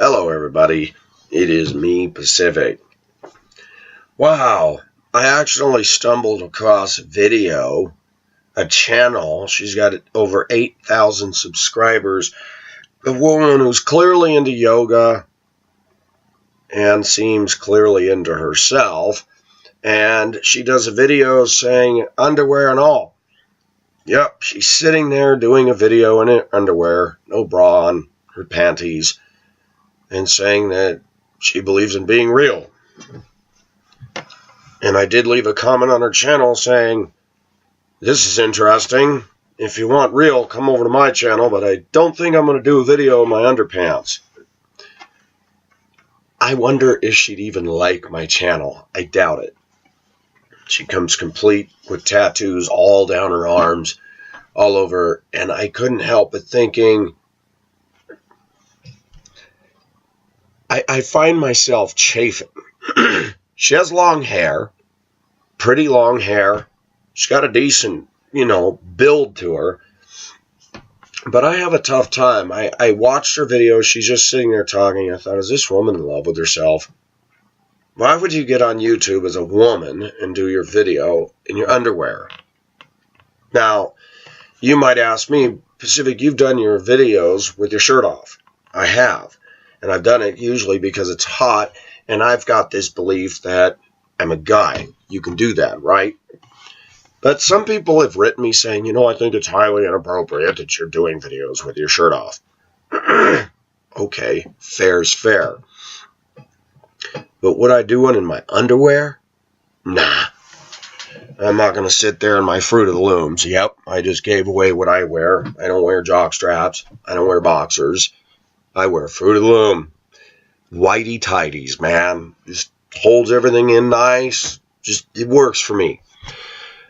Hello, everybody. It is me, Pacific. Wow, I accidentally stumbled across a video, a channel. She's got over 8,000 subscribers. A woman who's clearly into yoga and seems clearly into herself. And she does a video saying underwear and all. Yep, she's sitting there doing a video in her underwear, no bra on, her panties, and saying that she believes in being real. And I did leave a comment on her channel saying, this is interesting. If you want real, come over to my channel, but I don't think I'm going to do a video of my underpants. I wonder if she'd even like my channel. I doubt it. She comes complete with tattoos all down her arms, all over, and I couldn't help but thinking, I find myself chafing. She has long hair, pretty long hair. She's got a decent, build to her. But I have a tough time. I watched her video. She's just sitting there talking. I thought, is this woman in love with herself? Why would you get on YouTube as a woman and do your video in your underwear? Now, you might ask me, Pacific, you've done your videos with your shirt off. I have. And I've done it usually because it's hot, and I've got this belief that I'm a guy. You can do that, right? But some people have written me saying, I think it's highly inappropriate that you're doing videos with your shirt off. Okay, fair's fair. But would I do one in my underwear? Nah. I'm not going to sit there in my Fruit of the Looms. Yep, I just gave away what I wear. I don't wear jock straps. I don't wear boxers. I wear Fruit of the Loom. Whitey tighties, man. Just holds everything in nice. It works for me.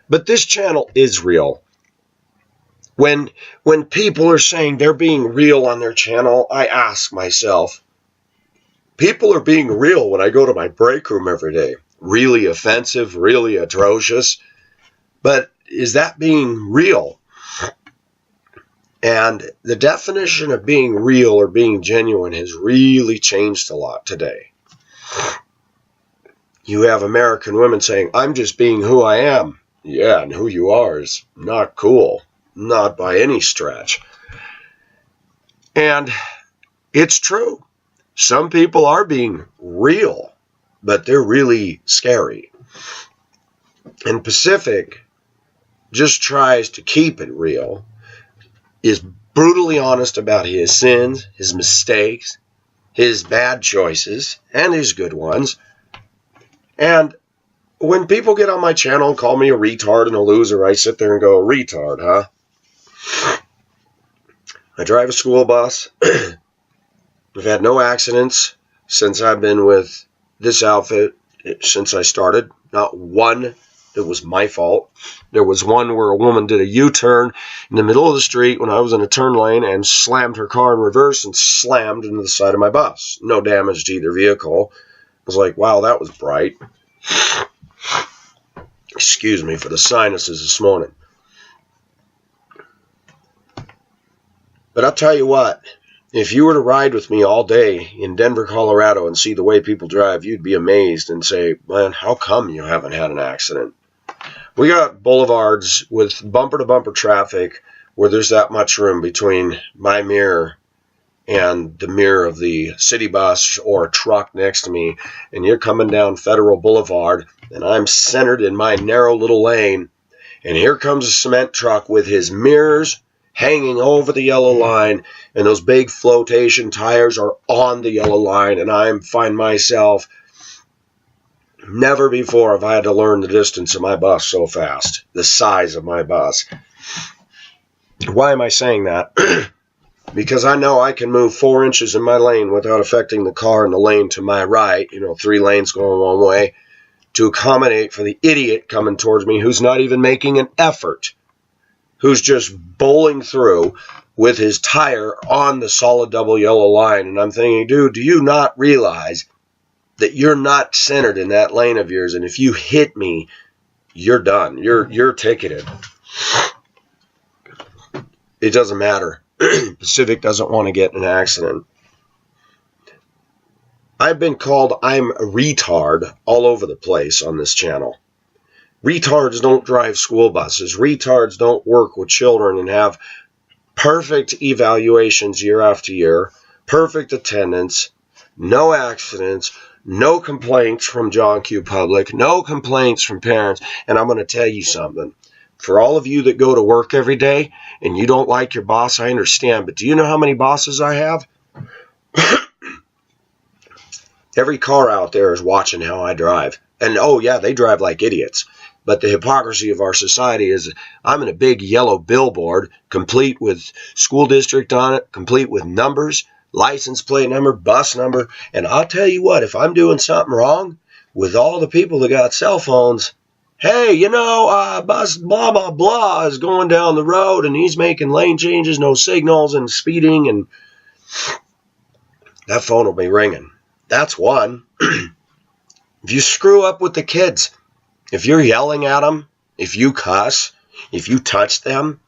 But this channel is real. When people are saying they're being real on their channel, I ask myself, people are being real when I go to my break room every day. Really offensive, really atrocious. But is that being real? And the definition of being real or being genuine has really changed a lot today. You have American women saying, I'm just being who I am. Yeah, and who you are is not cool. Not by any stretch. And it's true. Some people are being real, but they're really scary. And Pacific just tries to keep it real, is brutally honest about his sins, his mistakes, his bad choices, and his good ones. And when people get on my channel and call me a retard and a loser, I sit there and go, retard, huh? I drive a school bus. I've had no accidents since I've been with this outfit, since I started. Not one that was my fault. There was one where a woman did a U-turn in the middle of the street when I was in a turn lane and slammed her car in reverse and slammed into the side of my bus. No damage to either vehicle. I was like, wow, that was bright. Excuse me for the sinuses this morning. But I'll tell you what, if you were to ride with me all day in Denver, Colorado and see the way people drive, you'd be amazed and say, man, how come you haven't had an accident? We got boulevards with bumper-to-bumper traffic where there's that much room between my mirror and the mirror of the city bus or truck next to me, and you're coming down Federal Boulevard, and I'm centered in my narrow little lane, and here comes a cement truck with his mirrors hanging over the yellow line, and those big flotation tires are on the yellow line, and I find myself, never before have I had to learn the distance of my bus so fast, the size of my bus. Why am I saying that? Because I know I can move 4 inches in my lane without affecting the car in the lane to my right, 3 lanes going one way, to accommodate for the idiot coming towards me who's not even making an effort, who's just bowling through with his tire on the solid double yellow line. And I'm thinking, dude, do you not realize that you're not centered in that lane of yours? And if you hit me, you're done. You're ticketed. It doesn't matter. Pacific doesn't want to get in an accident. I've been called I'm a retard all over the place on this channel. Retards don't drive school buses. Retards don't work with children and have perfect evaluations year after year, perfect attendance, no accidents, no complaints from John Q. Public, no complaints from parents. And I'm going to tell you something. For all of you that go to work every day and you don't like your boss, I understand. But do you know how many bosses I have? Every car out there is watching how I drive. And oh yeah, they drive like idiots. But the hypocrisy of our society is I'm in a big yellow billboard, complete with school district on it, complete with numbers, license plate number, bus number. And I'll tell you what, if I'm doing something wrong with all the people that got cell phones, hey, bus blah, blah, blah is going down the road and he's making lane changes, no signals and speeding, and that phone will be ringing. That's one. If you screw up with the kids, if you're yelling at them, if you cuss, if you touch them,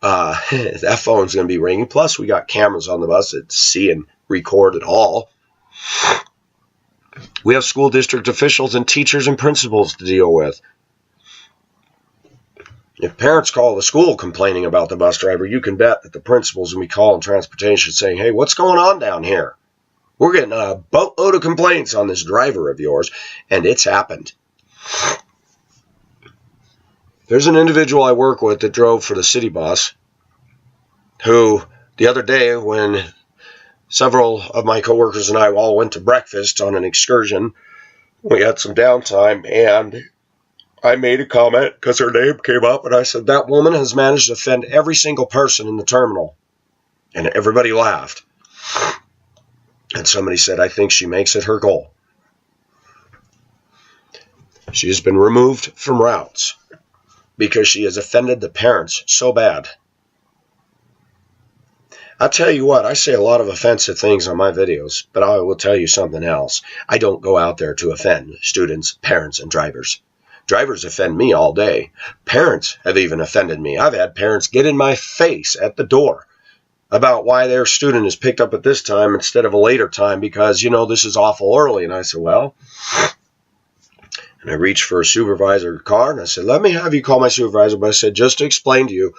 that phone's going to be ringing. Plus, we got cameras on the bus that see and record it all. We have school district officials and teachers and principals to deal with. If parents call the school complaining about the bus driver, you can bet that the principals will be calling transportation saying, hey, what's going on down here? We're getting a boatload of complaints on this driver of yours, and it's happened. There's an individual I work with that drove for the city bus who, the other day when several of my coworkers and I all went to breakfast on an excursion, we had some downtime, and I made a comment because her name came up, and I said, that woman has managed to offend every single person in the terminal. And everybody laughed. And somebody said, I think she makes it her goal. She has been removed from routes because she has offended the parents so bad. I'll tell you what, I say a lot of offensive things on my videos, but I will tell you something else. I don't go out there to offend students, parents, and drivers. Drivers offend me all day. Parents have even offended me. I've had parents get in my face at the door about why their student is picked up at this time instead of a later time because, this is awful early. And I said, well, and I reached for a supervisor car and I said, let me have you call my supervisor. But I said, just to explain to you,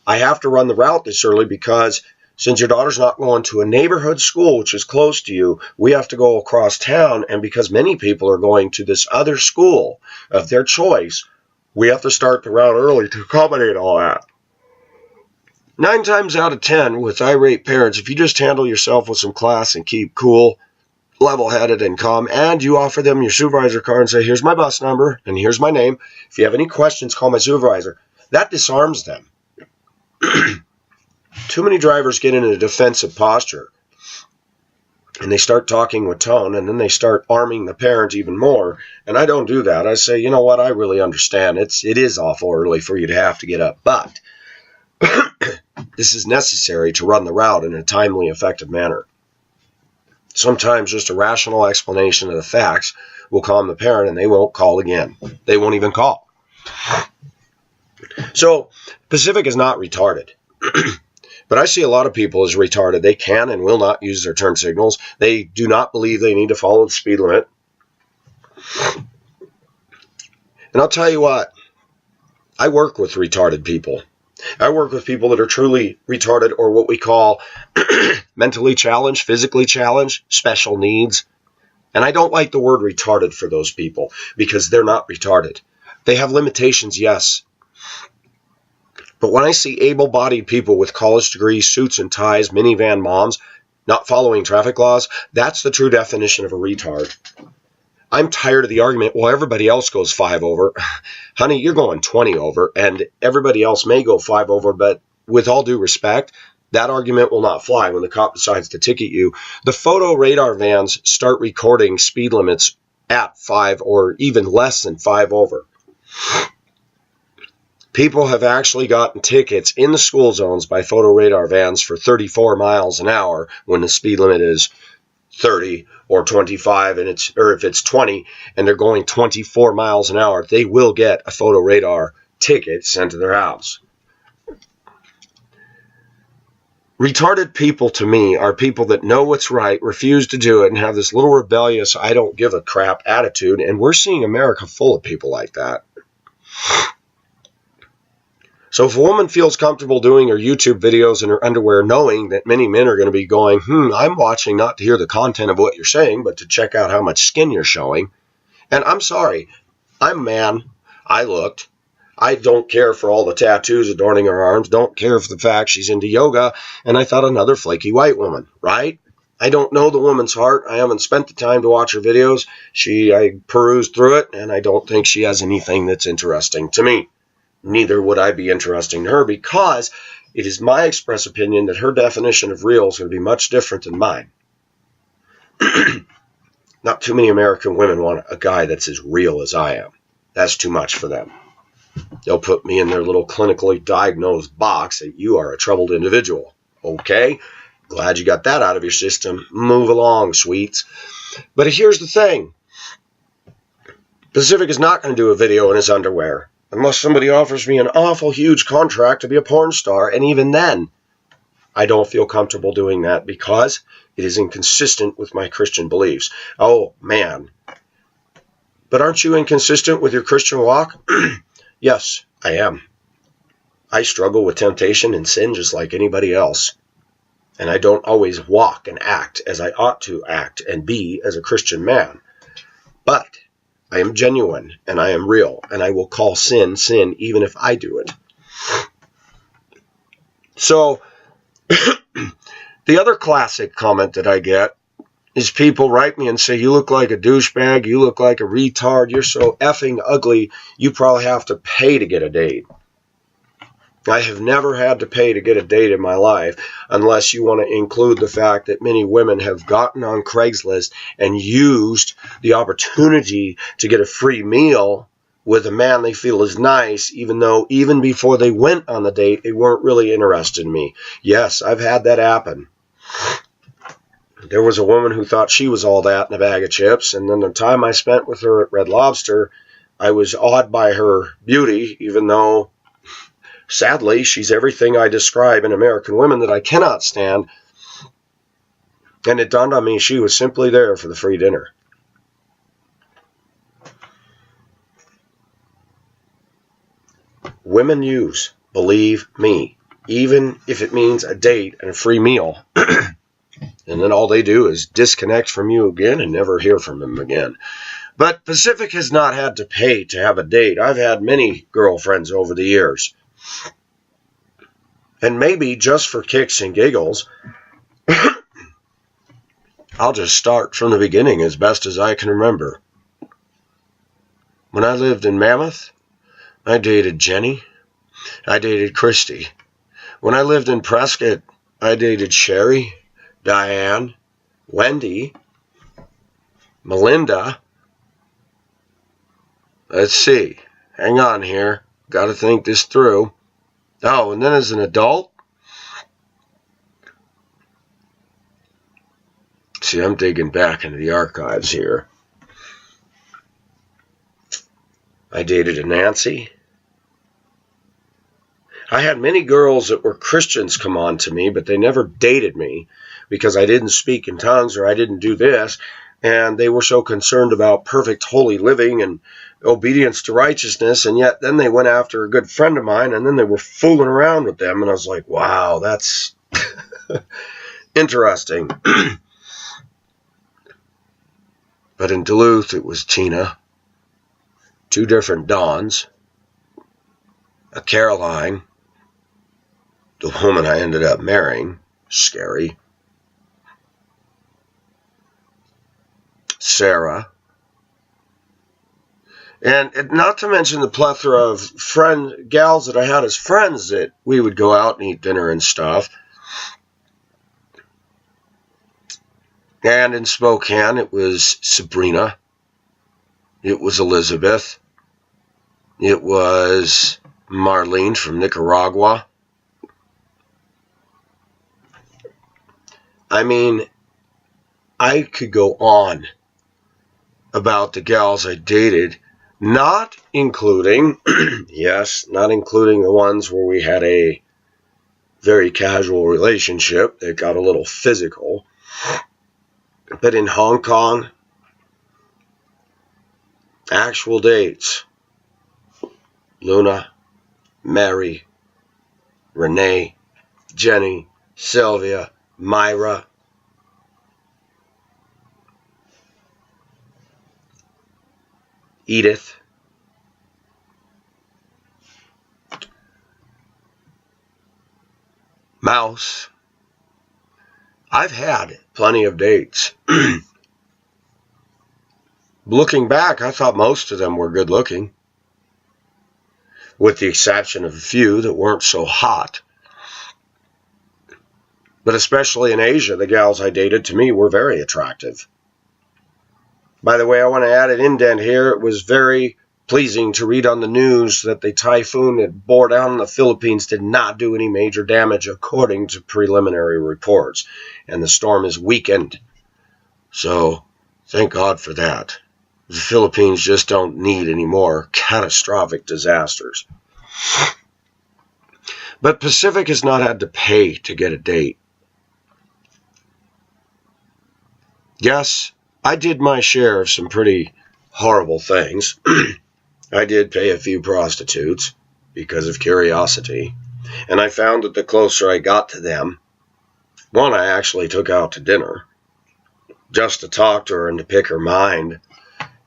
I have to run the route this early because since your daughter's not going to a neighborhood school, which is close to you, we have to go across town. And because many people are going to this other school of their choice, we have to start the route early to accommodate all that. 9 times out of 10 with irate parents, if you just handle yourself with some class and keep cool, level-headed and calm, and you offer them your supervisor card and say, here's my bus number and here's my name. If you have any questions, call my supervisor. That disarms them. Too many drivers get in a defensive posture and they start talking with tone and then they start arming the parent even more. And I don't do that. I say, you know what? I really understand. It is awful early for you to have to get up, but this is necessary to run the route in a timely, effective manner. Sometimes just a rational explanation of the facts will calm the parent and they won't call again. They won't even call. So Pacific is not retarded. But I see a lot of people as retarded. They can and will not use their turn signals. They do not believe they need to follow the speed limit. And I'll tell you what, I work with retarded people. I work with people that are truly retarded or what we call mentally challenged, physically challenged, special needs. And I don't like the word retarded for those people because they're not retarded. They have limitations, yes. But when I see able-bodied people with college degrees, suits and ties, minivan moms, not following traffic laws, that's the true definition of a retard. I'm tired of the argument, well, everybody else goes 5 over. Honey, you're going 20 over, and everybody else may go 5 over, but with all due respect, that argument will not fly when the cop decides to ticket you. The photo radar vans start recording speed limits at 5 or even less than 5 over. People have actually gotten tickets in the school zones by photo radar vans for 34 miles an hour when the speed limit is 30 or 25, and if it's 20 and they're going 24 miles an hour, they will get a photo radar ticket sent to their house. Retarded people to me are people that know what's right, refuse to do it, and have this little rebellious, I don't give a crap attitude. And we're seeing America full of people like that. So if a woman feels comfortable doing her YouTube videos in her underwear, knowing that many men are going to be going, I'm watching not to hear the content of what you're saying, but to check out how much skin you're showing. And I'm sorry, I'm a man. I looked. I don't care for all the tattoos adorning her arms. Don't care for the fact she's into yoga. And I thought another flaky white woman, right? I don't know the woman's heart. I haven't spent the time to watch her videos. I perused through it, and I don't think she has anything that's interesting to me. Neither would I be interesting to her, because it is my express opinion that her definition of real is going to be much different than mine. Not too many American women want a guy that's as real as I am. That's too much for them. They'll put me in their little clinically diagnosed box that you are a troubled individual. Okay, glad you got that out of your system. Move along, sweets. But here's the thing. Pacific is not going to do a video in his underwear unless somebody offers me an awful huge contract to be a porn star. And even then, I don't feel comfortable doing that because it is inconsistent with my Christian beliefs. Oh, man. But aren't you inconsistent with your Christian walk? Yes, I am. I struggle with temptation and sin just like anybody else. And I don't always walk and act as I ought to act and be as a Christian man. But I am genuine and I am real, and I will call sin, sin, even if I do it. So, the other classic comment that I get is people write me and say, you look like a douchebag, you look like a retard, you're so effing ugly, you probably have to pay to get a date. I have never had to pay to get a date in my life, unless you want to include the fact that many women have gotten on Craigslist and used the opportunity to get a free meal with a man they feel is nice, even though even before they went on the date, they weren't really interested in me. Yes, I've had that happen. There was a woman who thought she was all that in a bag of chips, and then the time I spent with her at Red Lobster, I was awed by her beauty, even though, sadly, she's everything I describe in American women that I cannot stand. And it dawned on me she was simply there for the free dinner. Women use, believe me, even if it means a date and a free meal. And then all they do is disconnect from you again and never hear from them again. But Pacific has not had to pay to have a date. I've had many girlfriends over the years. And maybe just for kicks and giggles, I'll just start from the beginning as best as I can remember. When I lived in Mammoth, I dated Jenny. I dated Christy. When I lived in Prescott, I dated Sherry, Diane, Wendy, Melinda. Let's see. Hang on here. Got to think this through. Oh, and then as an adult, see, I'm digging back into the archives here. I dated a Nancy. I had many girls that were Christians come on to me, but they never dated me because I didn't speak in tongues or I didn't do this. And they were so concerned about perfect holy living and obedience to righteousness. And yet then they went after a good friend of mine and then they were fooling around with them. And I was like, wow, that's interesting. But in Duluth, it was Tina, 2 different Dawns, a Caroline, the woman I ended up marrying, scary, Sarah, and not to mention the plethora of gals that I had as friends that we would go out and eat dinner and stuff. And in Spokane, it was Sabrina, it was Elizabeth, it was Marlene from Nicaragua. I mean, I could go on about the gals I dated, not including, yes, not including the ones where we had a very casual relationship that got a little physical. But in Hong Kong, actual dates: Luna, Mary, Renee, Jenny, Sylvia, Myra. Edith. Mouse. I've had plenty of dates. Looking back, I thought most of them were good looking, with the exception of a few that weren't so hot. But especially in Asia, the gals I dated, to me, were very attractive. By the way, I want to add an indent here. It was very pleasing to read on the news that the typhoon that bore down on the Philippines did not do any major damage according to preliminary reports, and the storm is weakened. So, thank God for that. The Philippines just don't need any more catastrophic disasters. But Pacific has not had to pay to get a date. Yes, I did my share of some pretty horrible things. I did pay a few prostitutes because of curiosity, and I found that the closer I got to them, one I actually took out to dinner just to talk to her and to pick her mind,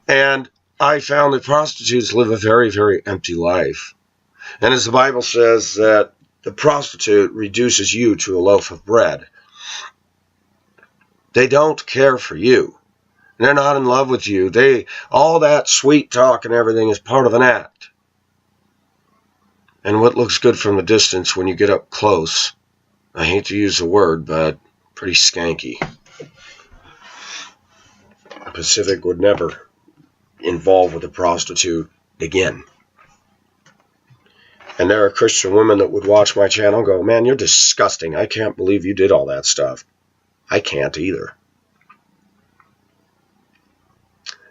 and I found that prostitutes live a very, very empty life. And as the Bible says, that the prostitute reduces you to a loaf of bread. They don't care for you. They're not in love with you. All that sweet talk and everything is part of an act. And what looks good from a distance when you get up close, I hate to use the word, but pretty skanky. Pacific would never involve with a prostitute again. And there are Christian women that would watch my channel and go, man, you're disgusting. I can't believe you did all that stuff. I can't either.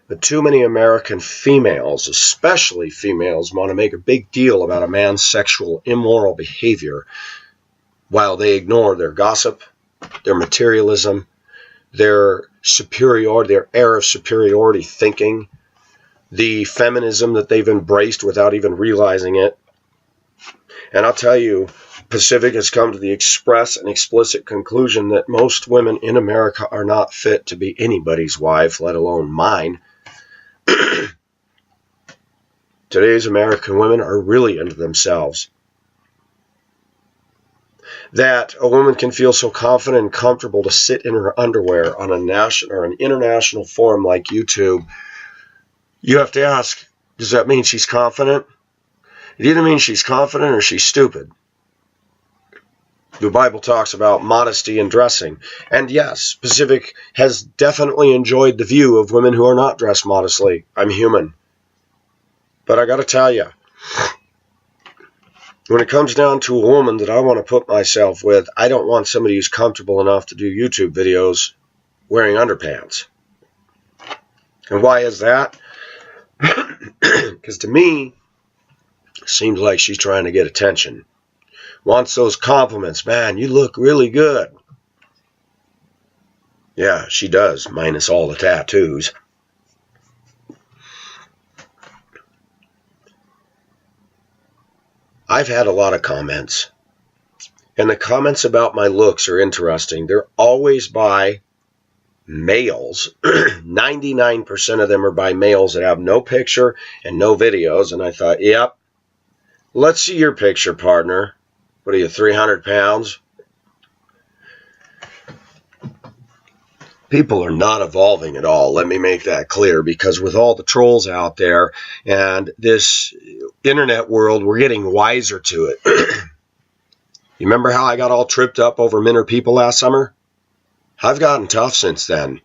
But too many American females, especially females, want to make a big deal about a man's sexual immoral behavior while they ignore their gossip, their materialism, their superiority, their air of superiority thinking, the feminism that they've embraced without even realizing it. And I'll tell you, Pacific has come to the express and explicit conclusion that most women in America are not fit to be anybody's wife, let alone mine. Today's American women are really into themselves. That a woman can feel so confident and comfortable to sit in her underwear on a national or an international forum like YouTube, you have to ask, does that mean she's confident? It either means she's confident or she's stupid. The Bible talks about modesty in dressing. And yes, Pacific has definitely enjoyed the view of women who are not dressed modestly. I'm human. But I got to tell you, when it comes down to a woman that I want to put myself with, I don't want somebody who's comfortable enough to do YouTube videos wearing underpants. And why is that? Because to me, it seems like she's trying to get attention. Wants those compliments. Man, you look really good. Yeah, she does, minus all the tattoos. I've had a lot of comments. And the comments about my looks are interesting. They're always by males. 99% of them are by males that have no picture and no videos. And I thought, yep, let's see your picture, partner. What are you, 300 pounds? People are not evolving at all. Let me make that clear, because with all the trolls out there and this internet world, we're getting wiser to it. You remember how I got all tripped up over men or people last summer? I've gotten tough since then.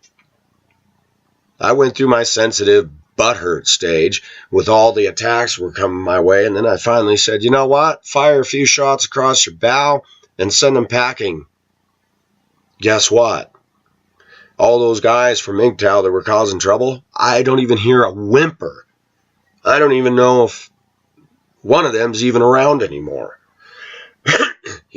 I went through my sensitive butthurt stage with all the attacks were coming my way, and then I finally said, you know what? Fire a few shots across your bow and send them packing. Guess what? All those guys from MGTOW that were causing trouble, I don't even hear a whimper. I don't even know if one of them's even around anymore.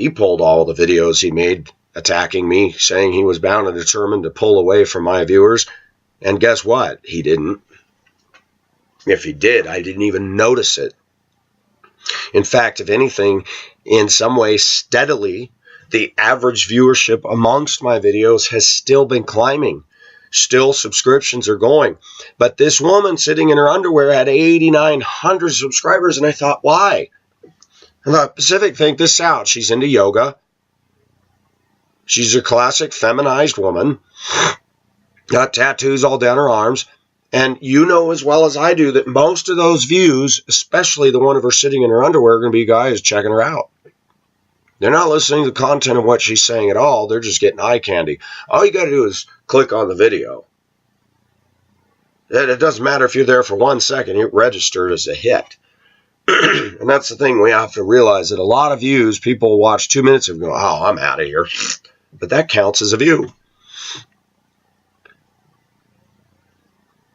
He pulled all the videos he made attacking me, saying he was bound and determined to pull away from my viewers. And guess what? He didn't. If he did, I didn't even notice it. In fact, if anything, in some way, steadily, the average viewership amongst my videos has still been climbing. Still, subscriptions are going. But this woman sitting in her underwear had 8,900 subscribers, and I thought, why? I thought, Pacific, think this out. She's into yoga. She's a classic feminized woman. Got tattoos all down her arms. And you know as well as I do that most of those views, especially the one of her sitting in her underwear, are going to be guys checking her out. They're not listening to the content of what she's saying at all. They're just getting eye candy. All you got to do is click on the video. It doesn't matter if you're there for 1 second. It registered as a hit. And that's the thing. We have to realize that a lot of views, people watch 2 minutes and go, oh, I'm out of here. But that counts as a view.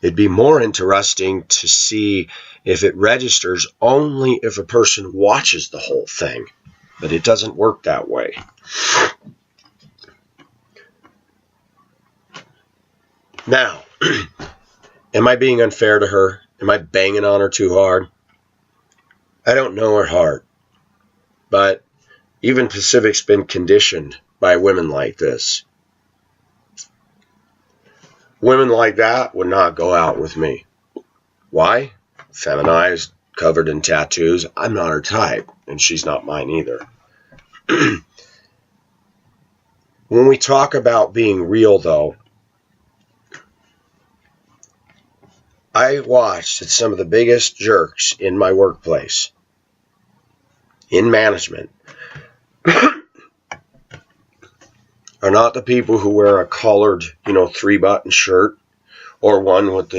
It'd be more interesting to see if it registers only if a person watches the whole thing. But it doesn't work that way. Now, am I being unfair to her? Am I banging on her too hard? I don't know her heart. But even Pacific's been conditioned by women like this. Women like that would not go out with me. Why? Feminized, covered in tattoos. I'm not her type, and she's not mine either. When we talk about being real, though, I watched that some of the biggest jerks in my workplace, in management, are not the people who wear a collared, 3-button shirt or one with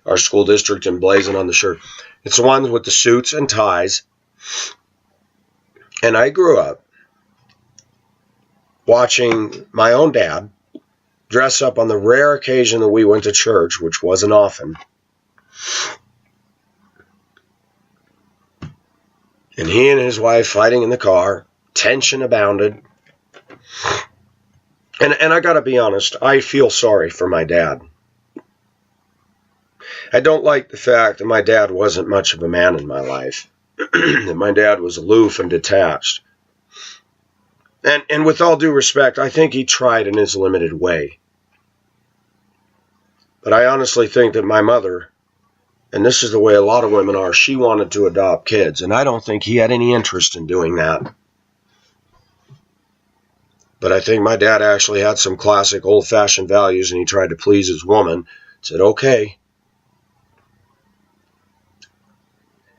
our school district emblazoned on the shirt. It's the ones with the suits and ties. And I grew up watching my own dad dress up on the rare occasion that we went to church, which wasn't often. And he and his wife fighting in the car, tension abounded. And I gotta be honest, I feel sorry for my dad. I don't like the fact that my dad wasn't much of a man in my life. That my dad was aloof and detached. And with all due respect, I think he tried in his limited way. But I honestly think that my mother, and this is the way a lot of women are, she wanted to adopt kids, and I don't think he had any interest in doing that. But I think my dad actually had some classic old-fashioned values, and he tried to please his woman. Said, okay.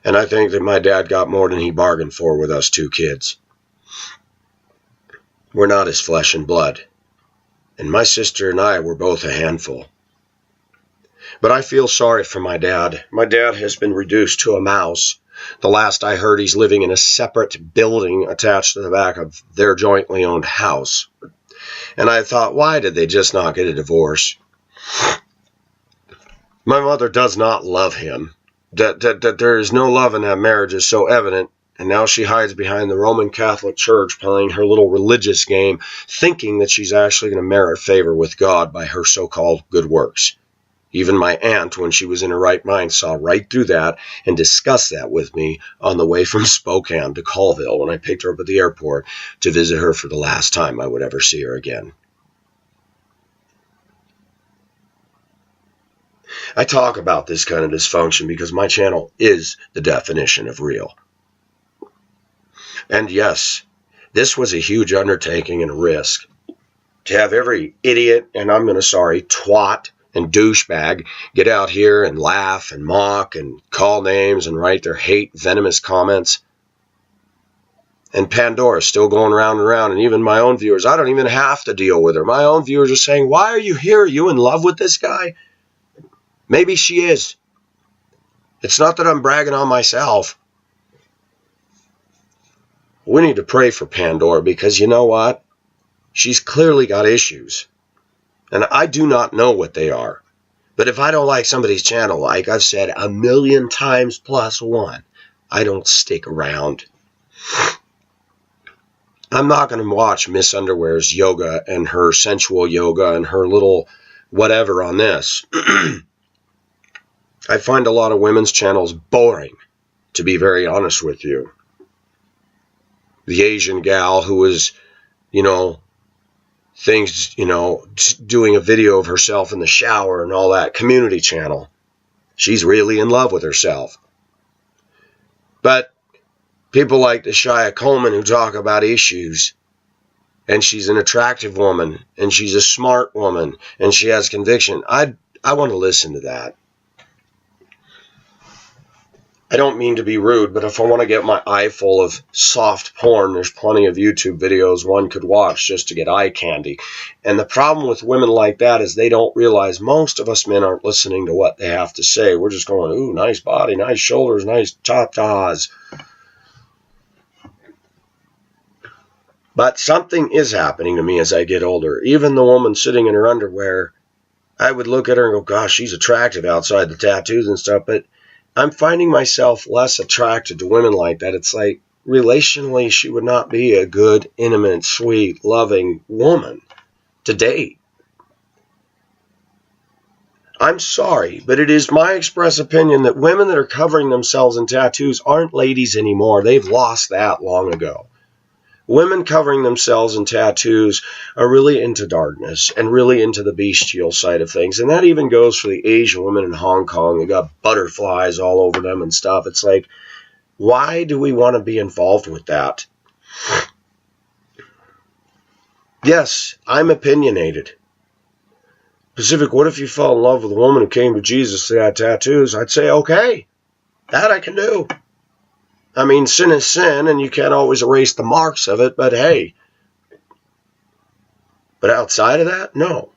And I think that my dad got more than he bargained for with us 2 kids. We're not his flesh and blood. And my sister and I were both a handful. But I feel sorry for my dad. My dad has been reduced to a mouse. The last I heard, he's living in a separate building attached to the back of their jointly owned house. And I thought, why did they just not get a divorce? My mother does not love him. That there is no love in that marriage is so evident. And now she hides behind the Roman Catholic Church playing her little religious game, thinking that she's actually going to merit favor with God by her so-called good works. Even my aunt, when she was in her right mind, saw right through that and discussed that with me on the way from Spokane to Colville when I picked her up at the airport to visit her for the last time I would ever see her again. I talk about this kind of dysfunction because my channel is the definition of real. And yes, this was a huge undertaking and a risk. To have every idiot, and twat, and douchebag get out here and laugh and mock and call names and write their hate venomous comments. And Pandora's still going round and round, and even my own viewers, I don't even have to deal with her. My own viewers are saying, why are you here? Are you in love with this guy? Maybe she is. It's not that I'm bragging on myself. We need to pray for Pandora because you know what? She's clearly got issues. And I do not know what they are. But if I don't like somebody's channel, like I've said 1,000,000 times plus one, I don't stick around. I'm not going to watch Miss Underwear's yoga and her sensual yoga and her little whatever on this. I find a lot of women's channels boring, to be very honest with you. The Asian gal who was, doing a video of herself in the shower and all that, community channel. She's really in love with herself. But people like Shia Coleman who talk about issues, and she's an attractive woman, and she's a smart woman, and she has conviction. I want to listen to that. I don't mean to be rude, but if I want to get my eye full of soft porn, there's plenty of YouTube videos one could watch just to get eye candy. And the problem with women like that is they don't realize most of us men aren't listening to what they have to say. We're just going, ooh, nice body, nice shoulders, nice tatas. But something is happening to me as I get older. Even the woman sitting in her underwear, I would look at her and go, gosh, she's attractive outside the tattoos and stuff, but I'm finding myself less attracted to women like that. It's like, relationally, she would not be a good, intimate, sweet, loving woman to date. I'm sorry, but it is my express opinion that women that are covering themselves in tattoos aren't ladies anymore. They've lost that long ago. Women covering themselves in tattoos are really into darkness and really into the bestial side of things. And that even goes for the Asian women in Hong Kong. They got butterflies all over them and stuff. It's like, why do we want to be involved with that? Yes, I'm opinionated. Pacific, what if you fell in love with a woman who came to Jesus that had tattoos? I'd say, okay, that I can do. I mean, sin is sin, and you can't always erase the marks of it, but hey. But outside of that, no.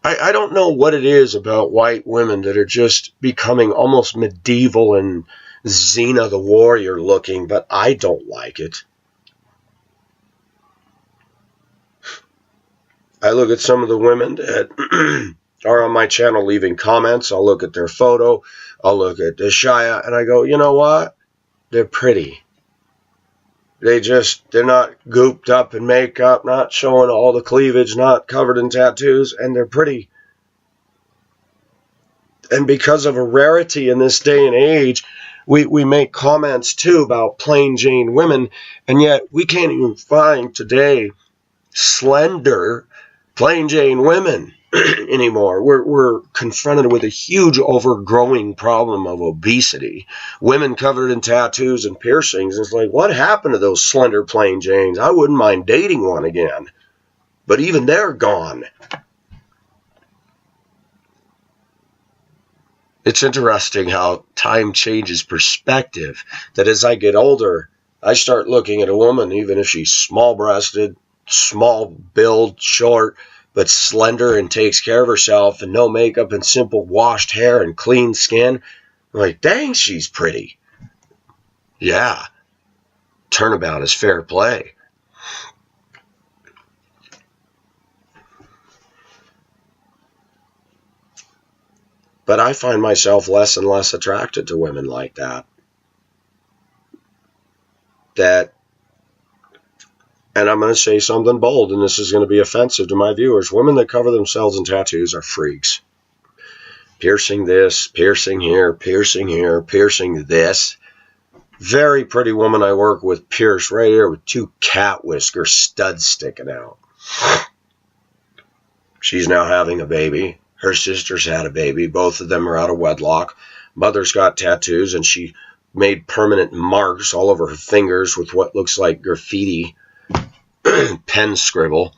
I don't know what it is about white women that are just becoming almost medieval and Xena the warrior looking, but I don't like it. I look at some of the women that are on my channel leaving comments. I'll look at their photo. I'll look at the Shia, and I go, you know what? They're pretty. They're not gooped up in makeup, not showing all the cleavage, not covered in tattoos, and they're pretty. And because of a rarity in this day and age, we make comments too about plain Jane women, and yet we can't even find today slender plain Jane women anymore. We're confronted with a huge overgrowing problem of obesity. Women covered in tattoos and piercings. It's like, what happened to those slender plain Janes? I wouldn't mind dating one again. But even they're gone. It's interesting how time changes perspective. That as I get older, I start looking at a woman, even if she's small-breasted, small build, short, but slender and takes care of herself and no makeup and simple washed hair and clean skin. I'm like, dang, she's pretty. Yeah. Turnabout is fair play. But I find myself less and less attracted to women like that. And I'm going to say something bold, and this is going to be offensive to my viewers. Women that cover themselves in tattoos are freaks. Piercing this, piercing here, piercing this. Very pretty woman I work with pierced right here with 2 cat whisker studs sticking out. She's now having a baby. Her sister's had a baby. Both of them are out of wedlock. Mother's got tattoos, and she made permanent marks all over her fingers with what looks like graffiti. Pen scribble.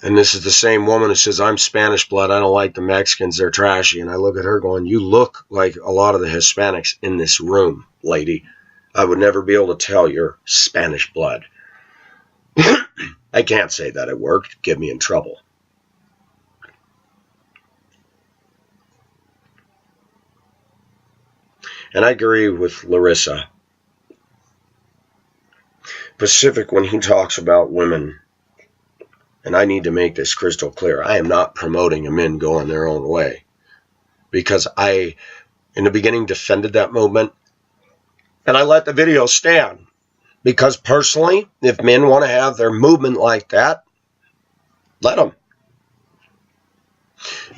And this is the same woman who says, I'm Spanish blood, I don't like the Mexicans, they're trashy. And I look at her going, you look like a lot of the Hispanics in this room, lady. I would never be able to tell you're Spanish blood. I can't say that at work, get me in trouble. And I agree with Larissa. Pacific, when he talks about women, and I need to make this crystal clear, I am not promoting men going their own way. Because I in the beginning defended that movement. And I let the video stand. Because personally, if men want to have their movement like that, let them.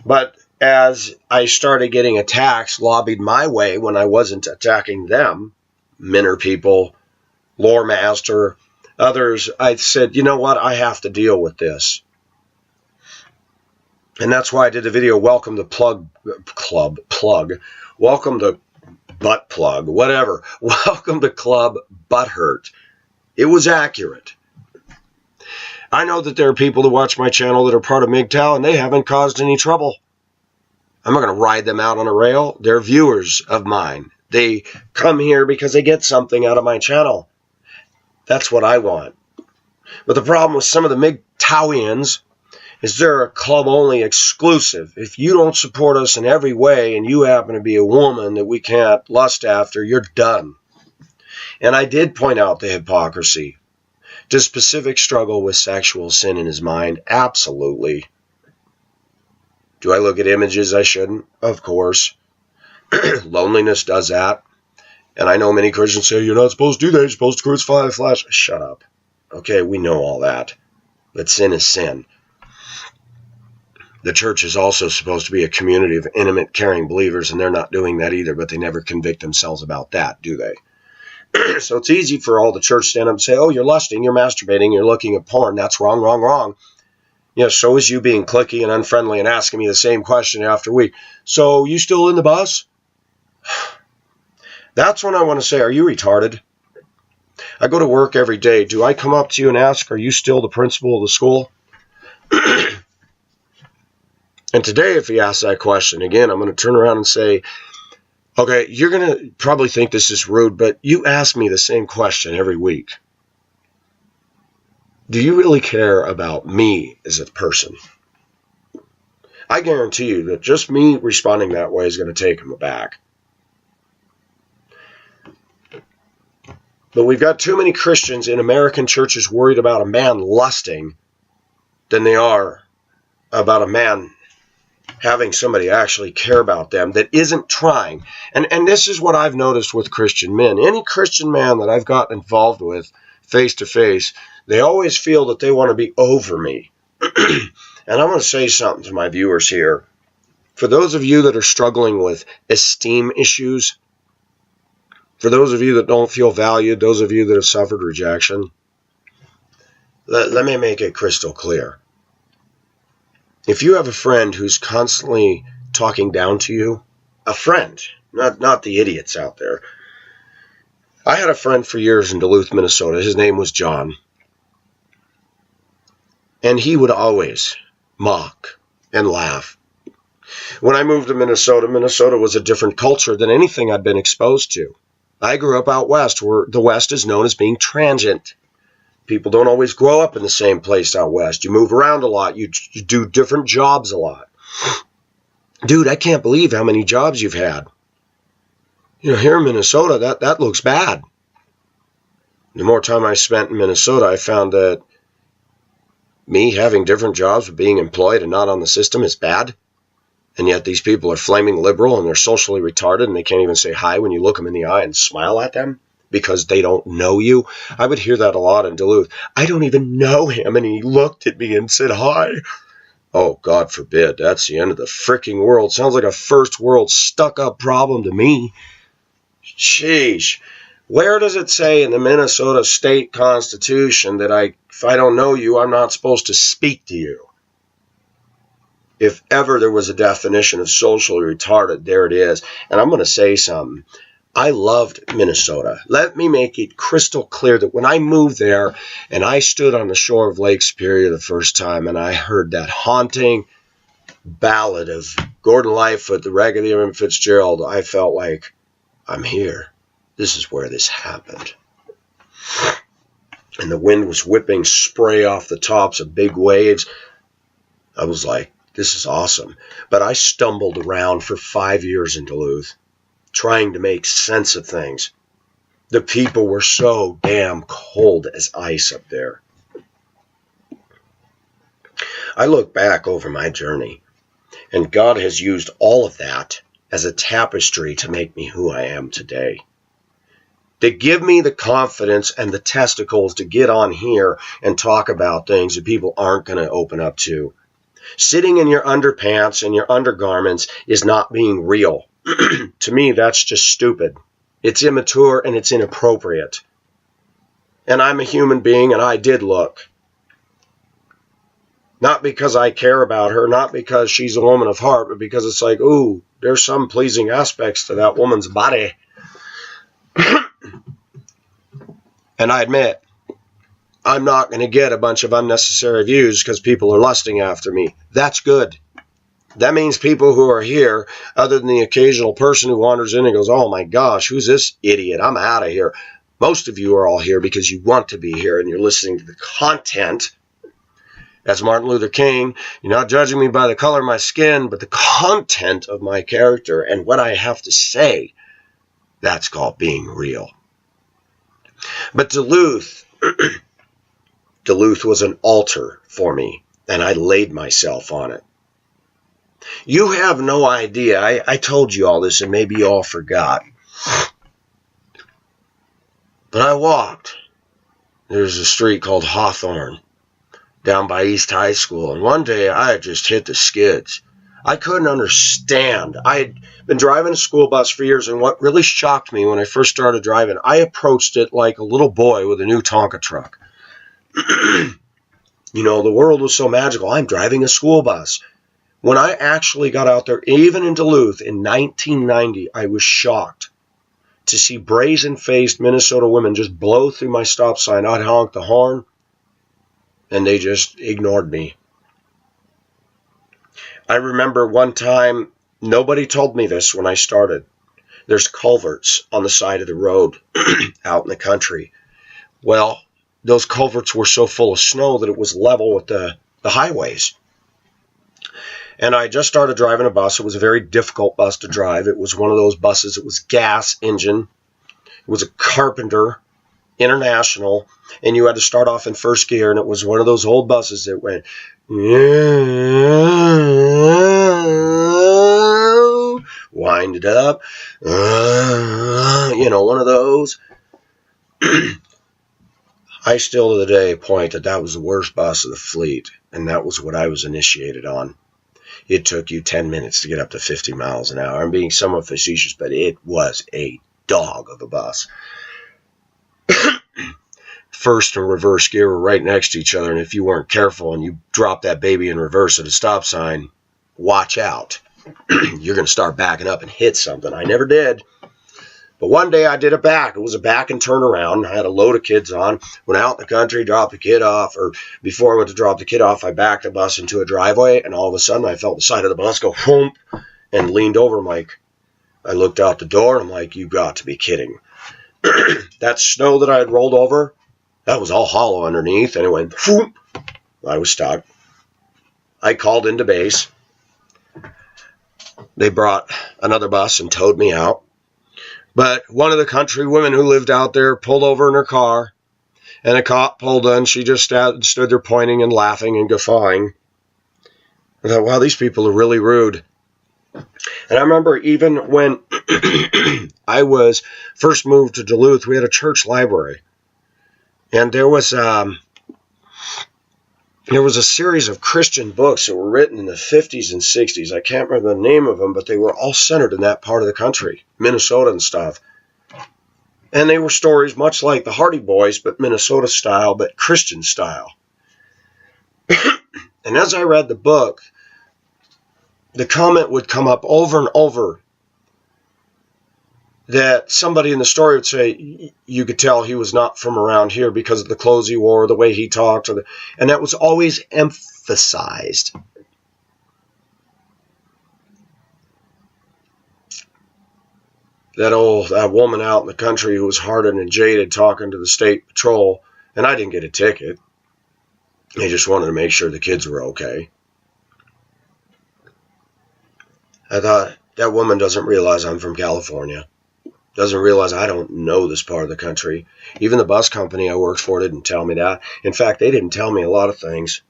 But as I started getting attacks lobbied my way when I wasn't attacking them, Minner people, Lore Master, others, I said, you know what, I have to deal with this. And that's why I did the video, welcome to welcome to butt plug, whatever. Welcome to Club Butthurt. It was accurate. I know that there are people that watch my channel that are part of MGTOW and they haven't caused any trouble. I'm not going to ride them out on a rail. They're viewers of mine. They come here because they get something out of my channel. That's what I want. But the problem with some of the MGTOWians is they're a club-only exclusive. If you don't support us in every way and you happen to be a woman that we can't lust after, you're done. And I did point out the hypocrisy. Does Pacific struggle with sexual sin in his mind? Absolutely. Do I look at images I shouldn't? Of course. Loneliness does that. And I know many Christians say, you're not supposed to do that. You're supposed to crucify the flesh. Shut up. Okay, we know all that. But sin is sin. The church is also supposed to be a community of intimate, caring believers, and they're not doing that either, but they never convict themselves about that, do they? So it's easy for all the church to stand up and say, oh, you're lusting, you're masturbating, you're looking at porn. That's wrong, wrong, wrong. Yeah, so is you being cliquey and unfriendly and asking me the same question after week. So you still in the bus? That's when I want to say, are you retarded? I go to work every day. Do I come up to you and ask, are you still the principal of the school? And today, if he asks that question, again, I'm going to turn around and say, okay, you're going to probably think this is rude, but you ask me the same question every week. Do you really care about me as a person? I guarantee you that just me responding that way is going to take him aback. But we've got too many Christians in American churches worried about a man lusting than they are about a man having somebody actually care about them that isn't trying. And this is what I've noticed with Christian men. Any Christian man that I've gotten involved with face to face, they always feel that they want to be over me. And I'm going to say something to my viewers here. For those of you that are struggling with esteem issues, for those of you that don't feel valued, those of you that have suffered rejection, let me make it crystal clear. If you have a friend who's constantly talking down to you, a friend, not the idiots out there. I had a friend for years in Duluth, Minnesota. His name was John. And he would always mock and laugh. When I moved to Minnesota, Minnesota was a different culture than anything I'd been exposed to. I grew up out west, where the West is known as being transient. People don't always grow up in the same place out west. You move around a lot. You do different jobs a lot. Dude, I can't believe how many jobs you've had. You know, here in Minnesota, that looks bad. The more time I spent in Minnesota, I found that me having different jobs, being employed and not on the system is bad. And yet these people are flaming liberal and they're socially retarded and they can't even say hi when you look them in the eye and smile at them because they don't know you. I would hear that a lot in Duluth. I don't even know him and he looked at me and said hi. Oh, God forbid. That's the end of the freaking world. Sounds like a first world stuck-up problem to me. Sheesh. Where does it say in the Minnesota State Constitution that if I don't know you, I'm not supposed to speak to you? If ever there was a definition of socially retarded, there it is. And I'm going to say something. I loved Minnesota. Let me make it crystal clear that when I moved there and I stood on the shore of Lake Superior the first time and I heard that haunting ballad of Gordon Lightfoot, the Raggedy Ann Fitzgerald, I felt like I'm here. This is where this happened. And the wind was whipping spray off the tops of big waves. I was like, this is awesome. But I stumbled around for 5 years in Duluth, trying to make sense of things. The people were so damn cold as ice up there. I look back over my journey, and God has used all of that as a tapestry to make me who I am today. They give me the confidence and the testicles to get on here and talk about things that people aren't going to open up to. Sitting in your underpants and your undergarments is not being real. To me, that's just stupid. It's immature and it's inappropriate. And I'm a human being and I did look. Not because I care about her, not because she's a woman of heart, but because it's like, ooh, there's some pleasing aspects to that woman's body. And I admit, I'm not going to get a bunch of unnecessary views because people are lusting after me. That's good. That means people who are here, other than the occasional person who wanders in and goes, oh my gosh, who's this idiot? I'm out of here. Most of you are all here because you want to be here and you're listening to the content. As Martin Luther King, you're not judging me by the color of my skin, but the content of my character and what I have to say. That's called being real. But Duluth was an altar for me, and I laid myself on it. You have no idea. I told you all this, and maybe you all forgot. But I walked. There's a street called Hawthorne down by East High School, and one day I just hit the skids. I couldn't understand. I had been driving a school bus for years, and what really shocked me when I first started driving, I approached it like a little boy with a new Tonka truck. You know, the world was so magical. I'm driving a school bus. When I actually got out there, even in Duluth in 1990, I was shocked to see brazen-faced Minnesota women just blow through my stop sign. I'd honk the horn, and they just ignored me. I remember one time, nobody told me this when I started. There's culverts on the side of the road out in the country. Well, those culverts were so full of snow that it was level with the highways. And I just started driving a bus. It was a very difficult bus to drive. It was one of those buses. It was gas engine. It was a Carpenter International. And you had to start off in first gear. And it was one of those old buses that went, wind it up, one of those. I still to the day point that was the worst bus of the fleet, and that was what I was initiated on. It took you 10 minutes to get up to 50 miles an hour. I'm being somewhat facetious, but it was a dog of a bus. First and reverse gear were right next to each other, and if you weren't careful and you dropped that baby in reverse at a stop sign, watch out. You're going to start backing up and hit something. I never did. But one day I did it back. It was a back and turn around. I had a load of kids on. Went out in the country, dropped the kid off. Or before I went to drop the kid off, I backed the bus into a driveway, and all of a sudden I felt the side of the bus go whoomp and leaned over. I looked out the door. I'm like, you got to be kidding. That snow that I had rolled over, that was all hollow underneath, and it went whoomp. I was stuck. I called into base. They brought another bus and towed me out. But one of the country women who lived out there pulled over in her car, and a cop pulled in. She just stood there pointing and laughing and guffawing. I thought, wow, these people are really rude. And I remember even when I was first moved to Duluth, we had a church library. And there was a series of Christian books that were written in the 50s and 60s. I can't remember the name of them, but they were all centered in that part of the country, Minnesota and stuff. And they were stories much like the Hardy Boys, but Minnesota style, but Christian style. And as I read the book, the comment would come up over and over that somebody in the story would say, you could tell he was not from around here because of the clothes he wore, the way he talked, and that was always emphasized. That woman out in the country who was hardened and jaded talking to the state patrol, and I didn't get a ticket. They just wanted to make sure the kids were okay. I thought, that woman doesn't realize I'm from California. Doesn't realize I don't know this part of the country. Even the bus company I worked for didn't tell me that. In fact, they didn't tell me a lot of things.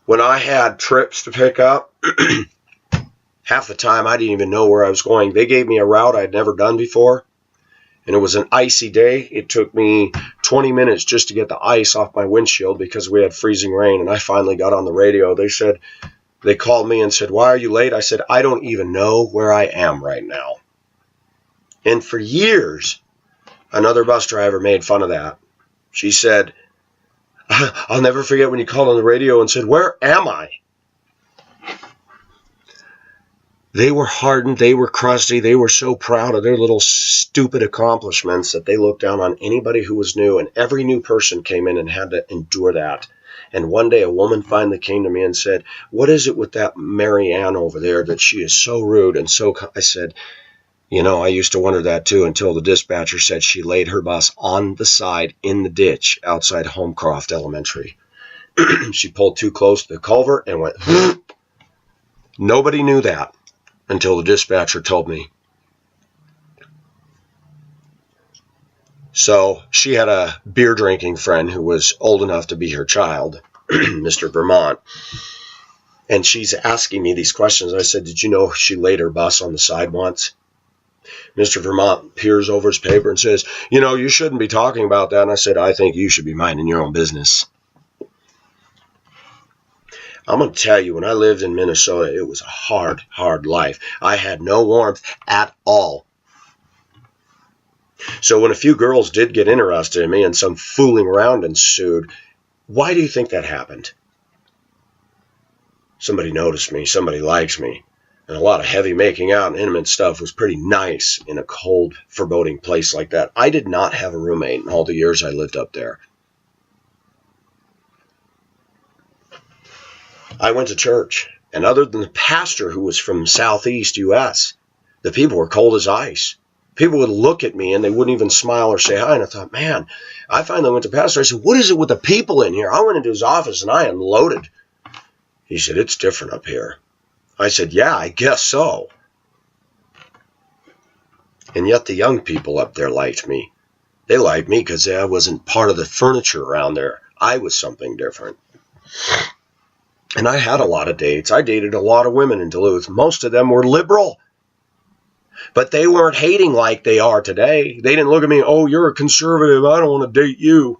When I had trips to pick up, Half the time, I didn't even know where I was going. They gave me a route I'd never done before, and it was an icy day. It took me 20 minutes just to get the ice off my windshield because we had freezing rain, and I finally got on the radio. They called me and said, "Why are you late?" I said, "I don't even know where I am right now." And for years, another bus driver made fun of that. She said, "I'll never forget when you called on the radio and said, 'Where am I?'" They were hardened, they were crusty, they were so proud of their little stupid accomplishments that they looked down on anybody who was new, and every new person came in and had to endure that. And one day a woman finally came to me and said, "What is it with that Mary Ann over there that she is so rude and so..." I said, I used to wonder that too until the dispatcher said she laid her bus on the side in the ditch outside Homecroft Elementary. She pulled too close to the culvert and went, Nobody knew that until the dispatcher told me. So she had a beer drinking friend who was old enough to be her child, Mr. Vermont. And she's asking me these questions. I said, "Did you know she laid her bus on the side once?" Mr. Vermont peers over his paper and says, "You shouldn't be talking about that." And I said, "I think you should be minding your own business." I'm going to tell you, when I lived in Minnesota, it was a hard, hard life. I had no warmth at all. So when a few girls did get interested in me and some fooling around ensued, why do you think that happened? Somebody noticed me, somebody likes me, and a lot of heavy making out and intimate stuff was pretty nice in a cold, foreboding place like that. I did not have a roommate in all the years I lived up there. I went to church, and other than the pastor who was from Southeast U.S., the people were cold as ice. People would look at me and they wouldn't even smile or say hi. And I thought, man, I finally went to pastor. I said, "What is it with the people in here?" I went into his office and I unloaded. He said, "It's different up here." I said, "Yeah, I guess so." And yet the young people up there liked me. They liked me because I wasn't part of the furniture around there. I was something different. And I had a lot of dates. I dated a lot of women in Duluth. Most of them were liberal. But they weren't hating like they are today. They didn't look at me, "Oh, you're a conservative. I don't want to date you."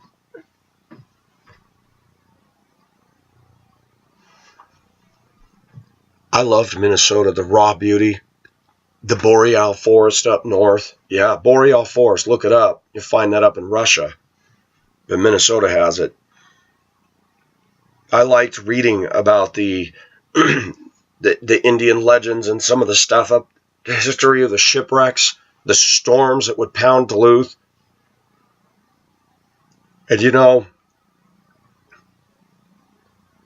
I loved Minnesota, the raw beauty, the boreal forest up north. Yeah, boreal forest. Look it up. You'll find that up in Russia. But Minnesota has it. I liked reading about the Indian legends and some of the stuff up, the history of the shipwrecks, the storms that would pound Duluth. And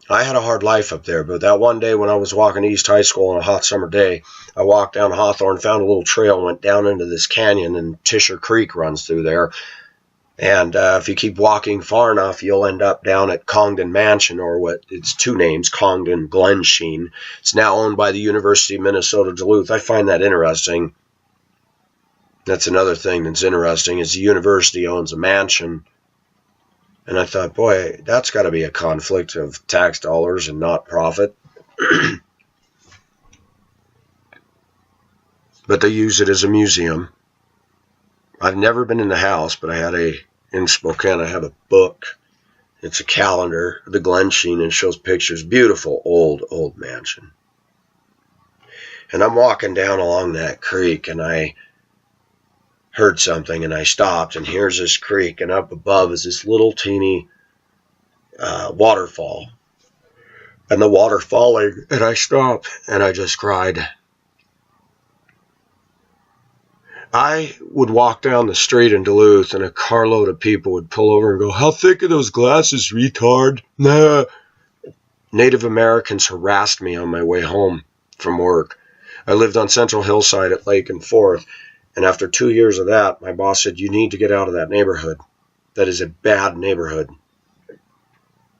I had a hard life up there, but that one day when I was walking to East High School on a hot summer day, I walked down Hawthorne, found a little trail, and went down into this canyon, and Tisher Creek runs through there. And if you keep walking far enough, you'll end up down at Congdon Mansion, or what it's two names, Congdon Glensheen. It's now owned by the University of Minnesota Duluth. I find that interesting. That's another thing that's interesting, is the university owns a mansion. And I thought, boy, that's got to be a conflict of tax dollars and not profit. But they use it as a museum. I've never been in the house, but in Spokane, I have a book. It's a calendar, the Glensheen, and shows pictures. Beautiful, old mansion. And I'm walking down along that creek, and I heard something, and I stopped, and here's this creek, and up above is this little teeny waterfall. And the water falling, and I stopped, and I just cried. I would walk down the street in Duluth, and a carload of people would pull over and go, "How thick are those glasses, retard?" Nah. Native Americans harassed me on my way home from work. I lived on Central Hillside at Lake and Fourth, and after 2 years of that, my boss said, "You need to get out of that neighborhood. That is a bad neighborhood."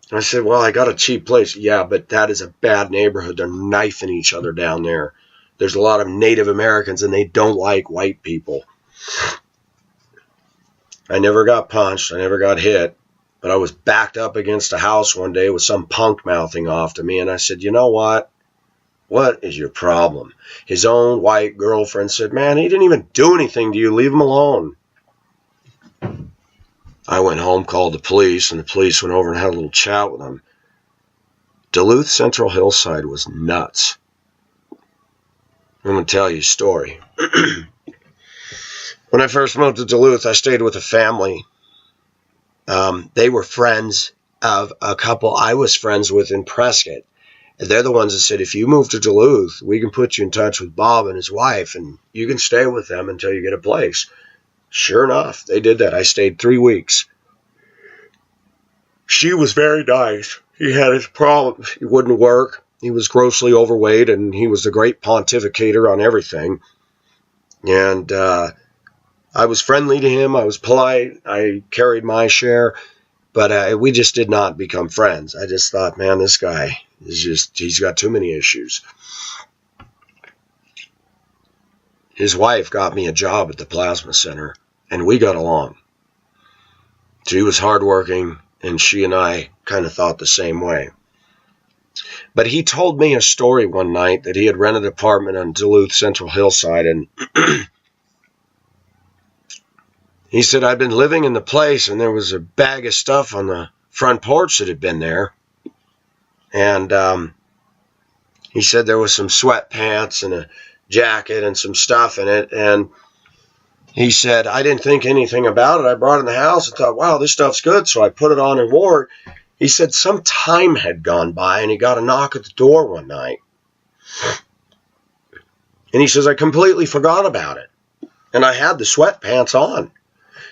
I said, "Well, I got a cheap place." "Yeah, but that is a bad neighborhood. They're knifing each other down there. There's a lot of Native Americans, and they don't like white people." I never got punched. I never got hit. But I was backed up against a house one day with some punk mouthing off to me, and I said, "You know what? What is your problem? His own white girlfriend said, man, he didn't even do anything to you. Leave him alone. I went home, called the police, and the police went over and had a little chat with him. Duluth Central Hillside was nuts. I'm going to tell you a story. When I first moved to Duluth, I stayed with a family. They were friends of a couple I was friends with in Prescott. And they're the ones that said, if you move to Duluth, we can put you in touch with Bob and his wife, and you can stay with them until you get a place. Sure enough, they did that. I stayed 3 weeks. She was very nice. He had his problems. He wouldn't work. He was grossly overweight, and he was the great pontificator on everything. And I was friendly to him. I was polite. I carried my share. But we just did not become friends. I just thought, man, this guy is he's got too many issues. His wife got me a job at the plasma center, and we got along. She was hardworking, and she and I kind of thought the same way. But he told me a story one night that he had rented an apartment on Duluth Central Hillside, and he said, I'd been living in the place, and there was a bag of stuff on the front porch that had been there. And he said there was some sweatpants and a jacket and some stuff in it. And he said, I didn't think anything about it. I brought it in the house and thought, wow, this stuff's good. So I put it on and wore it. He said some time had gone by, and he got a knock at the door one night. And he says, I completely forgot about it. And I had the sweatpants on.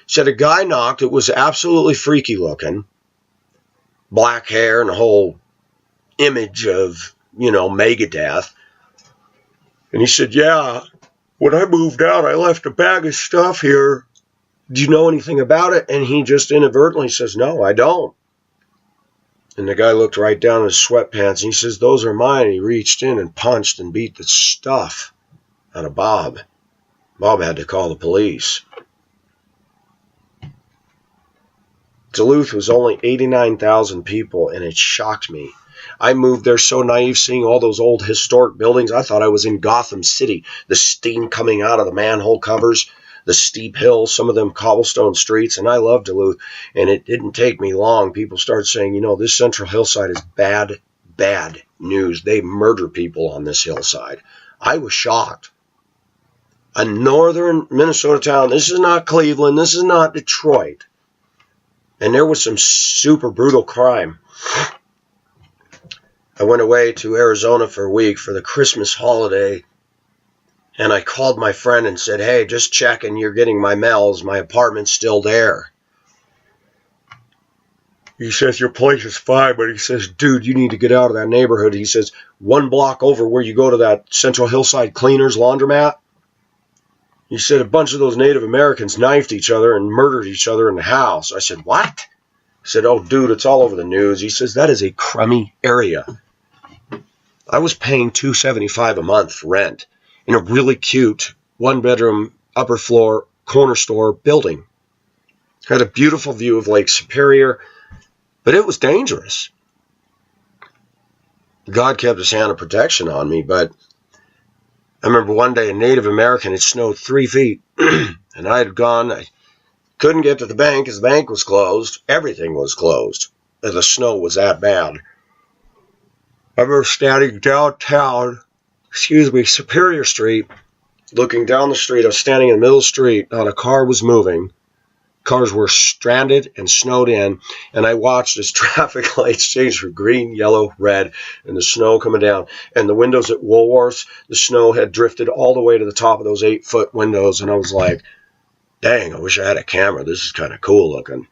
He said a guy knocked. It was absolutely freaky looking. Black hair and a whole image of, Megadeth. And he said, yeah, when I moved out, I left a bag of stuff here. Do you know anything about it? And he just inadvertently says, no, I don't. And the guy looked right down at his sweatpants, and he says, those are mine. And he reached in and punched and beat the stuff out of Bob. Bob had to call the police. Duluth was only 89,000 people, and it shocked me. I moved there so naive, seeing all those old historic buildings. I thought I was in Gotham City. The steam coming out of the manhole covers, the steep hills, some of them cobblestone streets, and I loved Duluth. And it didn't take me long. People started saying, this Central Hillside is bad, bad news. They murder people on this hillside. I was shocked. A northern Minnesota town. This is not Cleveland. This is not Detroit. And there was some super brutal crime. I went away to Arizona for a week for the Christmas holiday, and I called my friend and said, hey, just checking you're getting my mails. My apartment's still there. He says, your place is fine, but he says, dude, you need to get out of that neighborhood. He says, 1 block over where you go to that Central Hillside Cleaners laundromat. He said a bunch of those Native Americans knifed each other and murdered each other in the house. I said, what? He said, oh, dude, it's all over the news. He says, that is a crummy area. I was paying $275 a month for rent in a really cute 1-bedroom, upper floor, corner store building. Had a beautiful view of Lake Superior, but it was dangerous. God kept his hand of protection on me, but I remember one day a Native American, it snowed 3 feet, and I had gone, I couldn't get to the bank because the bank was closed. Everything was closed. The snow was that bad. I remember standing downtown, Superior Street, looking down the street. I was standing in the middle of the street, not a car was moving. Cars were stranded and snowed in, and I watched as traffic lights changed from green, yellow, red, and the snow coming down. And the windows at Woolworths, the snow had drifted all the way to the top of those 8-foot windows, and I was like, dang, I wish I had a camera. This is kind of cool looking.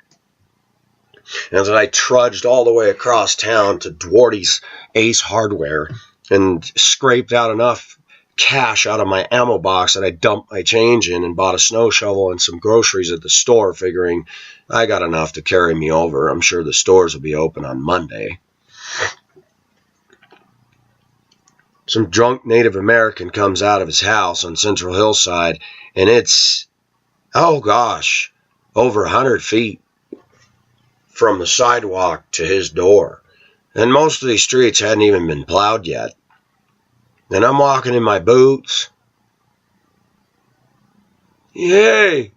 And then I trudged all the way across town to Dwarty's Ace Hardware and scraped out enough cash out of my ammo box that I dumped my change in and bought a snow shovel and some groceries at the store, figuring I got enough to carry me over. I'm sure the stores will be open on Monday. Some drunk Native American comes out of his house on Central Hillside, and it's, oh gosh, over 100 feet from the sidewalk to his door. And most of these streets hadn't even been plowed yet. And I'm walking in my boots. Hey,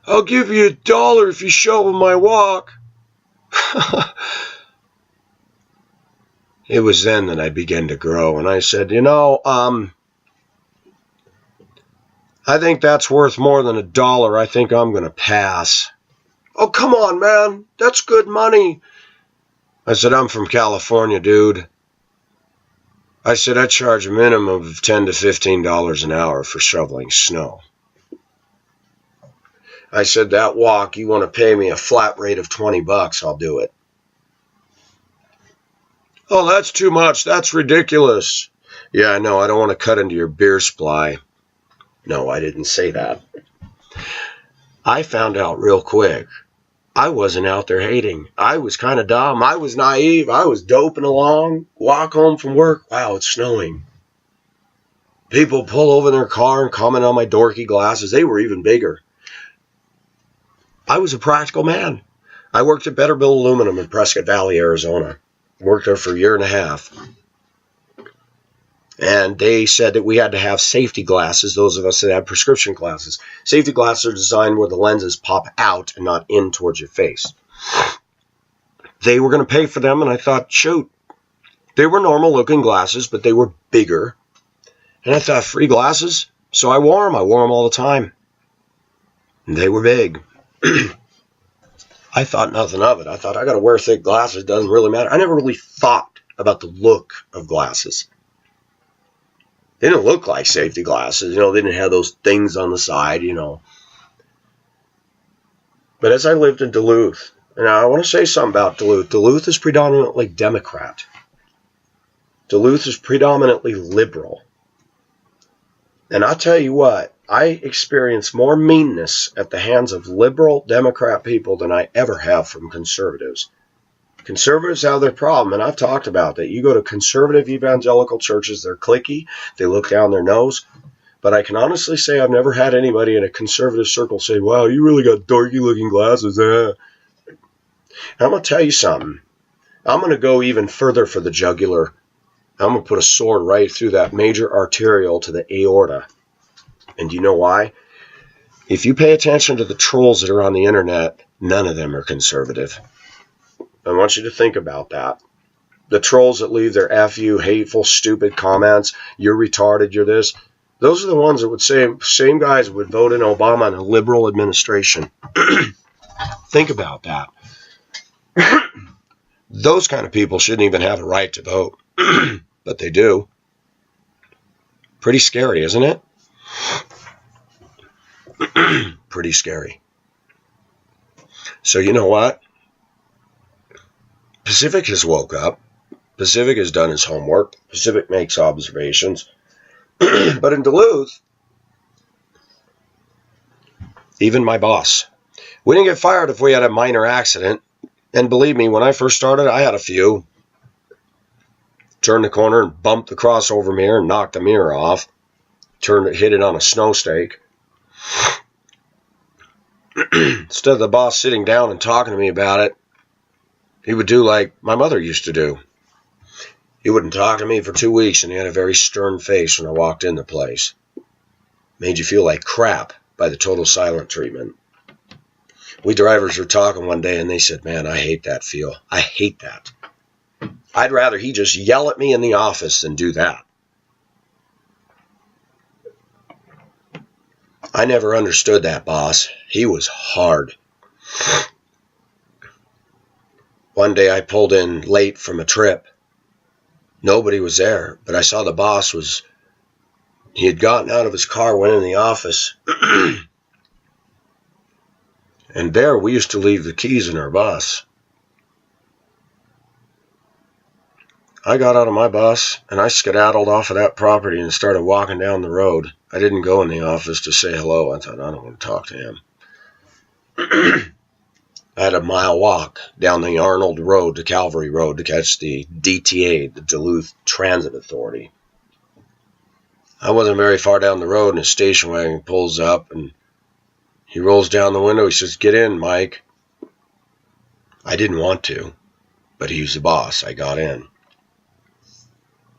I'll give you $1 if you shovel my walk. It was then that I began to grow, and I said, I think that's worth more than $1. I think I'm going to pass. Oh, come on, man. That's good money. I said, I'm from California, dude. I said, I charge a minimum of $10 to $15 an hour for shoveling snow. I said, that walk, you want to pay me a flat rate of $20, I'll do it. Oh, that's too much. That's ridiculous. Yeah, I know. I don't want to cut into your beer supply. No, I didn't say that. I found out real quick. I wasn't out there hating. I was kind of dumb. I was naive. I was doping along. Walk home from work. Wow, it's snowing. People pull over in their car and comment on my dorky glasses. They were even bigger. I was a practical man. I worked at Betterbilt Aluminum in Prescott Valley, Arizona. Worked there for a year and a half. And they said that we had to have safety glasses, those of us that had prescription glasses. Safety glasses are designed where the lenses pop out and not in towards your face. They were going to pay for them, and I thought, shoot. They were normal-looking glasses, but they were bigger. And I thought, free glasses? So I wore them. I wore them all the time. And they were big. I thought nothing of it. I thought, I got to wear thick glasses. It doesn't really matter. I never really thought about the look of glasses. They didn't look like safety glasses. They didn't have those things on the side, But as I lived in Duluth, and I want to say something about Duluth. Duluth is predominantly Democrat. Duluth is predominantly liberal. And I'll tell you what, I experience more meanness at the hands of liberal Democrat people than I ever have from conservatives. Conservatives have their problem, and I've talked about that. You go to conservative evangelical churches, they're cliquey, they look down their nose. But I can honestly say I've never had anybody in a conservative circle say, wow, you really got dorky-looking glasses. And I'm going to tell you something. I'm going to go even further for the jugular. I'm going to put a sword right through that major arterial to the aorta. And do you know why? If you pay attention to the trolls that are on the internet, none of them are conservative. I want you to think about that. The trolls that leave their F you, hateful, stupid comments, you're retarded, you're this, those are the ones that would say, same guys would vote in Obama in a liberal administration. Think about that. Those kind of people shouldn't even have a right to vote. But they do. Pretty scary, isn't it? Pretty scary. So you know what? Pacific has woke up. Pacific has done his homework. Pacific makes observations. But in Duluth, even my boss, we didn't get fired if we had a minor accident. And believe me, when I first started, I had a few. Turned the corner and bumped the crossover mirror and knocked the mirror off. Hit it on a snow stake. Instead of the boss sitting down and talking to me about it, he would do like my mother used to do. He wouldn't talk to me for 2 weeks, and he had a very stern face when I walked in the place. Made you feel like crap by the total silent treatment. We drivers were talking one day, and they said, man, I hate that feel. I hate that. I'd rather he just yell at me in the office than do that. I never understood that boss. He was hard. One day I pulled in late from a trip. Nobody was there, but I saw the boss he had gotten out of his car, went in the office. And there we used to leave the keys in our bus. I got out of my bus and I skedaddled off of that property and started walking down the road. I didn't go in the office to say hello. I thought, I don't want to talk to him. I had a mile walk down the Arnold Road to Calvary Road to catch the DTA, the Duluth Transit Authority. I wasn't very far down the road, and a station wagon pulls up, and he rolls down the window. He says, get in, Mike. I didn't want to, but he was the boss. I got in.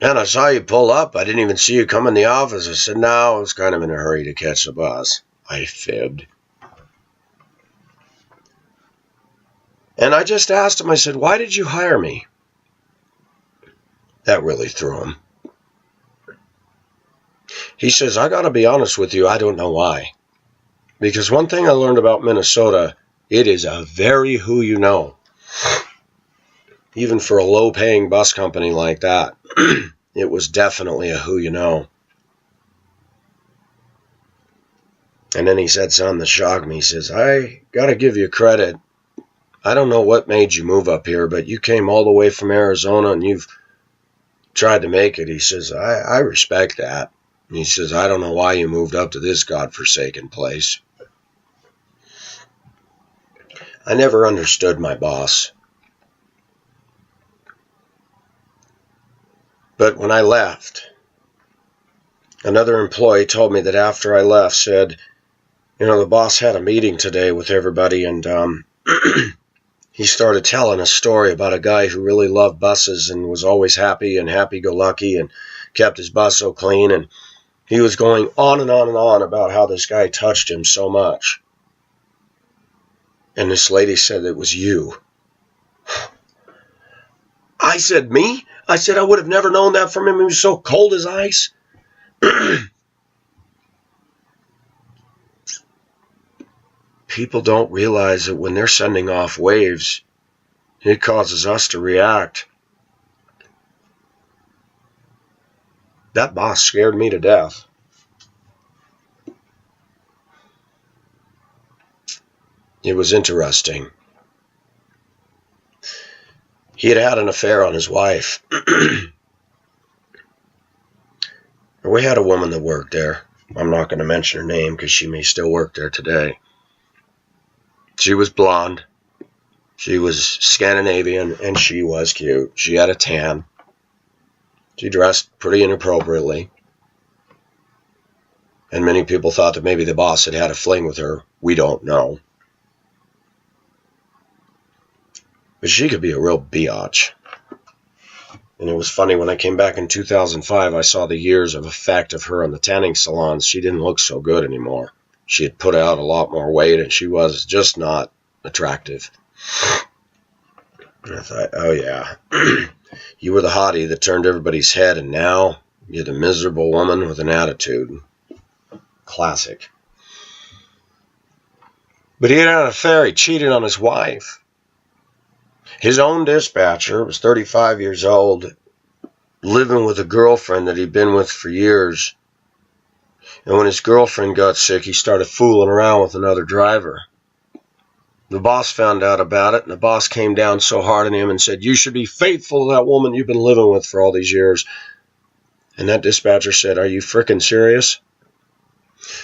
And I saw you pull up. I didn't even see you come in the office. I said, no, I was kind of in a hurry to catch the bus. I fibbed. And I just asked him, I said, why did you hire me? That really threw him. He says, I got to be honest with you, I don't know why. Because one thing I learned about Minnesota, it is a very who you know. Even for a low-paying bus company like that, it was definitely a who you know. And then he said something that shocked me. He says, I got to give you credit. I don't know what made you move up here, but you came all the way from Arizona and you've tried to make it. He says, I respect that. And he says, I don't know why you moved up to this godforsaken place. I never understood my boss. But when I left, another employee told me that after I left said, the boss had a meeting today with everybody, and he started telling a story about a guy who really loved buses and was always happy and happy-go-lucky and kept his bus so clean. And he was going on and on and on about how this guy touched him so much. And this lady said, it was you. I said, me? I said, I would have never known that from him. He was so cold as ice. People don't realize that when they're sending off waves, it causes us to react. That boss scared me to death. It was interesting. He had had an affair on his wife. We had a woman that worked there. I'm not going to mention her name because she may still work there today. She was blonde. She was Scandinavian, and she was cute. She had a tan. She dressed pretty inappropriately. And many people thought that maybe the boss had had a fling with her. We don't know. But she could be a real biatch. And it was funny, when I came back in 2005, I saw the years of effect of her on the tanning salons. She didn't look so good anymore. She had put out a lot more weight, and she was just not attractive. And I thought, oh yeah, you were the hottie that turned everybody's head, and now you're the miserable woman with an attitude. Classic. But he had an affair. He cheated on his wife. His own dispatcher was 35 years old, living with a girlfriend that he'd been with for years. And when his girlfriend got sick, he started fooling around with another driver. The boss found out about it, and the boss came down so hard on him and said, you should be faithful to that woman you've been living with for all these years. And that dispatcher said, are you frickin' serious?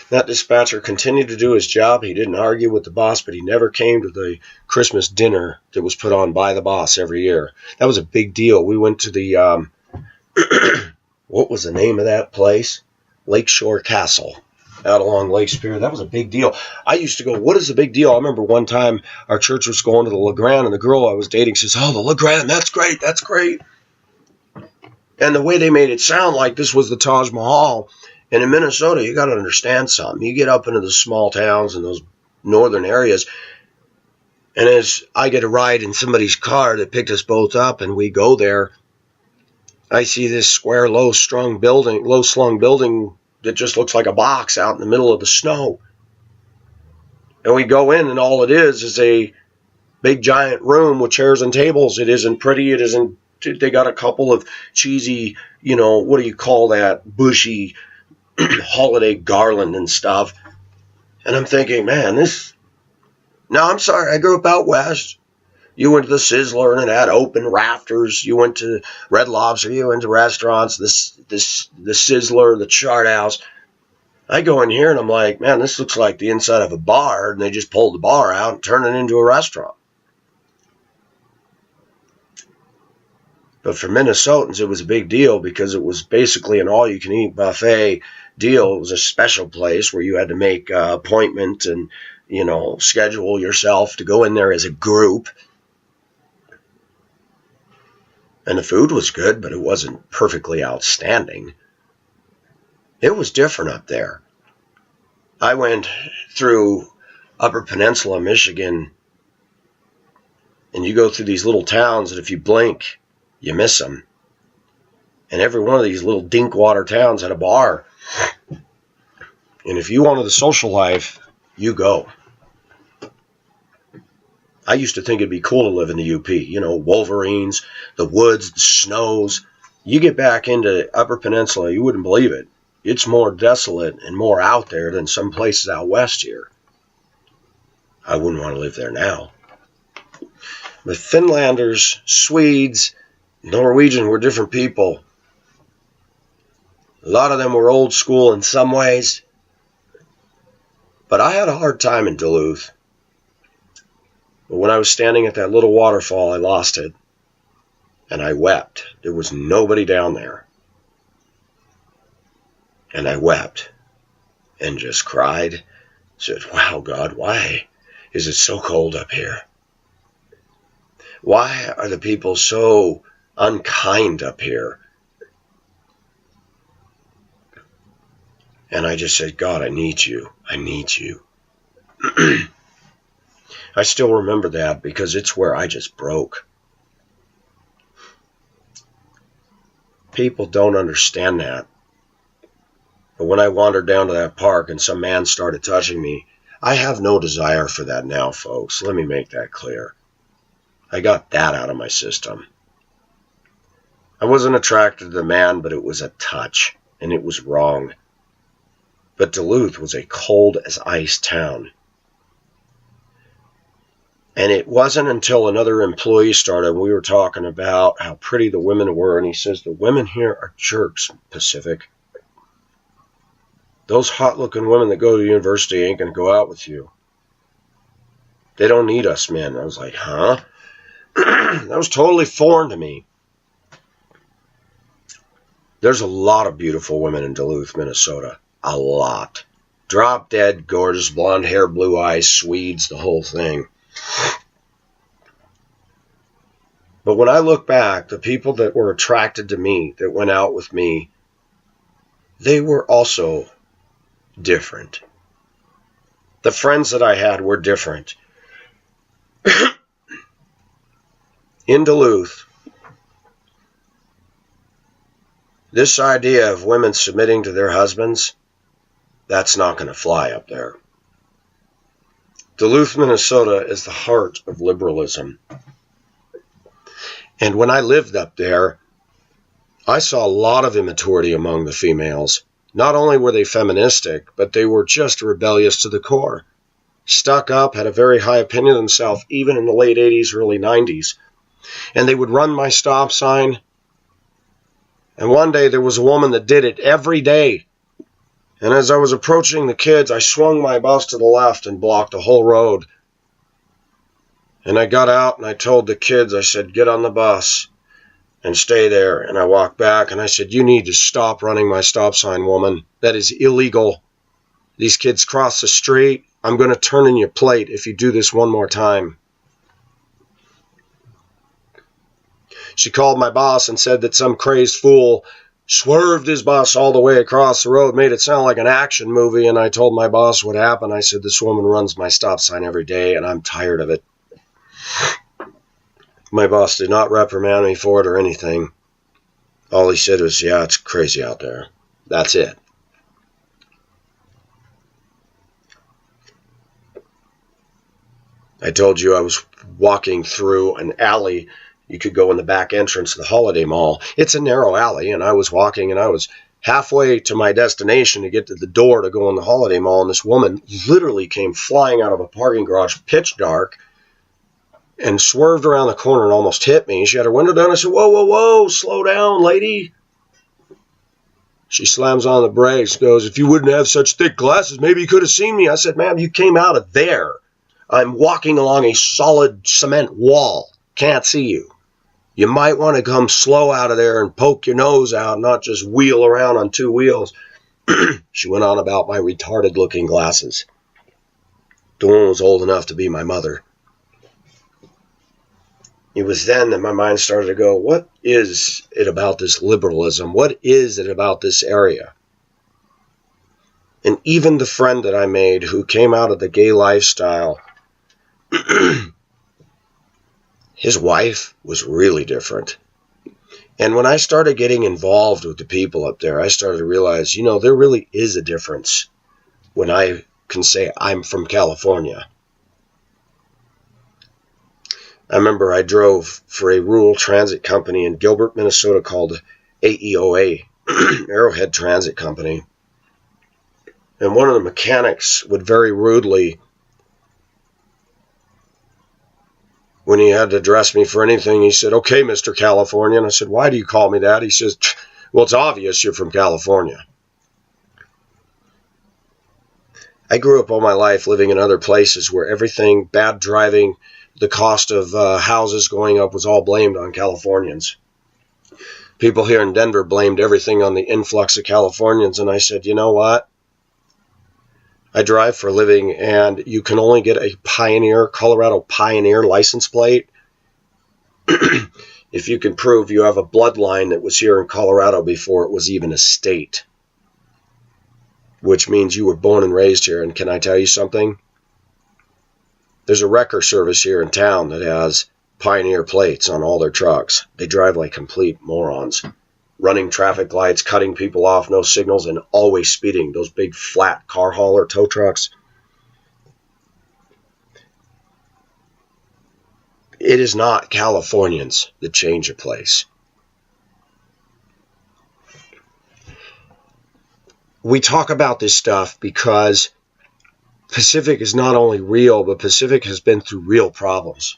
That dispatcher continued to do his job. He didn't argue with the boss, but he never came to the Christmas dinner that was put on by the boss every year. That was a big deal. We went to the, what was the name of that place? Lakeshore Castle, out along Lake Superior. That was a big deal. I used to go, what is the big deal? I remember one time our church was going to the LeGrand, and the girl I was dating says, oh, the LeGrand, that's great, that's great. And the way they made it sound like this was the Taj Mahal. And in Minnesota, you got to understand something. You get up into the small towns and those northern areas, and as I get a ride in somebody's car that picked us both up, and we go there, I see this square, low-slung building that just looks like a box out in the middle of the snow. And we go in, and all it is a big, giant room with chairs and tables. It isn't pretty. It isn't. They got a couple of cheesy, what do you call that, bushy holiday garland and stuff. And I'm thinking, man, now I'm sorry, I grew up out west. You went to the Sizzler and it had open rafters. You went to Red Lobster. You went to restaurants, the Sizzler, the Chart House. I go in here and I'm like, man, this looks like the inside of a bar, and they just pulled the bar out and turned it into a restaurant. But for Minnesotans, it was a big deal because it was basically an all-you-can-eat buffet deal. It was a special place where you had to make an appointment and, schedule yourself to go in there as a group. And the food was good, but it wasn't perfectly outstanding. It was different up there. I went through Upper Peninsula, Michigan, and you go through these little towns that if you blink, you miss them. And every one of these little dinkwater towns had a bar. And if you wanted the social life, you go. I used to think it'd be cool to live in the UP. You know, Wolverines, the woods, the snows. You get back into Upper Peninsula, you wouldn't believe it. It's more desolate and more out there than some places out west here. I wouldn't want to live there now. But Finlanders, Swedes, Norwegian were different people. A lot of them were old school in some ways. But I had a hard time in Duluth. But when I was standing at that little waterfall, I lost it. And I wept. There was nobody down there. And I wept. And just cried. Said, wow, God, why is it so cold up here? Why are the people so unkind up here? And I just said, God, I need you. I need you. I still remember that because it's where I just broke. People don't understand that. But when I wandered down to that park and some man started touching me, I have no desire for that now, folks. Let me make that clear. I got that out of my system. I wasn't attracted to the man, but it was a touch, and it was wrong. But Duluth was a cold as ice town. And it wasn't until another employee started, and we were talking about how pretty the women were, and he says, the women here are jerks, Pacific. Those hot-looking women that go to university ain't going to go out with you. They don't need us men. I was like, huh? That was totally foreign to me. There's a lot of beautiful women in Duluth, Minnesota. A lot. Drop dead, gorgeous, blonde hair, blue eyes, Swedes, the whole thing. But when I look back, the people that were attracted to me, that went out with me, they were also different. The friends that I had were different. In Duluth, this idea of women submitting to their husbands, that's not going to fly up there. Duluth, Minnesota is the heart of liberalism. And when I lived up there, I saw a lot of immaturity among the females. Not only were they feministic, but they were just rebellious to the core. Stuck up, had a very high opinion of themselves, even in the late 80s, early 90s. And they would run my stop sign. And one day there was a woman that did it every day. And as I was approaching the kids, I swung my bus to the left and blocked the whole road. And I got out and I told the kids, I said, get on the bus and stay there. And I walked back and I said, you need to stop running my stop sign, woman. That is illegal. These kids cross the street. I'm going to turn in your plate if you do this one more time. She called my boss and said that some crazed fool swerved his bus all the way across the road, made it sound like an action movie, and I told my boss what happened. I said, this woman runs my stop sign every day, and I'm tired of it. My boss did not reprimand me for it or anything. All he said was, yeah, it's crazy out there. That's it. I told you I was walking through an alley. You could go in the back entrance of the Holiday Mall. It's a narrow alley, and I was walking, and I was halfway to my destination to get to the door to go in the Holiday Mall, and this woman literally came flying out of a parking garage, pitch dark, and swerved around the corner and almost hit me. She had her window down. I said, whoa, whoa, whoa, slow down, lady. She slams on the brakes, goes, if you wouldn't have such thick glasses, maybe you could have seen me. I said, ma'am, you came out of there. I'm walking along a solid cement wall. Can't see you. You might want to come slow out of there and poke your nose out, not just wheel around on two wheels. She went on about my retarded-looking glasses. The one was old enough to be my mother. it was then that my mind started to go, what is it about this liberalism? What is it about this area? And even the friend that I made who came out of the gay lifestyle, his wife was really different. And when I started getting involved with the people up there, I started to realize, there really is a difference when I can say I'm from California. I remember I drove for a rural transit company in Gilbert, Minnesota called AEOA, Arrowhead Transit Company. And one of the mechanics would very rudely, when he had to address me for anything, he said, "Okay, Mr. California." And I said, "Why do you call me that?" He says, "Well, it's obvious you're from California." I grew up all my life living in other places where everything, bad driving, the cost of houses going up was all blamed on Californians. People here in Denver blamed everything on the influx of Californians, and I said, you know what? I drive for a living, and you can only get a Colorado Pioneer license plate if you can prove you have a bloodline that was here in Colorado before it was even a state, which means you were born and raised here. And can I tell you something? There's a wrecker service here in town that has Pioneer plates on all their trucks. They drive like complete morons, running traffic lights, cutting people off, no signals, and always speeding. Those big flat car hauler tow trucks. It is not Californians that change a place. We talk about this stuff because Pacific is not only real, but Pacific has been through real problems.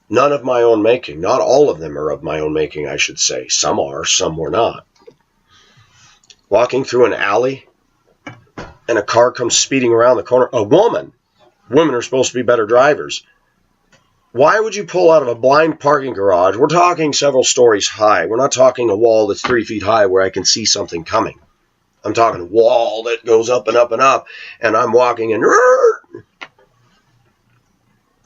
None of my own making. Not all of them are of my own making, I should say. Some are, some were not. Walking through an alley, and a car comes speeding around the corner. A woman. Women are supposed to be better drivers. Why would you pull out of a blind parking garage? We're talking several stories high. We're not talking a wall that's 3 feet high where I can see something coming. I'm talking a wall that goes up and up and up, and I'm walking and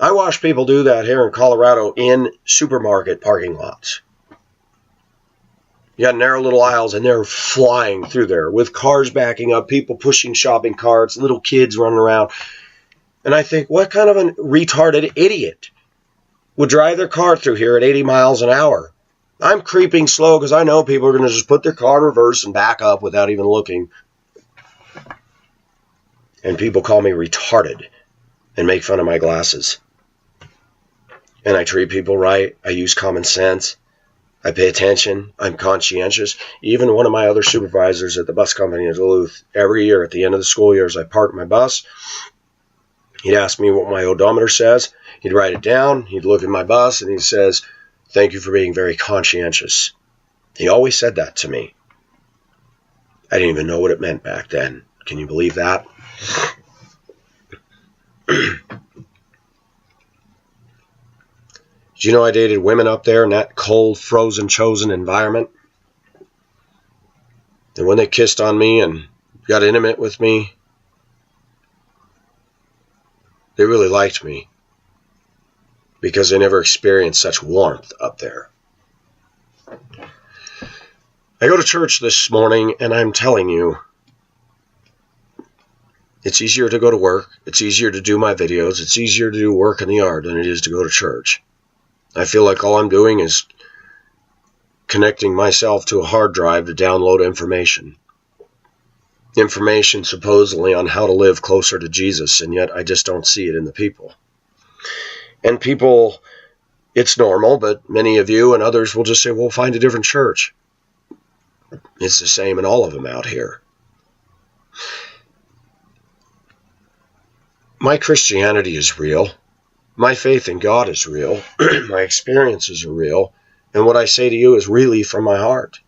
I watch people do that here in Colorado in supermarket parking lots. You got narrow little aisles, and they're flying through there with cars backing up, people pushing shopping carts, little kids running around. And I think, what kind of a retarded idiot would drive their car through here at 80 miles an hour? I'm creeping slow because I know people are going to just put their car in reverse and back up without even looking. And people call me retarded and make fun of my glasses. And I treat people right. I use common sense. I pay attention. I'm conscientious. Even one of my other supervisors at the bus company in Duluth, every year at the end of the school year as I park my bus, he'd ask me what my odometer says. He'd write it down. He'd look at my bus and he says, "Thank you for being very conscientious." He always said that to me. I didn't even know what it meant back then. Can you believe that? Did you know I dated women up there in that cold, frozen, chosen environment? And when they kissed on me and got intimate with me, they really liked me because they never experienced such warmth up there. I go to church this morning, and I'm telling you, it's easier to go to work. It's easier to do my videos. It's easier to do work in the yard than it is to go to church. I feel like all I'm doing is connecting myself to a hard drive to download information. Information supposedly on how to live closer to Jesus, and yet I just don't see it in the people. And people, it's normal, but many of you and others will just say, well, find a different church. It's the same in all of them out here. My Christianity is real. My faith in God is real. My experiences are real. And what I say to you is really from my heart.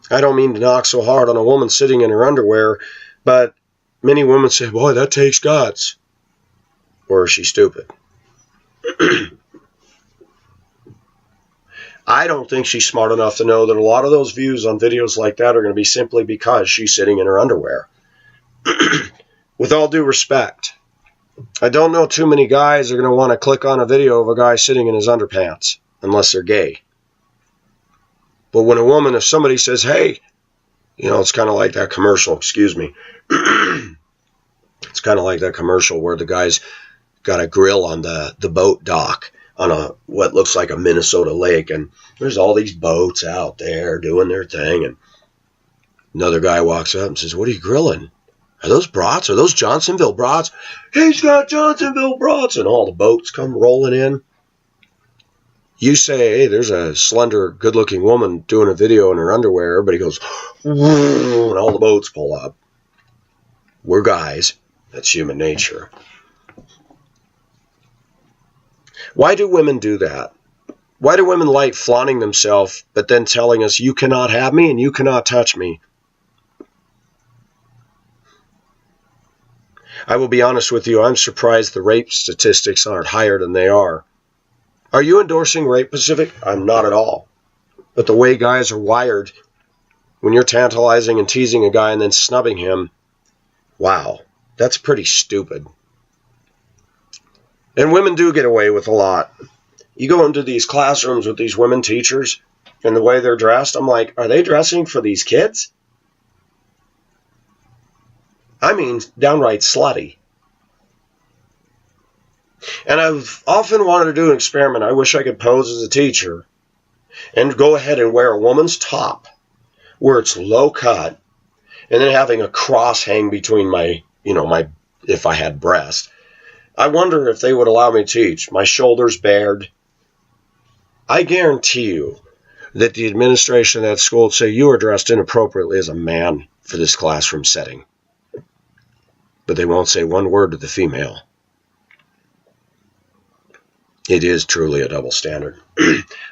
I don't mean to knock so hard on a woman sitting in her underwear, but many women say, boy, that takes guts. Or is she stupid? I don't think she's smart enough to know that a lot of those views on videos like that are going to be simply because she's sitting in her underwear. With all due respect, I don't know too many guys are going to want to click on a video of a guy sitting in his underpants, unless they're gay. But when if somebody says, hey, it's kind of like that commercial, excuse me. It's kind of like that commercial where the guy's got a grill on the boat dock on what looks like a Minnesota lake, and there's all these boats out there doing their thing, and another guy walks up and says, what are you grilling? Are those brats? Are those Johnsonville brats? He's got Johnsonville brats, and all the boats come rolling in. You say, hey, there's a slender, good-looking woman doing a video in her underwear. Everybody goes, whoa, and all the boats pull up. We're guys. That's human nature. Why do women do that? Why do women like flaunting themselves, but then telling us, you cannot have me and you cannot touch me? I will be honest with you, I'm surprised the rape statistics aren't higher than they are. Are you endorsing rape, Pacific? I'm not at all. But the way guys are wired, when you're tantalizing and teasing a guy and then snubbing him, wow, that's pretty stupid. And women do get away with a lot. You go into these classrooms with these women teachers, and the way they're dressed, I'm like, are they dressing for these kids? I mean, downright slutty. And I've often wanted to do an experiment. I wish I could pose as a teacher and go ahead and wear a woman's top where it's low cut and then having a cross hang between my if I had breast. I wonder if they would allow me to teach. My shoulders bared. I guarantee you that the administration of that school would say you are dressed inappropriately as a man for this classroom setting. But they won't say one word to the female. It is truly a double standard.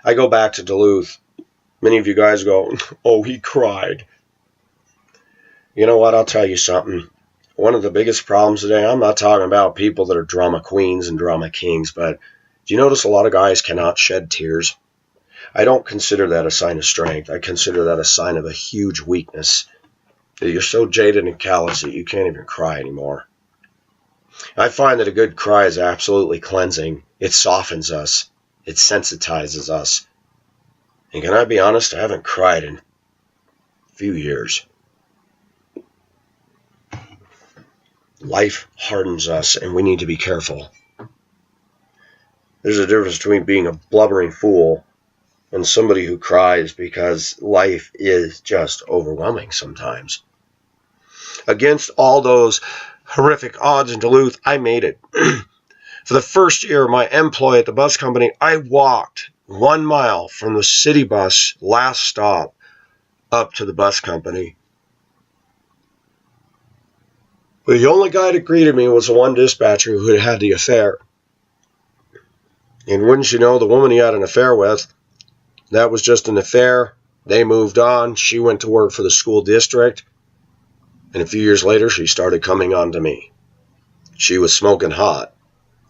I go back to Duluth. Many of you guys go, oh, he cried. You know what? I'll tell you something. One of the biggest problems today, I'm not talking about people that are drama queens and drama kings, but do you notice a lot of guys cannot shed tears? I don't consider that a sign of strength. I consider that a sign of a huge weakness. You're so jaded and callous that you can't even cry anymore. I find that a good cry is absolutely cleansing. It softens us. It sensitizes us. And can I be honest? I haven't cried in a few years. Life hardens us, and we need to be careful. There's a difference between being a blubbering fool and somebody who cries because life is just overwhelming sometimes. Against all those horrific odds in Duluth, I made it. For the first year of my employ at the bus company, I walked 1 mile from the city bus last stop up to the bus company. But the only guy that greeted me was the one dispatcher who had had the affair. And wouldn't you know, the woman he had an affair with, that was just an affair. They moved on. She went to work for the school district. And a few years later, she started coming on to me. She was smoking hot.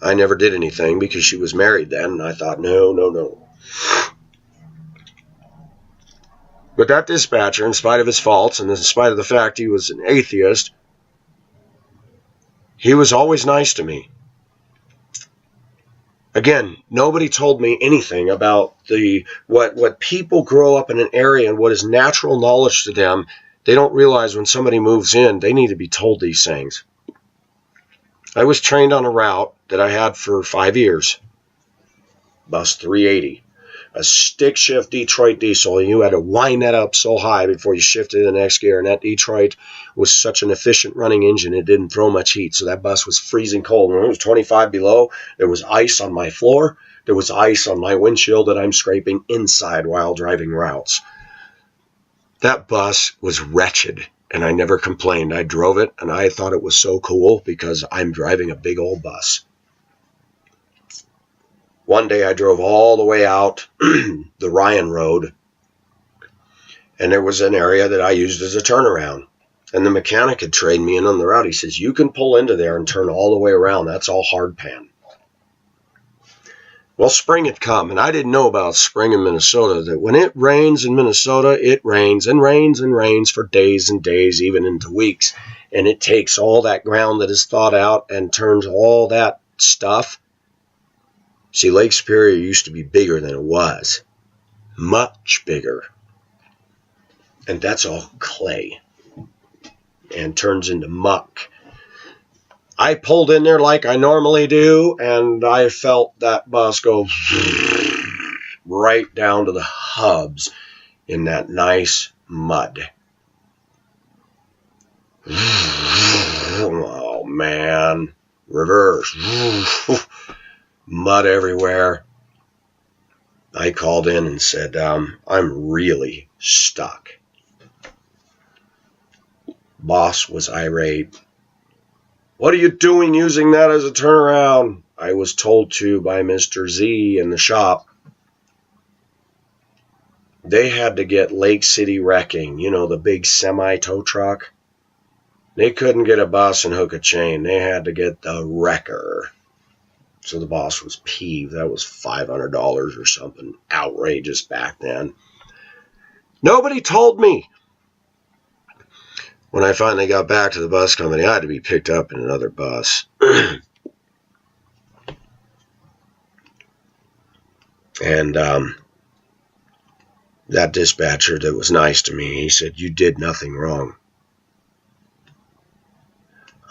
I never did anything because she was married then, and I thought, no. But that dispatcher, in spite of his faults, and in spite of the fact he was an atheist, he was always nice to me. Again, nobody told me anything about what people grow up in an area and what is natural knowledge to them. They don't realize when somebody moves in, they need to be told these things. I was trained on a route that I had for 5 years. Bus 380. A stick shift Detroit diesel. And you had to wind that up so high before you shifted to the next gear. And that Detroit was such an efficient running engine, it didn't throw much heat. So that bus was freezing cold. When it was 25 below, there was ice on my floor. There was ice on my windshield that I'm scraping inside while driving routes. That bus was wretched, and I never complained. I drove it, and I thought it was so cool because I'm driving a big old bus. One day I drove all the way out the Ryan Road, and there was an area that I used as a turnaround. And the mechanic had trained me in on the route. He says, you can pull into there and turn all the way around. That's all hard pan. Well, spring had come, and I didn't know about spring in Minnesota, that when it rains in Minnesota, it rains and rains and rains for days and days, even into weeks. and it takes all that ground that is thawed out and turns all that stuff. See, Lake Superior used to be bigger than it was. Much bigger. And that's all clay. And turns into muck. I pulled in there like I normally do, and I felt that bus go right down to the hubs in that nice mud. Oh, man. Reverse. Mud everywhere. I called in and said, I'm really stuck. Boss was irate. What are you doing using that as a turnaround? I was told to by Mr. Z in the shop. They had to get Lake City Wrecking, the big semi-tow truck. They couldn't get a bus and hook a chain. They had to get the wrecker. So the boss was peeved. That was $500 or something outrageous back then. Nobody told me. When I finally got back to the bus company, I had to be picked up in another bus. And that dispatcher that was nice to me, he said, "You did nothing wrong."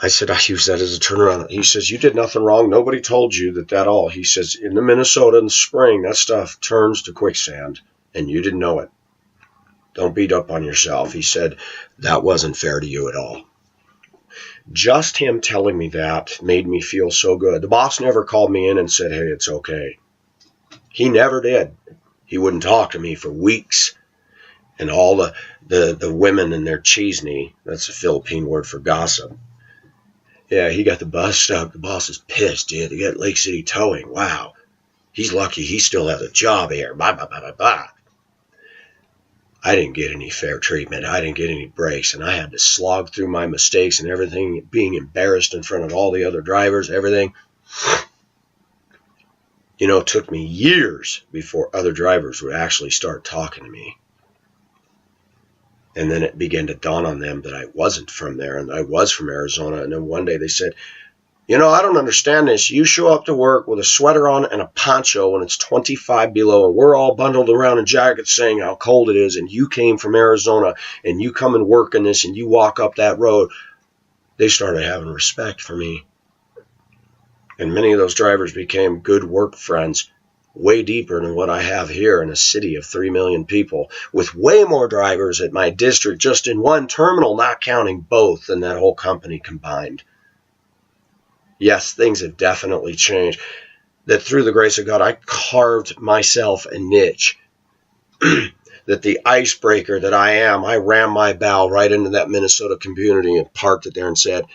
I said, "I use that as a turnaround." He says, "You did nothing wrong. Nobody told you that all." He says, "In the Minnesota in the spring, that stuff turns to quicksand, and you didn't know it. Don't beat up on yourself." He said, "That wasn't fair to you at all." Just him telling me that made me feel so good. The boss never called me in and said, "Hey, it's okay." He never did. He wouldn't talk to me for weeks. And all the women in their cheesney, that's a Philippine word for gossip. "Yeah, he got the bus stuck. The boss is pissed, dude. They got Lake City Towing. Wow. He's lucky he still has a job here. Blah, blah, blah, blah, blah." I didn't get any fair treatment. I didn't get any breaks, and I had to slog through my mistakes and everything, being embarrassed in front of all the other drivers, everything. It took me years before other drivers would actually start talking to me. And then it began to dawn on them that I wasn't from there, and I was from Arizona. And then one day they said, "I don't understand this. You show up to work with a sweater on and a poncho when it's 25 below, and we're all bundled around in jackets saying how cold it is, and you came from Arizona, and you come and work in this, and you walk up that road." They started having respect for me. And many of those drivers became good work friends, way deeper than what I have here in a city of 3 million people, with way more drivers at my district just in one terminal, not counting both, than that whole company combined. Yes, things have definitely changed. That through the grace of God, I carved myself a niche. That the icebreaker that I am, I rammed my bow right into that Minnesota community and parked it there and said,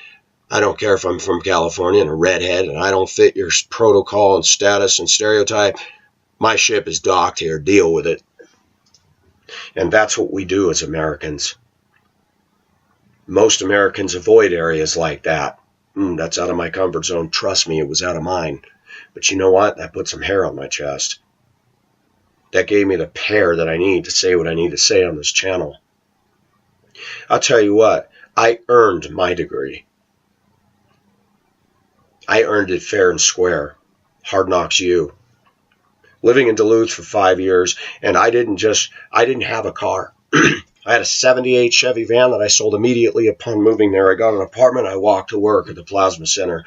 "I don't care if I'm from California and a redhead and I don't fit your protocol and status and stereotype. My ship is docked here. Deal with it." And that's what we do as Americans. Most Americans avoid areas like that. That's out of my comfort zone. Trust me, it was out of mine. But you know what? That put some hair on my chest. That gave me the pair that I need to say what I need to say on this channel. I'll tell you what, I earned my degree. I earned it fair and square. Hard Knocks U. Living in Duluth for 5 years, and I didn't have a car. I had a 78 Chevy van that I sold immediately upon moving there. I got an apartment. I walked to work at the Plasma Center.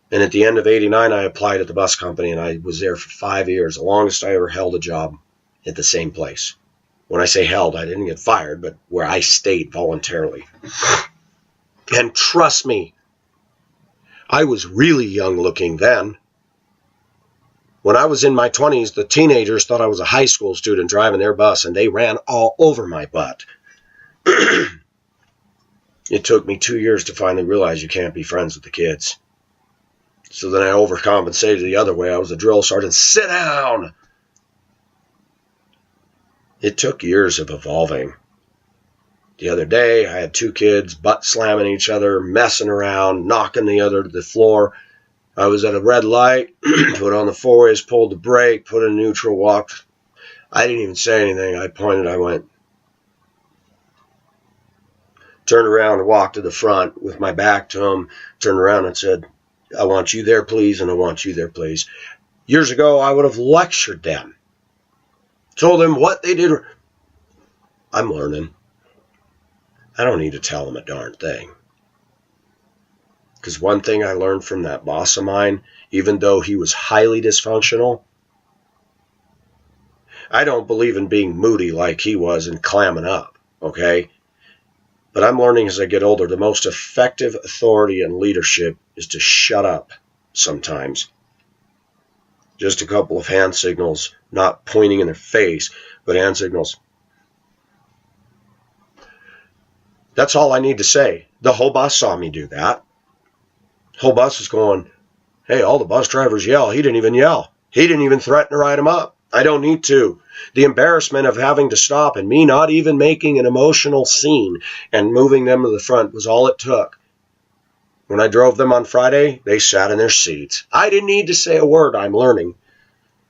And at the end of '89, I applied at the bus company, and I was there for 5 years, the longest I ever held a job at the same place. When I say held, I didn't get fired, but where I stayed voluntarily. And trust me, I was really young looking then. When I was in my 20s, the teenagers thought I was a high school student driving their bus, and they ran all over my butt. It took me 2 years to finally realize you can't be friends with the kids. So then I overcompensated the other way. I was a drill sergeant. Sit down! It took years of evolving. The other day, I had 2 kids butt slamming each other, messing around, knocking the other to the floor. I was at a red light, put on the four-ways, pulled the brake, put in neutral, walked. I didn't even say anything. I pointed, I went, turned around and walked to the front with my back to him, turned around and said, I want you there, please, and I want you there, please. Years ago, I would have lectured them, told them what they did. I'm learning. I don't need to tell them a darn thing. Because one thing I learned from that boss of mine, even though he was highly dysfunctional, I don't believe in being moody like he was and clamming up, okay? But I'm learning as I get older, the most effective authority and leadership is to shut up sometimes. Just a couple of hand signals, not pointing in their face, but hand signals. That's all I need to say. The whole bus saw me do that. The whole bus is going, hey, all the bus drivers yell. He didn't even yell. He didn't even threaten to write him up. I don't need to. The embarrassment of having to stop and me not even making an emotional scene and moving them to the front was all it took. When I drove them on Friday, they sat in their seats. I didn't need to say a word. I'm learning.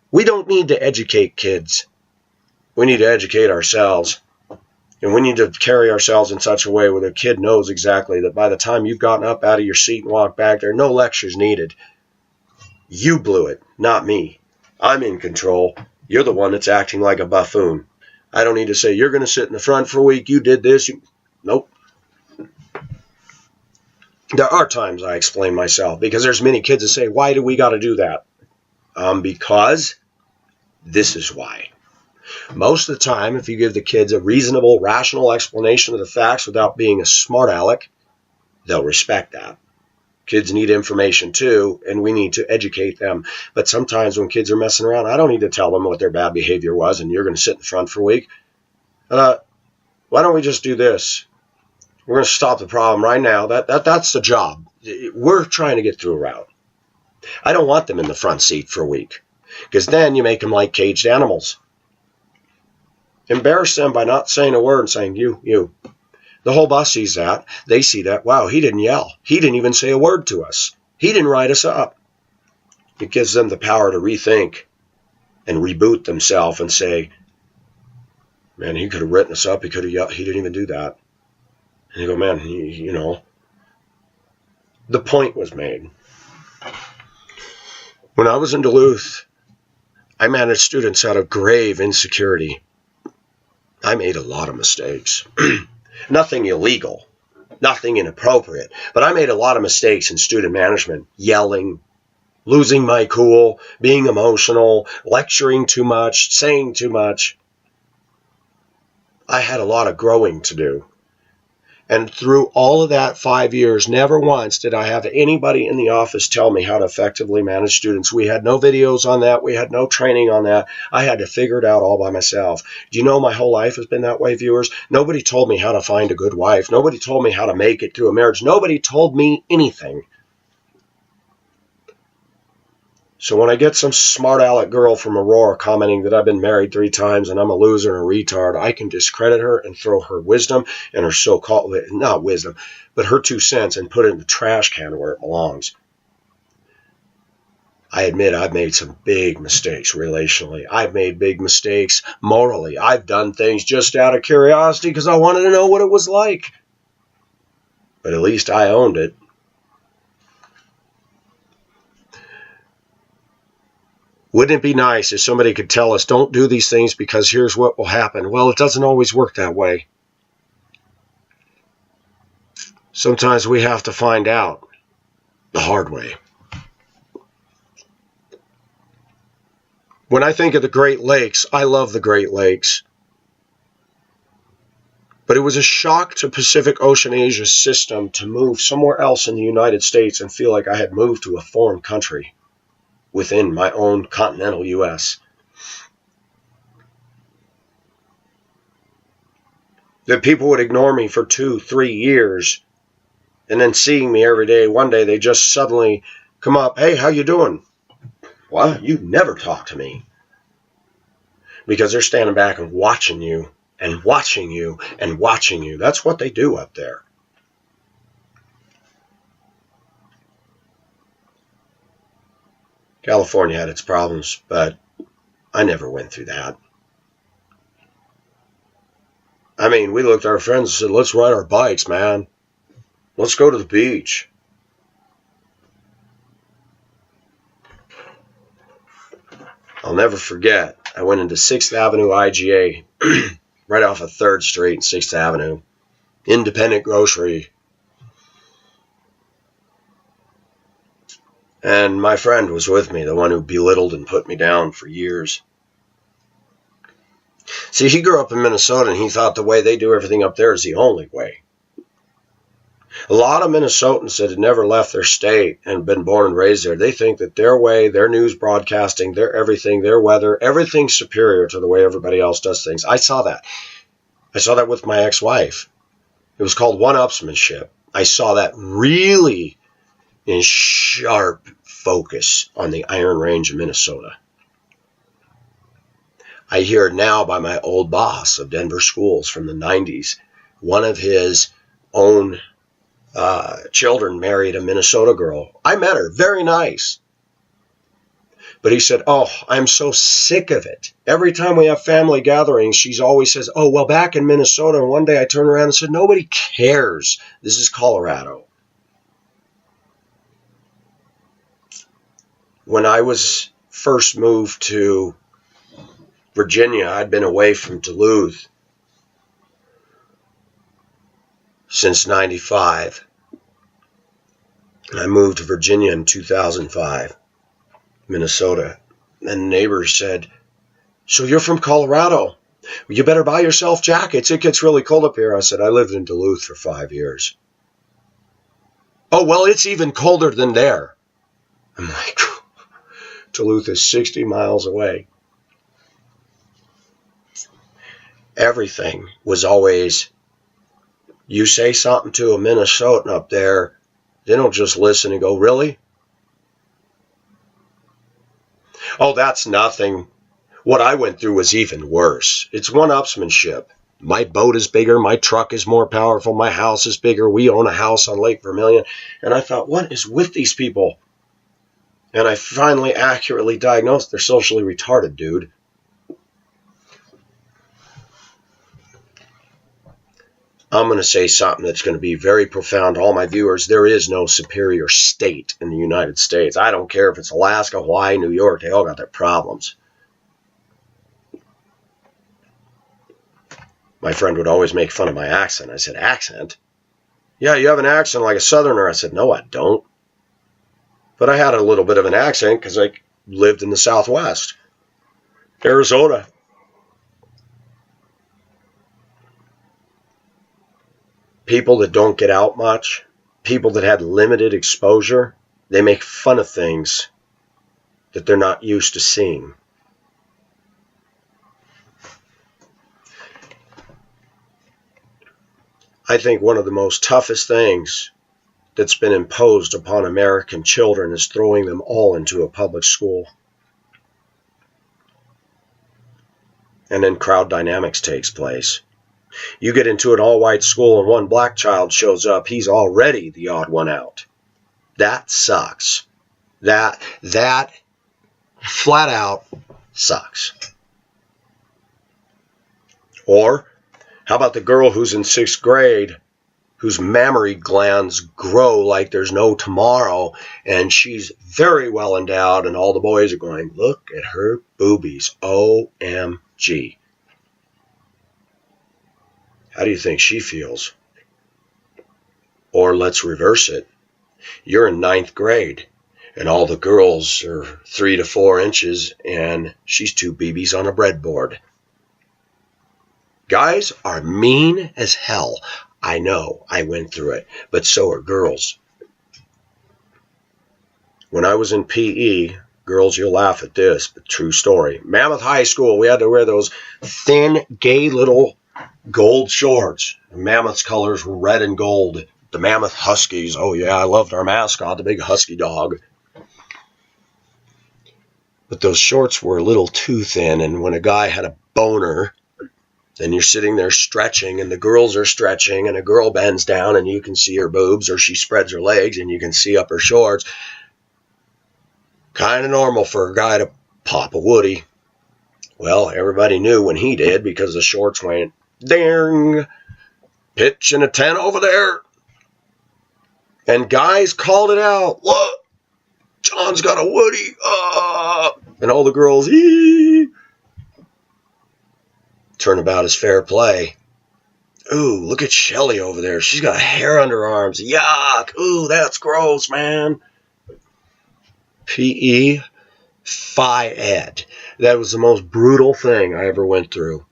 We don't need to educate kids. We need to educate ourselves. And we need to carry ourselves in such a way where the kid knows exactly that by the time you've gotten up out of your seat and walked back there, no lectures needed. You blew it, not me. I'm in control. You're the one that's acting like a buffoon. I don't need to say, you're going to sit in the front for a week. You did this. Nope. There are times I explain myself because there's many kids that say, why do we got to do that? Because this is why. Most of the time, if you give the kids a reasonable, rational explanation of the facts without being a smart aleck, they'll respect that. Kids need information too, and we need to educate them. But sometimes when kids are messing around, I don't need to tell them what their bad behavior was and you're going to sit in the front for a week. Why don't we just do this? We're going to stop the problem right now. That's the job. We're trying to get through a route. I don't want them in the front seat for a week because then you make them like caged animals. Embarrass them by not saying a word and saying, you. The whole bus sees that. They see that. Wow, he didn't yell. He didn't even say a word to us. He didn't write us up. It gives them the power to rethink and reboot themselves and say, man, he could have written us up. He could have yelled. He didn't even do that. And you go, man, the point was made. When I was in Duluth, I managed students out of grave insecurity. I made a lot of mistakes. Nothing illegal, nothing inappropriate, but I made a lot of mistakes in student management, yelling, losing my cool, being emotional, lecturing too much, saying too much. I had a lot of growing to do. And through all of that 5 years, never once did I have anybody in the office tell me how to effectively manage students. We had no videos on that. We had no training on that. I had to figure it out all by myself. Do you know my whole life has been that way, viewers? Nobody told me how to find a good wife. Nobody told me how to make it through a marriage. Nobody told me anything. So when I get some smart aleck girl from Aurora commenting that I've been married 3 times and I'm a loser and a retard, I can discredit her and throw her wisdom and her so-called, not wisdom, but her 2 cents and put it in the trash can where it belongs. I admit I've made some big mistakes relationally. I've made big mistakes morally. I've done things just out of curiosity because I wanted to know what it was like. But at least I owned it. Wouldn't it be nice if somebody could tell us, don't do these things because here's what will happen? Well, it doesn't always work that way. Sometimes we have to find out the hard way. When I think of the Great Lakes, I love the Great Lakes. But it was a shock to Pacific Ocean Asia's system to move somewhere else in the United States and feel like I had moved to a foreign country within my own continental U.S. That people would ignore me for 2-3 years, and then seeing me every day, one day they just suddenly come up, hey, how you doing? What? You never talk to me. Because they're standing back and watching you, and watching you, and watching you. That's what they do up there. California had its problems, but I never went through that. I mean, we looked at our friends and said, let's ride our bikes, man. Let's go to the beach. I'll never forget. I went into 6th Avenue IGA, right off of 3rd Street and 6th Avenue. Independent grocery. And my friend was with me, the one who belittled and put me down for years. See, he grew up in Minnesota, and he thought the way they do everything up there is the only way. A lot of Minnesotans that had never left their state and been born and raised there, they think that their way, their news broadcasting, their everything, their weather, everything's superior to the way everybody else does things. I saw that. I saw that with my ex-wife. It was called one-upsmanship. I saw that really in sharp focus on the Iron Range of Minnesota. I hear it now by my old boss of Denver Schools from the 90s. One of his own children married a Minnesota girl. I met her. Very nice. But he said, oh, I'm so sick of it. Every time we have family gatherings, she always says, oh, well, back in Minnesota. And one day I turned around and said, nobody cares. This is Colorado. When I was first moved to Virginia, I'd been away from Duluth since 95. And I moved to Virginia in 2005, Minnesota. And the neighbors said, so you're from Colorado. Well, you better buy yourself jackets. It gets really cold up here. I said, I lived in Duluth for 5 years. Oh, well, it's even colder than there. I'm like, Duluth is 60 miles away. Everything was always, you say something to a Minnesotan up there, they don't just listen and go, really? Oh, that's nothing. What I went through was even worse. It's one-upsmanship. My boat is bigger. My truck is more powerful. My house is bigger. We own a house on Lake Vermilion. And I thought, what is with these people? And I finally accurately diagnosed they're socially retarded, dude. I'm going to say something that's going to be very profound to all my viewers. There is no superior state in the United States. I don't care if it's Alaska, Hawaii, New York. They all got their problems. My friend would always make fun of my accent. I said, accent? Yeah, you have an accent like a Southerner. I said, no, I don't. But I had a little bit of an accent because I lived in the Southwest. Arizona. People that don't get out much, people that had limited exposure, they make fun of things that they're not used to seeing. I think one of the most toughest things that's been imposed upon American children is throwing them all into a public school. And then crowd dynamics takes place. You get into an all-white school and one black child shows up, he's already the odd one out. That sucks. That flat out sucks. Or how about the girl who's in 6th grade whose mammary glands grow like there's no tomorrow, and she's very well endowed, and all the boys are going, look at her boobies, OMG. How do you think she feels? Or let's reverse it. You're in 9th grade, and all the girls are 3 to 4 inches, and she's 2 BBs on a breadboard. Guys are mean as hell. I know, I went through it, but so are girls. When I was in PE, girls, you'll laugh at this, but true story. Mammoth High School, we had to wear those thin, gay little gold shorts. Mammoth's colors were red and gold. The Mammoth Huskies, oh yeah, I loved our mascot, the big husky dog. But those shorts were a little too thin, and when a guy had a boner, and you're sitting there stretching, and the girls are stretching, and a girl bends down, and you can see her boobs, or she spreads her legs, and you can see up her shorts. Kind of normal for a guy to pop a woody. Well, everybody knew when he did, because the shorts went Ding. Pitch in a tent over there. And guys called it out. Look, John's got a Woody. And all the girls, ee. Turnabout is fair play. Ooh, look at Shelly over there. She's got hair under her arms. Yuck. Ooh, that's gross, man. PE, Phi Ed. That was the most brutal thing I ever went through.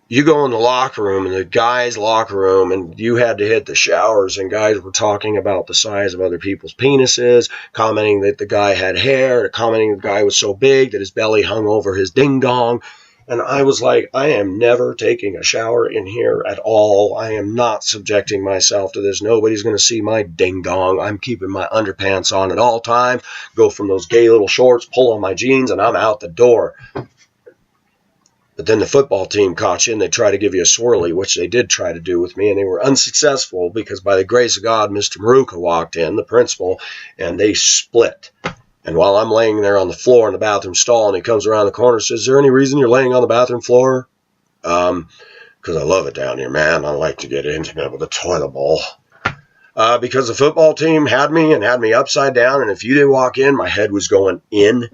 You go in the locker room, in the guys' locker room, and you had to hit the showers, and guys were talking about the size of other people's penises, commenting that the guy had hair, commenting the guy was so big that his belly hung over his ding-dong. And I was like, I am never taking a shower in here at all. I am not subjecting myself to this. Nobody's going to see my ding-dong. I'm keeping my underpants on at all times. Go from those gay little shorts, pull on my jeans, and I'm out the door. But then the football team caught you, and they try to give you a swirly, which they did try to do with me, and they were unsuccessful because by the grace of God, Mr. Maruka walked in, the principal, and they split. And while I'm laying there on the floor in the bathroom stall, and he comes around the corner and says, is there any reason you're laying on the bathroom floor? Because I love it down here, man. I like to get intimate with the toilet bowl. Because the football team had me upside down, and if you didn't walk in, my head was going in.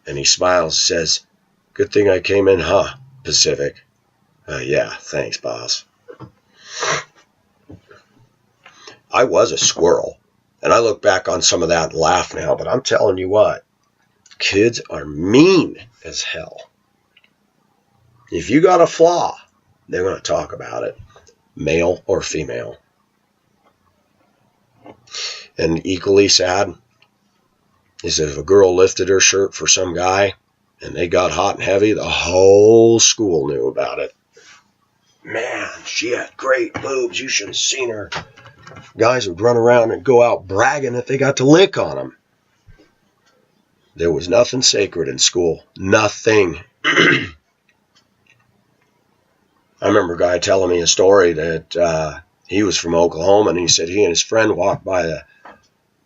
And he smiles and says, good thing I came in, huh, Pacific? Yeah, thanks, boss. I was a squirrel, and I look back on some of that and laugh now, but I'm telling you what, kids are mean as hell. If you got a flaw, they're going to talk about it, male or female. And equally sad is that if a girl lifted her shirt for some guy, and they got hot and heavy, the whole school knew about it. Man, she had great boobs. You should have seen her. Guys would run around and go out bragging that they got to lick on them. There was nothing sacred in school. Nothing. I remember a guy telling me a story that he was from Oklahoma, and he said he and his friend walked by the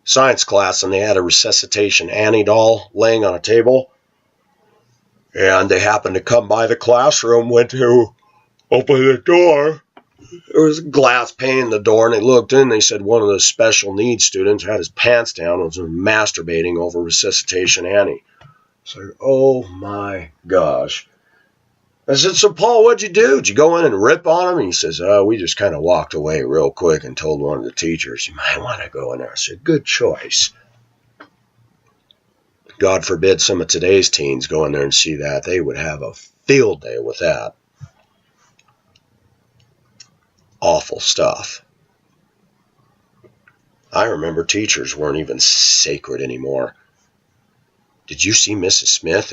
science class, and they had a resuscitation Annie doll laying on a table. And they happened to come by the classroom, went to open the door. There was a glass pane in the door, and they looked in, and they said one of the special needs students had his pants down and was masturbating over Resuscitation Annie. It's like, oh my gosh. I said, so Paul, what'd you do? Did you go in and rip on him? And he says, we just kind of walked away real quick and told one of the teachers, you might want to go in there. I said, good choice. God forbid some of today's teens go in there and see that. They would have a field day with that. Awful stuff. I remember teachers weren't even sacred anymore. Did you see Mrs. Smith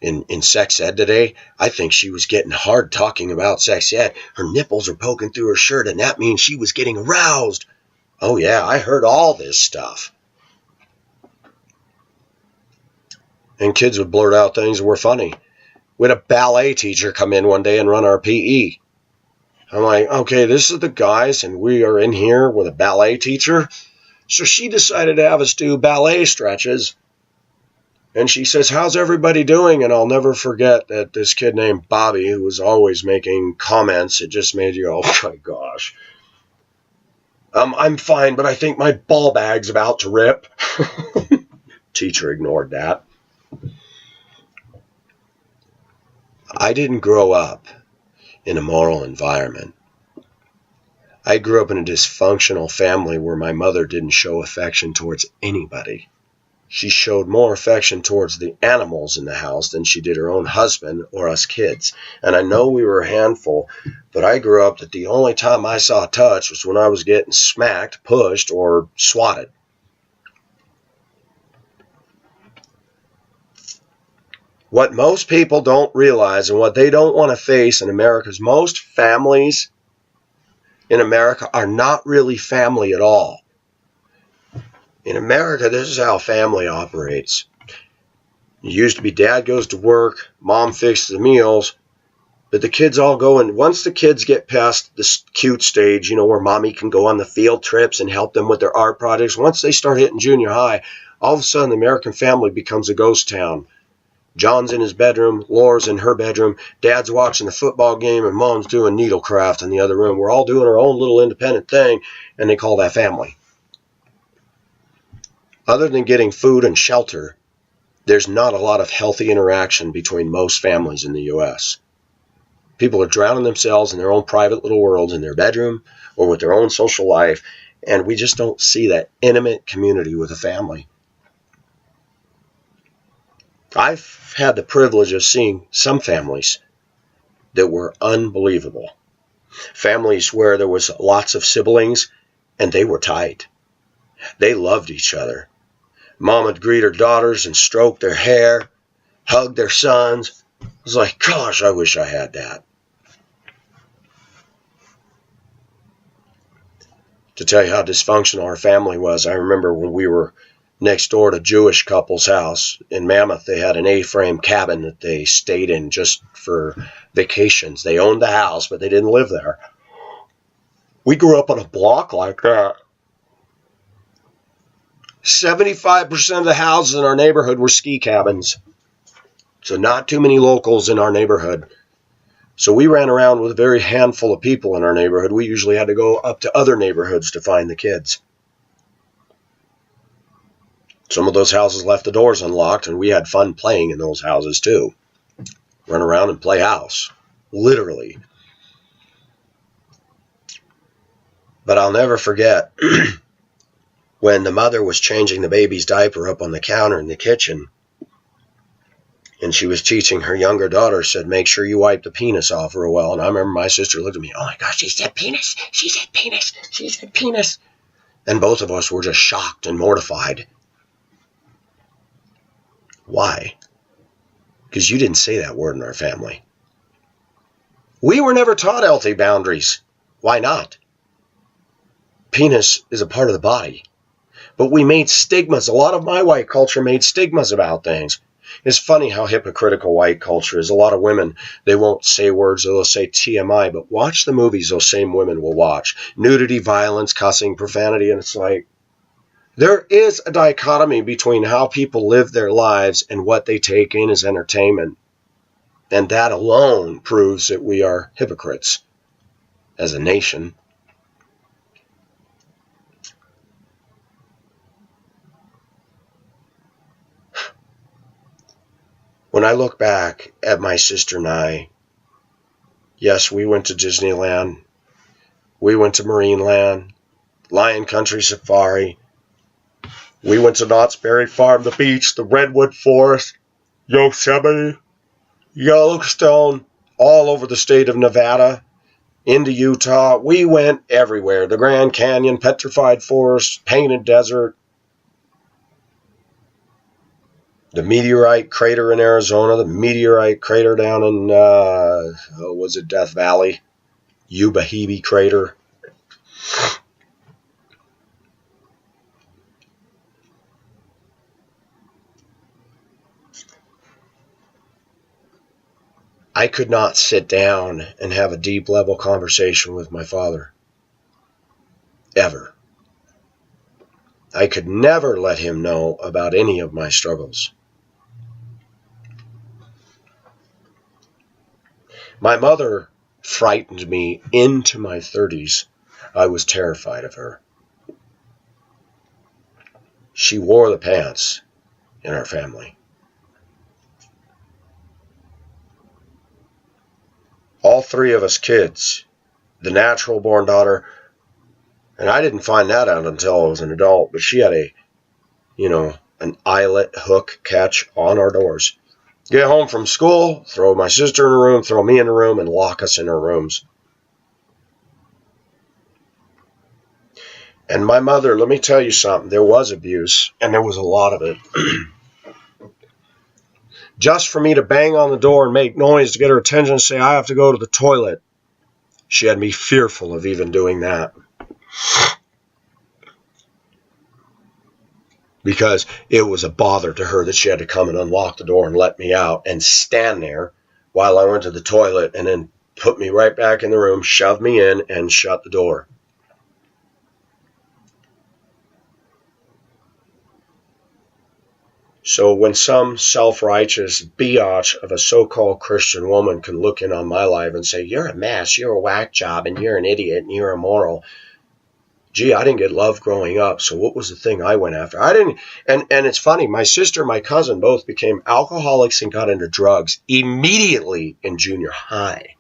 in sex ed today? I think she was getting hard talking about sex ed. Her nipples are poking through her shirt, and that means she was getting aroused. Oh yeah, I heard all this stuff. And kids would blurt out things that were funny. We had a ballet teacher come in one day and run our PE. I'm like, okay, this is the guys, and we are in here with a ballet teacher. So she decided to have us do ballet stretches. And she says, how's everybody doing? And I'll never forget that this kid named Bobby, who was always making comments, it just made you go, oh my gosh. I'm fine, but I think my ball bag's about to rip. Teacher ignored that. I didn't grow up in a moral environment. I grew up in a dysfunctional family where my mother didn't show affection towards anybody. She showed more affection towards the animals in the house than she did her own husband or us kids. And I know we were a handful, but I grew up that the only time I saw touch was when I was getting smacked, pushed, or swatted. What most people don't realize and what they don't want to face in America's most families in America are not really family at all. In America, this is how family operates. It used to be dad goes to work, mom fixes the meals, but the kids all go, and once the kids get past this cute stage, where mommy can go on the field trips and help them with their art projects, once they start hitting junior high, all of a sudden the American family becomes a ghost town. John's in his bedroom, Laura's in her bedroom, Dad's watching the football game, and Mom's doing needlecraft in the other room. We're all doing our own little independent thing, and they call that family. Other than getting food and shelter, there's not a lot of healthy interaction between most families in the U.S. People are drowning themselves in their own private little worlds in their bedroom or with their own social life, and we just don't see that intimate community with a family. I've had the privilege of seeing some families that were unbelievable. Families where there was lots of siblings and they were tight. They loved each other. Mom would greet her daughters and stroke their hair, hug their sons. I was like, gosh, I wish I had that. To tell you how dysfunctional our family was, I remember when we were next door to a Jewish couple's house in Mammoth. They had an A-frame cabin that they stayed in just for vacations. They owned the house, but they didn't live there. We grew up on a block like that. 75% of the houses in our neighborhood were ski cabins. So not too many locals in our neighborhood. So we ran around with a very handful of people in our neighborhood. We usually had to go up to other neighborhoods to find the kids. Some of those houses left the doors unlocked, and we had fun playing in those houses too. Run around and play house, literally. But I'll never forget when the mother was changing the baby's diaper up on the counter in the kitchen, and she was teaching her younger daughter, said, make sure you wipe the penis off real well. And I remember my sister looked at me, oh my gosh, she said penis, she said penis, she said penis. And both of us were just shocked and mortified. Why? Because you didn't say that word in our family. We were never taught healthy boundaries. Why not? Penis is a part of the body. But we made stigmas. A lot of my white culture made stigmas about things. It's funny how hypocritical white culture is. A lot of women, they won't say words, they'll say TMI, but watch the movies those same women will watch. Nudity, violence, cussing, profanity, and it's like, there is a dichotomy between how people live their lives and what they take in as entertainment. And that alone proves that we are hypocrites as a nation. When I look back at my sister and I, yes, we went to Disneyland. We went to Marineland, Lion Country Safari. We went to Knott's Berry Farm, the beach, the Redwood Forest, Yosemite, Yellowstone, all over the state of Nevada, into Utah. We went everywhere. The Grand Canyon, Petrified Forest, Painted Desert, the meteorite crater in Arizona, the meteorite crater down in, was it Death Valley? Ubehebe crater. I could not sit down and have a deep level conversation with my father. Ever. I could never let him know about any of my struggles. My mother frightened me into my 30s. I was terrified of her. She wore the pants in our family. All three of us kids, the natural born daughter, and I didn't find that out until I was an adult, but she had an eyelet hook catch on our doors. Get home from school, throw my sister in a room, throw me in a room, and lock us in our rooms. And my mother, let me tell you something, there was abuse, and there was a lot of it. Just for me to bang on the door and make noise to get her attention and say, I have to go to the toilet. She had me fearful of even doing that. Because it was a bother to her that she had to come and unlock the door and let me out and stand there while I went to the toilet and then put me right back in the room, shove me in, and shut the door. So when some self-righteous biatch of a so-called Christian woman can look in on my life and say, you're a mess, you're a whack job, and you're an idiot, and you're immoral. Gee, I didn't get love growing up, so what was the thing I went after? I didn't, and it's funny, my sister and my cousin both became alcoholics and got into drugs immediately in junior high.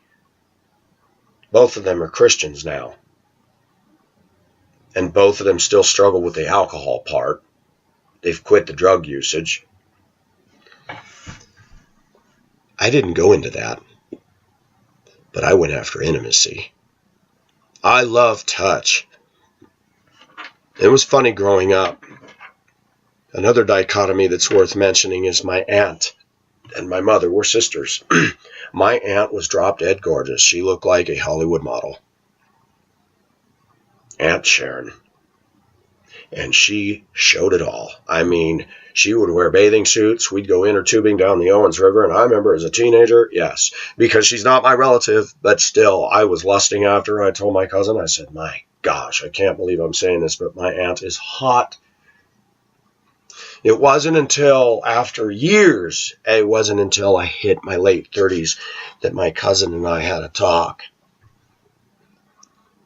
Both of them are Christians now. And both of them still struggle with the alcohol part. They've quit the drug usage. I didn't go into that, but I went after intimacy. I love touch. It was funny growing up. Another dichotomy that's worth mentioning is my aunt and my mother were sisters. My aunt was drop dead gorgeous. She looked like a Hollywood model. Aunt Sharon. And she showed it all. I mean, she would wear bathing suits. We'd go inner tubing down the Owens River. And I remember as a teenager, yes, because she's not my relative, but still, I was lusting after her. I told my cousin, I said, my gosh, I can't believe I'm saying this, but my aunt is hot. It wasn't until after years, it wasn't until I hit my late 30s that my cousin and I had a talk.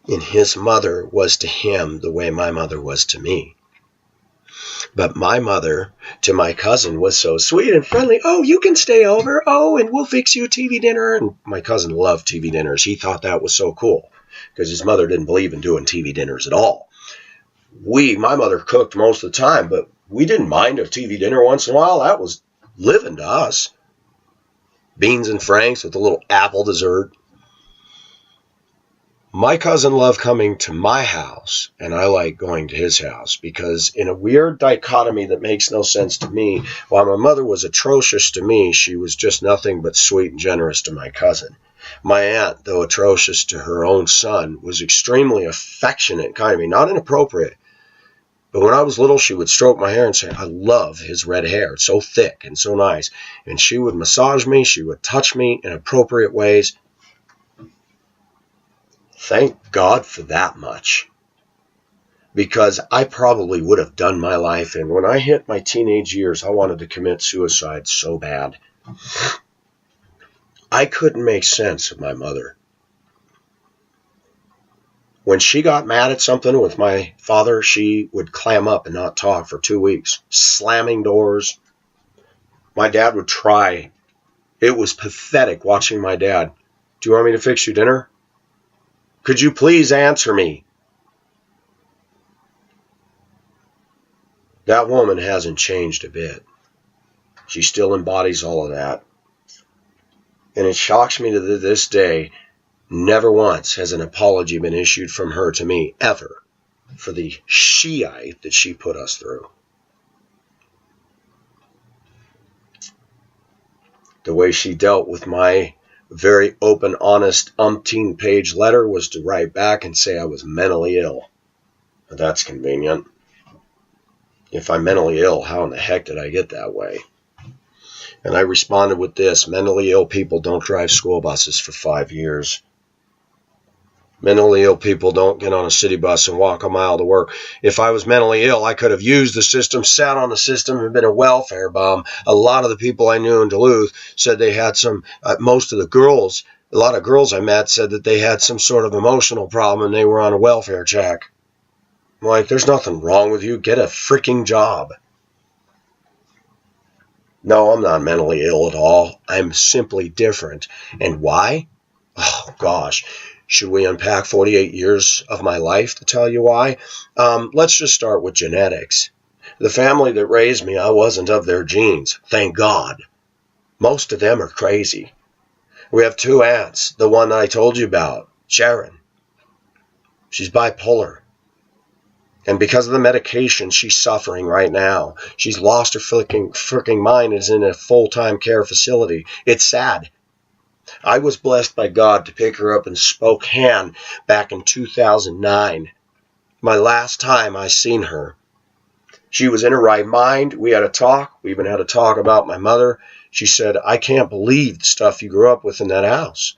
And his mother was to him the way my mother was to me. But my mother to my cousin was so sweet and friendly. Oh, you can stay over. Oh, and we'll fix you a TV dinner. And my cousin loved TV dinners. He thought that was so cool because his mother didn't believe in doing TV dinners at all. My mother cooked most of the time, but we didn't mind a TV dinner once in a while. That was living to us. Beans and franks with a little apple dessert. My cousin loved coming to my house, and I like going to his house, because in a weird dichotomy that makes no sense to me, while my mother was atrocious to me, she was just nothing but sweet and generous to my cousin. My aunt, though atrocious to her own son, was extremely affectionate and kind to me, not inappropriate. But when I was little, she would stroke my hair and say, I love his red hair. It's so thick and so nice. And she would massage me. She would touch me in appropriate ways. Thank God for that much. Because I probably would have done my life in. When I hit my teenage years, I wanted to commit suicide so bad. I couldn't make sense of my mother. When she got mad at something with my father, she would clam up and not talk for 2 weeks, slamming doors. My dad would try. It was pathetic watching my dad. Do you want me to fix you dinner? Could you please answer me? That woman hasn't changed a bit. She still embodies all of that. And it shocks me to this day, never once has an apology been issued from her to me, ever, for the Shiite that she put us through. The way she dealt with my very open, honest, umpteen-page letter was to write back and say I was mentally ill. But that's convenient. If I'm mentally ill, how in the heck did I get that way? And I responded with this: mentally ill people don't drive school buses for 5 years. Mentally ill people don't get on a city bus and walk a mile to work. If I was mentally ill, I could have used the system, sat on the system, and been a welfare bum. A lot of the people I knew in Duluth said they had a lot of girls I met said that they had some sort of emotional problem and they were on a welfare check. I'm like, there's nothing wrong with you. Get a freaking job. No, I'm not mentally ill at all. I'm simply different. And why? Oh, gosh. Should we unpack 48 years of my life to tell you why? Let's just start with genetics. The family that raised me, I wasn't of their genes, thank God. Most of them are crazy. We have 2 aunts, the one that I told you about, Sharon. She's bipolar. And because of the medication, she's suffering right now. She's lost her freaking mind and is in a full-time care facility. It's sad. I was blessed by God to pick her up in Spokane back in 2009. My last time I seen her. She was in her right mind. We had a talk. We even had a talk about my mother. She said, I can't believe the stuff you grew up with in that house.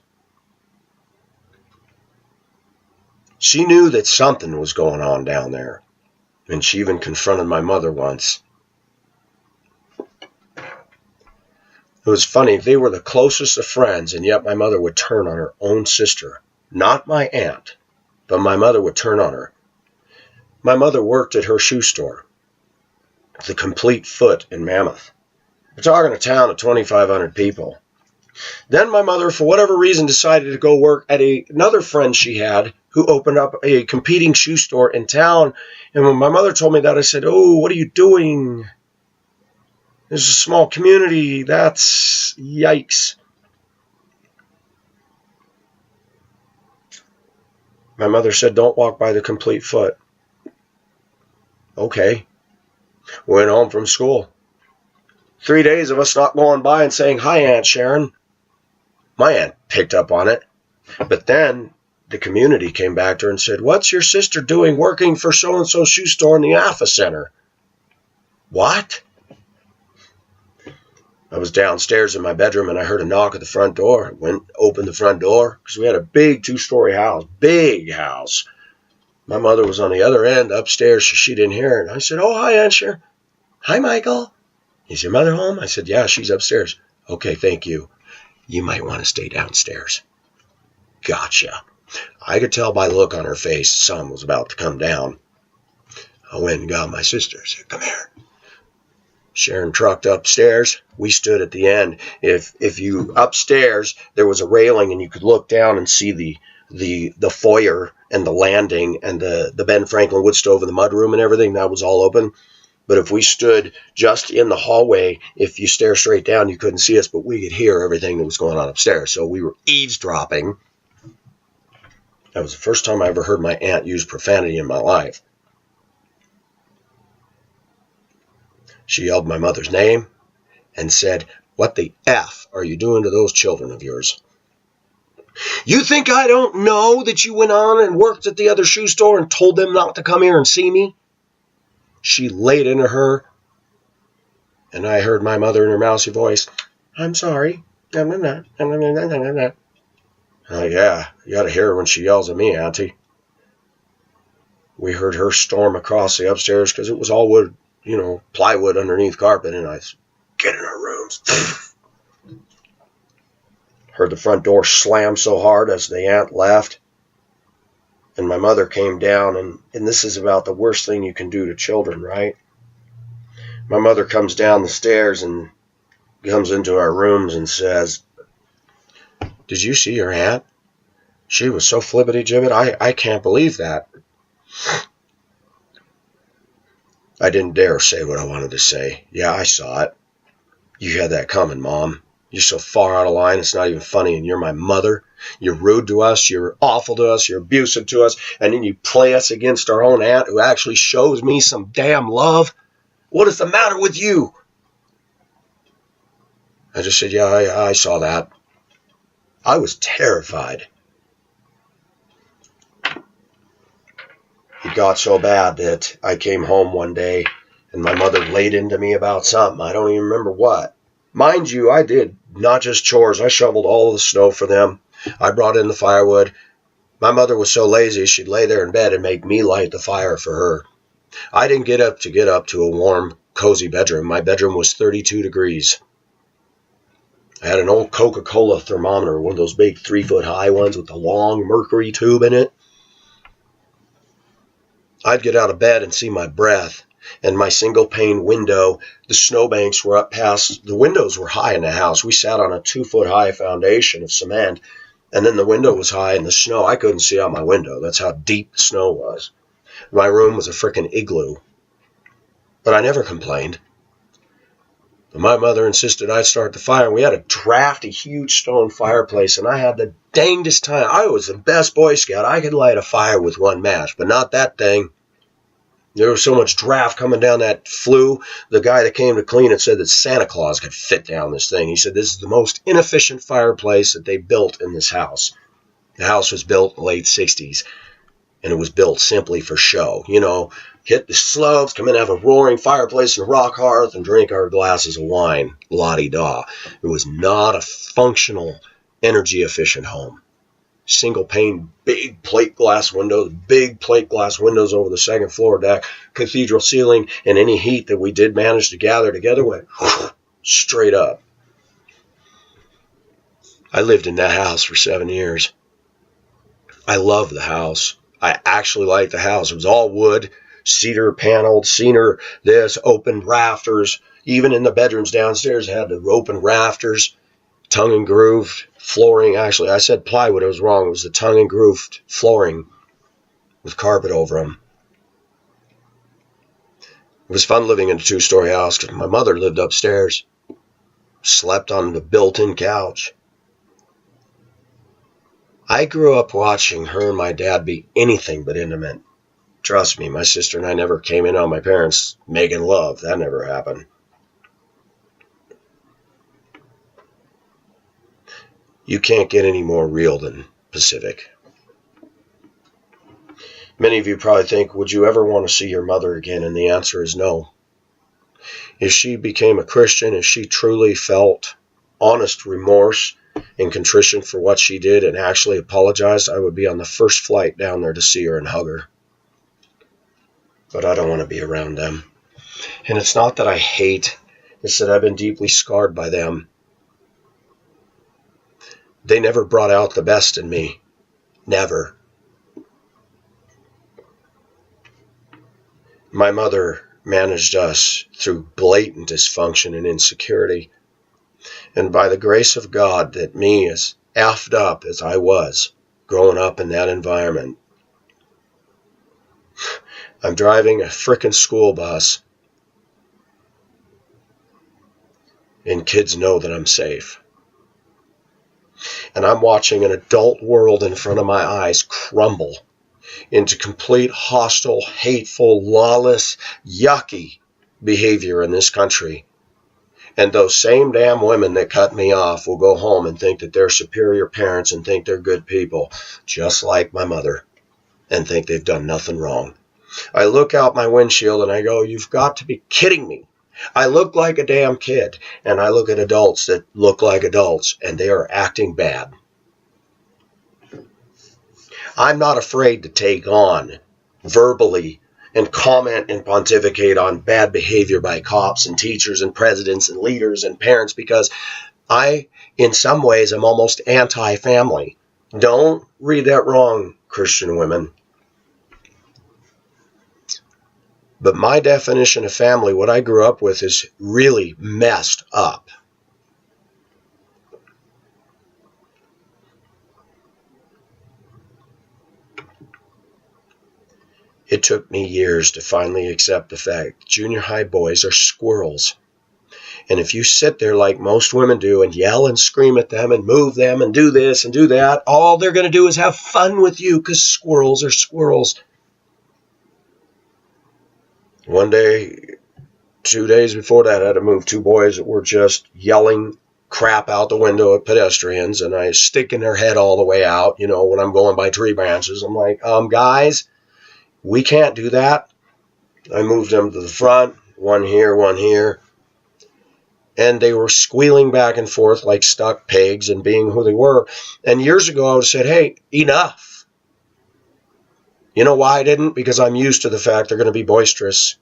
She knew that something was going on down there. And she even confronted my mother once. It was funny. They were the closest of friends, and yet my mother would turn on her own sister. Not my aunt, but my mother would turn on her. My mother worked at her shoe store, the Complete Foot in Mammoth. We're talking a town of 2,500 people. Then my mother, for whatever reason, decided to go work at another friend she had who opened up a competing shoe store in town. And when my mother told me that, I said, "Oh, what are you doing? This is a small community. That's yikes." My mother said, "Don't walk by the Complete Foot." Okay. Went home from school. 3 days of us not going by and saying, "Hi, Aunt Sharon." My aunt picked up on it. But then the community came back to her and said, "What's your sister doing working for so-and-so shoe store in the Alpha Center?" What? I was downstairs in my bedroom and I heard a knock at the front door. I went, opened the front door because we had a big 2-story house, big house. My mother was on the other end upstairs, so she didn't hear it. I said, "Oh, hi, Aunt Sharon." "Hi, Michael. Is your mother home?" I said, "Yeah, she's upstairs." "Okay, thank you. You might want to stay downstairs." Gotcha. I could tell by the look on her face the sun was about to come down. I went and got my sister. I said, "Come here." Sharon trucked upstairs. We stood at the end. If you upstairs, there was a railing and you could look down and see the foyer and the landing and the Ben Franklin wood stove and the mudroom and everything. That was all open. But if we stood just in the hallway, if you stare straight down, you couldn't see us, but we could hear everything that was going on upstairs. So we were eavesdropping. That was the first time I ever heard my aunt use profanity in my life. She yelled my mother's name and said, "What the F are you doing to those children of yours? You think I don't know that you went on and worked at the other shoe store and told them not to come here and see me?" She laid into her, and I heard my mother in her mousy voice, "I'm sorry." Oh, yeah, you got to hear her when she yells at me, Auntie. We heard her storm across the upstairs because it was all wood, plywood underneath carpet, and I said, "Get in our rooms." Heard the front door slam so hard as the aunt left. And my mother came down, and this is about the worst thing you can do to children, right? My mother comes down the stairs and comes into our rooms and says, "Did you see your aunt? She was so flippity-gibbet. I can't believe that." I didn't dare say what I wanted to say. "Yeah, I saw it. You had that coming, Mom. You're so far out of line, it's not even funny, and you're my mother. You're rude to us, you're awful to us, you're abusive to us, and then you play us against our own aunt who actually shows me some damn love. What is the matter with you?" I just said, "Yeah, I saw that." I was terrified. It got so bad that I came home one day and my mother laid into me about something. I don't even remember what. Mind you, I did not just chores. I shoveled all of the snow for them. I brought in the firewood. My mother was so lazy, she'd lay there in bed and make me light the fire for her. I didn't get up to a warm, cozy bedroom. My bedroom was 32 degrees. I had an old Coca-Cola thermometer, one of those big 3-foot-high ones with the long mercury tube in it. I'd get out of bed and see my breath. And my single-pane window, the snowbanks were up past, the windows were high in the house. We sat on a 2-foot-high foundation of cement, and then the window was high in the snow. I couldn't see out my window. That's how deep the snow was. My room was a frickin' igloo. But I never complained. But my mother insisted I'd start the fire. We had a drafty, huge stone fireplace, and I had the dangest time. I was the best Boy Scout. I could light a fire with one match, but not that thing. There was so much draft coming down that flue. The guy that came to clean it said that Santa Claus could fit down this thing. He said this is the most inefficient fireplace that they built in this house. The house was built in the late 60s, and it was built simply for show. Hit the slopes, come in, have a roaring fireplace and a rock hearth, and drink our glasses of wine. La-di-da. It was not a functional, energy-efficient home. Single pane, big plate glass windows over the second floor deck, cathedral ceiling, and any heat that we did manage to gather together went straight up. I lived in that house for 7 years. I love the house. I actually like the house. It was all wood, cedar paneled, cedar this, open rafters. Even in the bedrooms downstairs, it had the open rafters, tongue and grooved flooring. Actually, I said plywood. I was wrong. It was the tongue and grooved flooring with carpet over them. It was fun living in a 2-story house because my mother lived upstairs, slept on the built-in couch. I grew up watching her and my dad be anything but intimate. Trust me, my sister and I never came in on my parents making love. That never happened. You can't get any more real than Pacific. Many of you probably think, would you ever want to see your mother again? And the answer is no. If she became a Christian, if she truly felt honest remorse and contrition for what she did and actually apologized, I would be on the first flight down there to see her and hug her. But I don't want to be around them. And it's not that I hate, it's that I've been deeply scarred by them. They never brought out the best in me. Never. My mother managed us through blatant dysfunction and insecurity. And by the grace of God, that me, as effed up as I was growing up in that environment, I'm driving a frickin' school bus, and kids know that I'm safe. And I'm watching an adult world in front of my eyes crumble into complete hostile, hateful, lawless, yucky behavior in this country. And those same damn women that cut me off will go home and think that they're superior parents and think they're good people, just like my mother, and think they've done nothing wrong. I look out my windshield and I go, you've got to be kidding me. I look like a damn kid, and I look at adults that look like adults, and they are acting bad. I'm not afraid to take on verbally and comment and pontificate on bad behavior by cops and teachers and presidents and leaders and parents, because I, in some ways, am almost anti-family. Don't read that wrong, Christian women. But my definition of family, what I grew up with, is really messed up. It took me years to finally accept the fact junior high boys are squirrels. And if you sit there like most women do and yell and scream at them and move them and do this and do that, all they're going to do is have fun with you, because squirrels are squirrels. One day, 2 days before that, I had to move 2 boys that were just yelling crap out the window at pedestrians, and I was sticking their head all the way out, when I'm going by tree branches. I'm like, guys, we can't do that. I moved them to the front, one here. And they were squealing back and forth like stuck pigs and being who they were. And years ago, I would have said, hey, enough. You know why I didn't? Because I'm used to the fact they're going to be boisterous.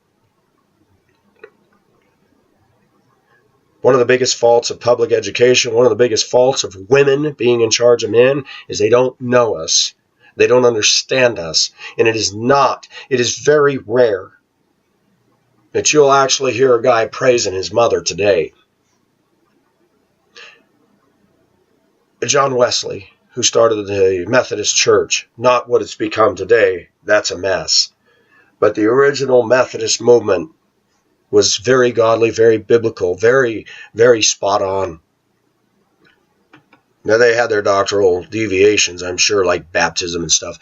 One of the biggest faults of public education, one of the biggest faults of women being in charge of men, is they don't know us. They don't understand us. And it is very rare that you'll actually hear a guy praising his mother today. John Wesley, who started the Methodist Church, not what it's become today, that's a mess. But the original Methodist movement was very godly, very biblical, very, very spot on. Now, they had their doctrinal deviations, I'm sure, like baptism and stuff.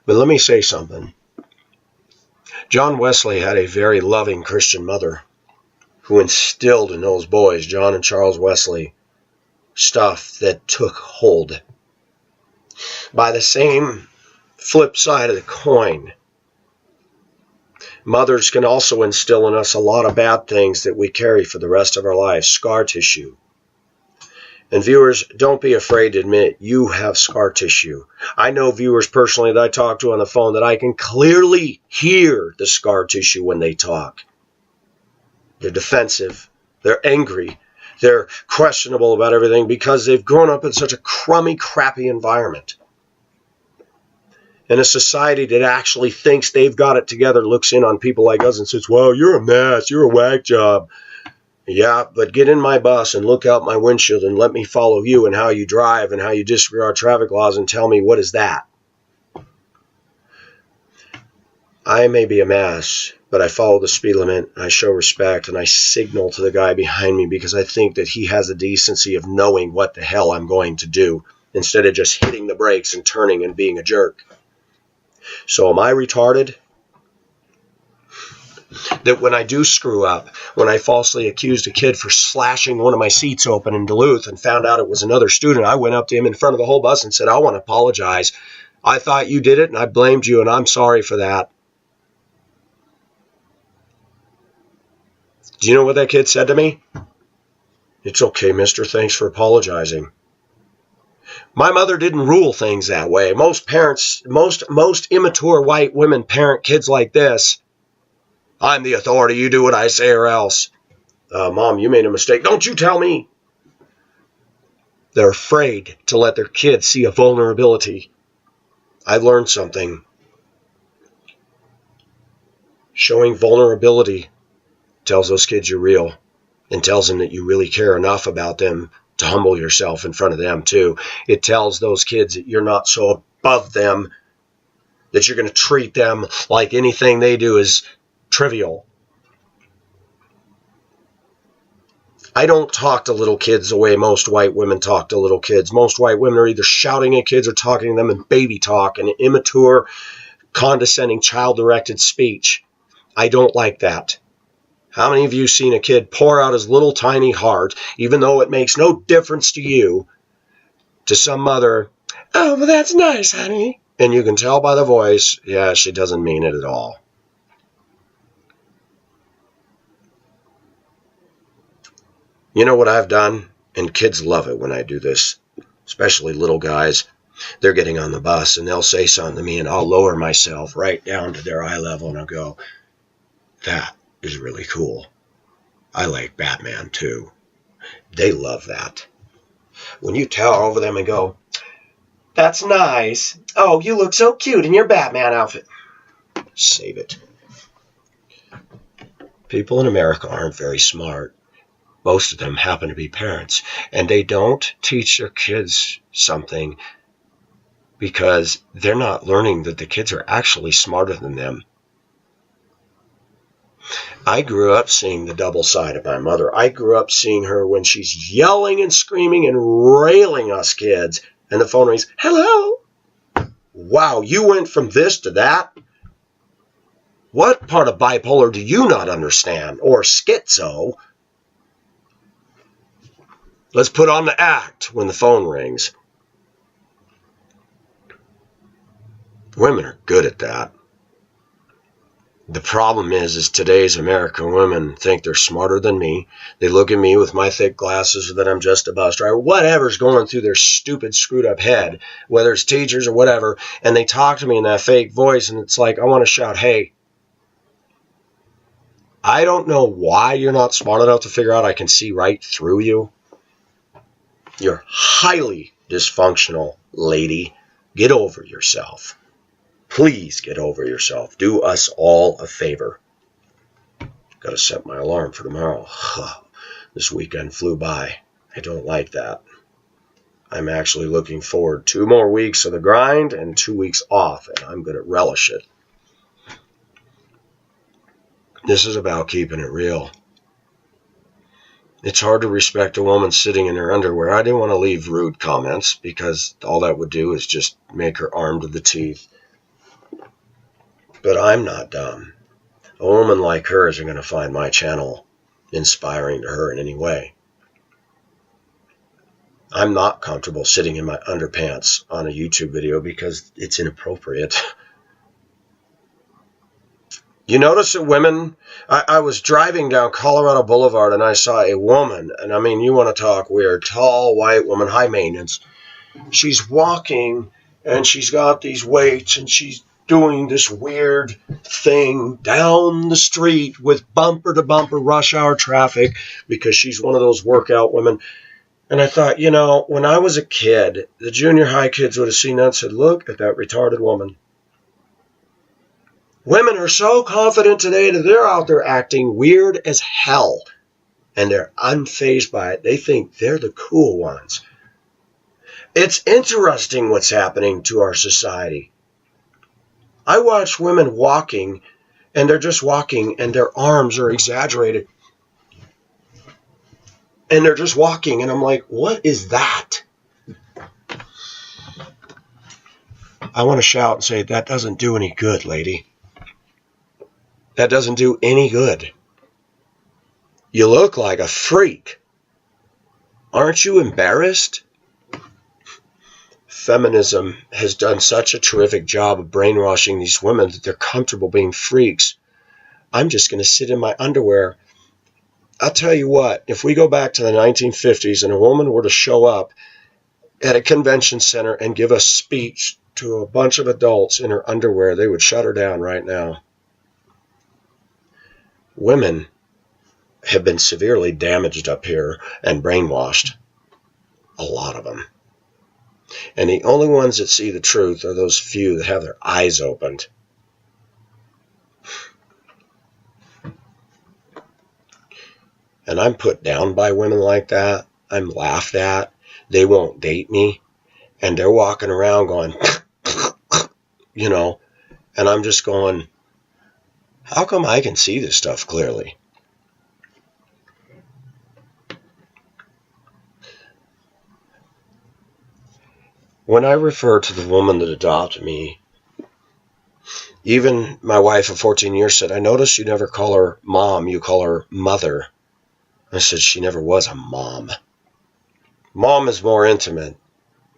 But let me say something. John Wesley had a very loving Christian mother who instilled in those boys, John and Charles Wesley, stuff that took hold. By the same flip side of the coin, mothers can also instill in us a lot of bad things that we carry for the rest of our lives, scar tissue. And viewers, don't be afraid to admit you have scar tissue. I know viewers personally that I talk to on the phone that I can clearly hear the scar tissue when they talk. They're defensive. They're angry. They're questionable about everything because they've grown up in such a crummy, crappy environment. And a society that actually thinks they've got it together looks in on people like us and says, well, you're a mess, you're a whack job. Yeah, but get in my bus and look out my windshield and let me follow you and how you drive and how you disregard traffic laws and tell me, what is that? I may be a mess, but I follow the speed limit, I show respect, and I signal to the guy behind me because I think that he has the decency of knowing what the hell I'm going to do instead of just hitting the brakes and turning and being a jerk. So am I retarded? That when I do screw up, when I falsely accused a kid for slashing one of my seats open in Duluth and found out it was another student, I went up to him in front of the whole bus and said, I want to apologize. I thought you did it and I blamed you and I'm sorry for that. Do you know what that kid said to me? It's okay, mister. Thanks for apologizing. My mother didn't rule things that way. Most parents, most immature white women parent kids like this. I'm the authority. You do what I say or else. Mom, you made a mistake. Don't you tell me. They're afraid to let their kids see a vulnerability. I learned something. Showing vulnerability tells those kids you're real and tells them that you really care enough about them to humble yourself in front of them too. It tells those kids that you're not so above them that you're going to treat them like anything they do is trivial. I don't talk to little kids the way most white women talk to little kids. Most white women are either shouting at kids or talking to them in baby talk and immature, condescending, child-directed speech. I don't like that. How many of you seen a kid pour out his little tiny heart, even though it makes no difference to you, to some mother? Oh, well, that's nice, honey. And you can tell by the voice, yeah, she doesn't mean it at all. You know what I've done? And kids love it when I do this, especially little guys. They're getting on the bus and they'll say something to me and I'll lower myself right down to their eye level and I'll go, that is really cool. I like Batman too. They love that. When you tower over them and go, that's nice. Oh, you look so cute in your Batman outfit. Save it. People in America aren't very smart. Most of them happen to be parents, and they don't teach their kids something because they're not learning that the kids are actually smarter than them. I grew up seeing the double side of my mother. I grew up seeing her when she's yelling and screaming and railing us kids, and the phone rings, hello? Wow, you went from this to that? What part of bipolar do you not understand? Or schizo? Let's put on the act when the phone rings. Women are good at that. The problem is today's American women think they're smarter than me. They look at me with my thick glasses or that I'm just a bus driver, whatever's going through their stupid, screwed up head, whether it's teachers or whatever, and they talk to me in that fake voice, and it's like, I want to shout, hey, I don't know why you're not smart enough to figure out I can see right through you. You're highly dysfunctional, lady. Get over yourself. Please get over yourself. Do us all a favor. Got to set my alarm for tomorrow. This weekend flew by. I don't like that. I'm actually looking forward 2 more weeks of the grind and 2 weeks off, and I'm going to relish it. This is about keeping it real. It's hard to respect a woman sitting in her underwear. I didn't want to leave rude comments because all that would do is just make her armed to the teeth. But I'm not dumb. A woman like her isn't going to find my channel inspiring to her in any way. I'm not comfortable sitting in my underpants on a YouTube video because it's inappropriate. You notice that women, I was driving down Colorado Boulevard and I saw a woman, and I mean, you want to talk weird, tall, white woman, high maintenance. She's walking and she's got these weights and she's doing this weird thing down the street with bumper-to-bumper rush hour traffic because she's one of those workout women. And I thought, you know, when I was a kid, the junior high kids would have seen that and said, look at that retarded woman. Women are so confident today that they're out there acting weird as hell. And they're unfazed by it. They think they're the cool ones. It's interesting what's happening to our society. I watch women walking, and they're just walking, and their arms are exaggerated. And they're just walking, and I'm like, what is that? I want to shout and say, that doesn't do any good, lady. That doesn't do any good. You look like a freak. Aren't you embarrassed? Feminism has done such a terrific job of brainwashing these women that they're comfortable being freaks. I'm just going to sit in my underwear. I'll tell you what, if we go back to the 1950s and a woman were to show up at a convention center and give a speech to a bunch of adults in her underwear, they would shut her down right now. Women have been severely damaged up here and brainwashed. A lot of them. And the only ones that see the truth are those few that have their eyes opened. And I'm put down by women like that. I'm laughed at. They won't date me. And they're walking around going, you know, and I'm just going, how come I can see this stuff clearly? When I refer to the woman that adopted me, even my wife of 14 years said, I noticed you never call her mom, you call her mother. I said, she never was a mom. Mom is more intimate.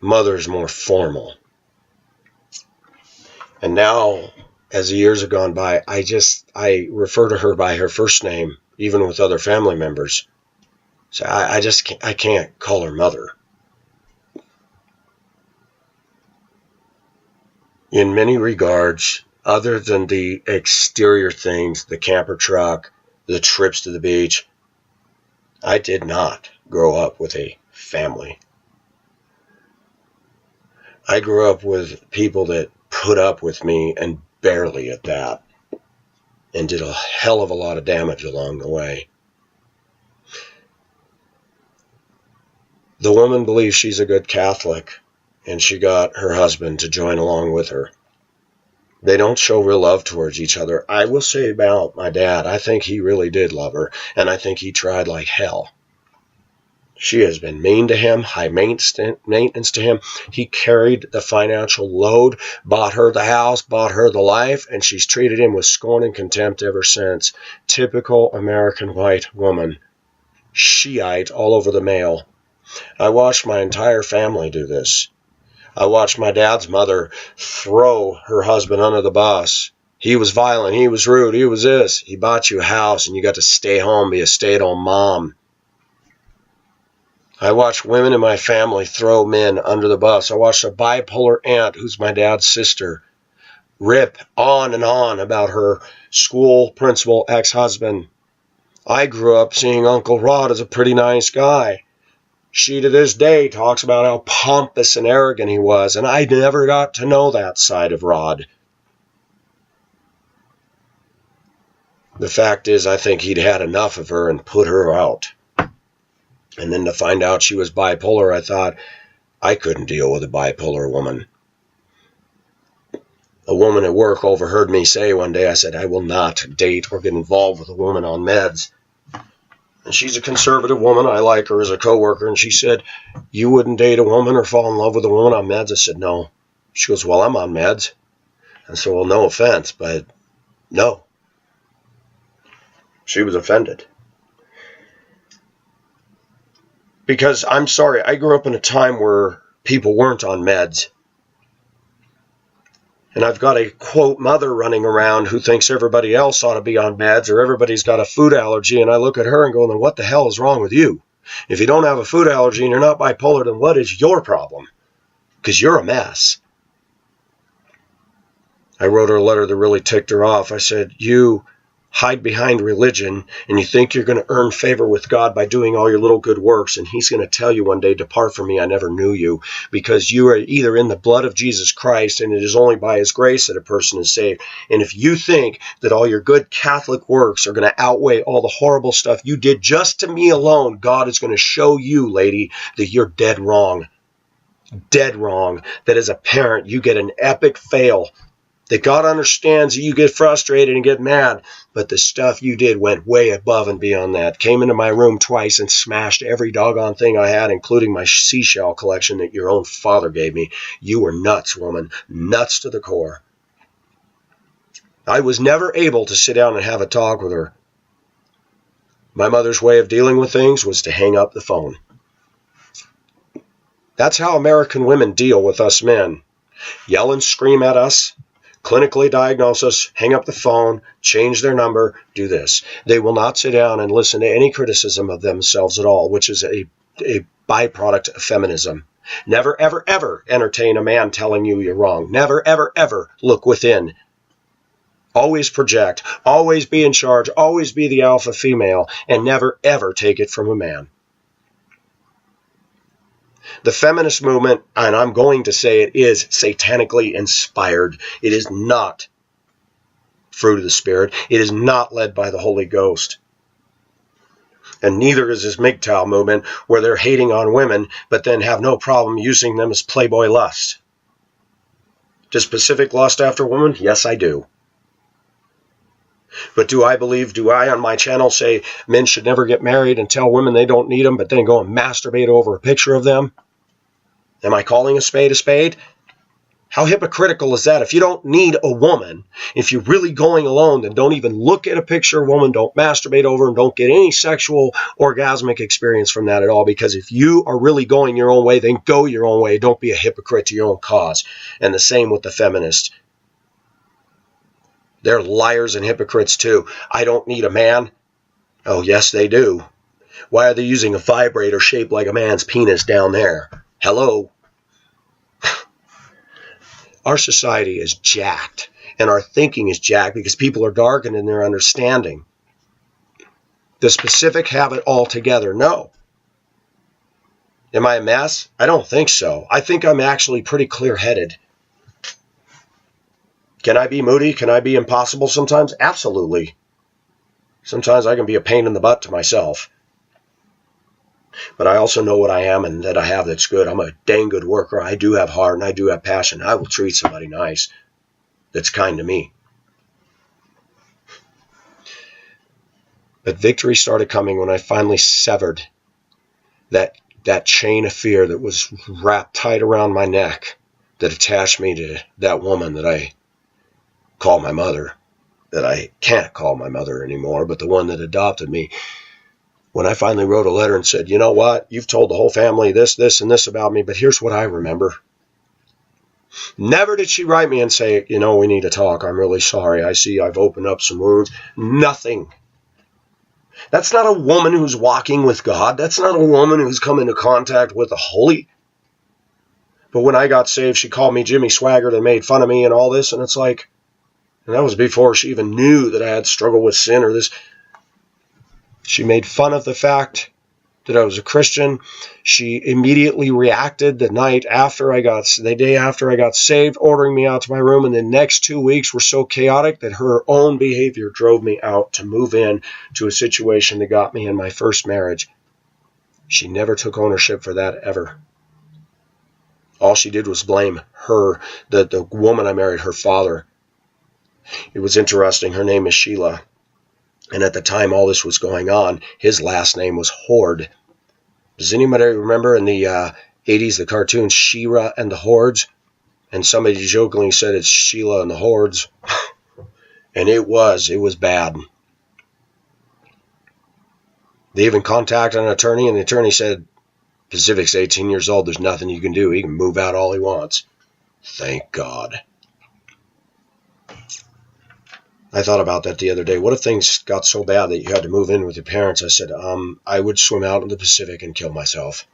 Mother is more formal. And now, as the years have gone by, I refer to her by her first name, even with other family members. So I can't call her mother. In many regards, other than the exterior things, the camper truck, the trips to the beach, I did not grow up with a family. I grew up with people that put up with me and barely at that, and did a hell of a lot of damage along the way. The woman believes she's a good Catholic, and she got her husband to join along with her. They don't show real love towards each other. I will say about my dad, I think he really did love her, and I think he tried like hell. She has been mean to him, high maintenance to him. He carried the financial load, bought her the house, bought her the life, and she's treated him with scorn and contempt ever since. Typical American white woman. Shiite all over the male. I watched my entire family do this. I watched my dad's mother throw her husband under the bus. He was violent, he was rude, he was this. He bought you a house and you got to stay home, be a stay-at-home mom. I watched women in my family throw men under the bus. I watched a bipolar aunt, who's my dad's sister, rip on and on about her school principal ex-husband. I grew up seeing Uncle Rod as a pretty nice guy. She to this day talks about how pompous and arrogant he was, and I never got to know that side of Rod. The fact is, I think he'd had enough of her and put her out. And then to find out she was bipolar, I thought, I couldn't deal with a bipolar woman. A woman at work overheard me say one day, I said, I will not date or get involved with a woman on meds. And she's a conservative woman. I like her as a coworker. And she said, you wouldn't date a woman or fall in love with a woman on meds? I said, no. She goes, well, I'm on meds. I said, well, no offense, but no. She was offended. Because, I'm sorry, I grew up in a time where people weren't on meds. And I've got a, quote, mother running around who thinks everybody else ought to be on meds or everybody's got a food allergy. And I look at her and go, then what the hell is wrong with you? If you don't have a food allergy and you're not bipolar, then what is your problem? Because you're a mess. I wrote her a letter that really ticked her off. I said, you hide behind religion and you think you're going to earn favor with God by doing all your little good works, and he's going to tell you one day, depart from me, I never knew you, because you are either in the blood of Jesus Christ, and it is only by his grace that a person is saved. And if you think that all your good Catholic works are going to outweigh all the horrible stuff you did just to me alone, God is going to show you, lady, that you're dead wrong. Dead wrong. That as a parent you get an epic fail. That God understands that you get frustrated and get mad, but the stuff you did went way above and beyond that. Came into my room twice and smashed every doggone thing I had, including my seashell collection that your own father gave me. You were nuts, woman. Nuts to the core. I was never able to sit down and have a talk with her. My mother's way of dealing with things was to hang up the phone. That's how American women deal with us men. Yell and scream at us. Clinically diagnose us, hang up the phone, change their number, do this. They will not sit down and listen to any criticism of themselves at all, which is a byproduct of feminism. Never, ever, ever entertain a man telling you you're wrong. Never, ever, ever look within. Always project, always be in charge, always be the alpha female, and never, ever take it from a man. The feminist movement, and I'm going to say it, is satanically inspired. It is not fruit of the Spirit. It is not led by the Holy Ghost. And neither is this MGTOW movement, where they're hating on women, but then have no problem using them as playboy lust. Does Pacific lust after women? Yes, I do. But do I on my channel say men should never get married and tell women they don't need them, but then go and masturbate over a picture of them? Am I calling a spade a spade? How hypocritical is that? If you don't need a woman, if you're really going alone, then don't even look at a picture of a woman, don't masturbate over them, don't get any sexual orgasmic experience from that at all, because if you are really going your own way, then go your own way. Don't be a hypocrite to your own cause. And the same with the feminists. They're liars and hypocrites too. I don't need a man. Oh, yes, they do. Why are they using a vibrator shaped like a man's penis down there? Hello? Our society is jacked, and our thinking is jacked because people are darkened in their understanding. Does Pacific have it all together? No. Am I a mess? I don't think so. I think I'm actually pretty clear-headed. Can I be moody? Can I be impossible sometimes? Absolutely. Sometimes I can be a pain in the butt to myself. But I also know what I am and that I have that's good. I'm a dang good worker. I do have heart and I do have passion. I will treat somebody nice that's kind to me. But victory started coming when I finally severed that chain of fear that was wrapped tight around my neck that attached me to that woman that I call my mother, that I can't call my mother anymore, but the one that adopted me. When I finally wrote a letter and said, you know what, you've told the whole family this, and this about me, but here's what I remember. Never did she write me and say, you know, we need to talk. I'm really sorry. I see I've opened up some wounds. Nothing. That's not a woman who's walking with God. That's not a woman who's come into contact with the holy. But when I got saved, she called me Jimmy Swaggart and made fun of me and all this, and it's like, and that was before she even knew that I had struggled with sin or this. She made fun of the fact that I was a Christian. She immediately reacted the day after I got saved, ordering me out to my room. And the next 2 weeks were so chaotic that her own behavior drove me out to move in to a situation that got me in my first marriage. She never took ownership for that ever. All she did was blame her, the woman I married, her father. It was interesting. Her name is Sheila. And at the time all this was going on, his last name was Horde. Does anybody remember in the 80s the cartoon She-Ra and the Hordes? And somebody jokingly said it's Sheila and the Hordes. And it was bad. They even contacted an attorney, and the attorney said, Pacific's 18 years old, there's nothing you can do. He can move out all he wants. Thank God. I thought about that the other day. What if things got so bad that you had to move in with your parents? I said, I would swim out in the Pacific and kill myself.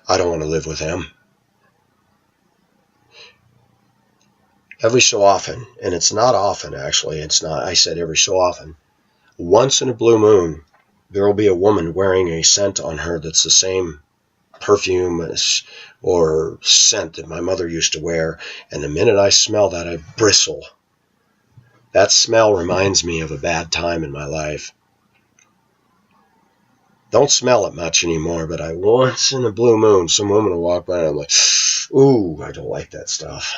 I don't want to live with them. every so often, and it's not often actually, it's not, I said every so often, once in a blue moon, there will be a woman wearing a scent on her that's the same perfume or scent that my mother used to wear, and the minute I smell that, I bristle. That smell reminds me of a bad time in my life. Don't smell it much anymore, but once in a blue moon, some woman will walk by and I'm like, ooh, I don't like that stuff.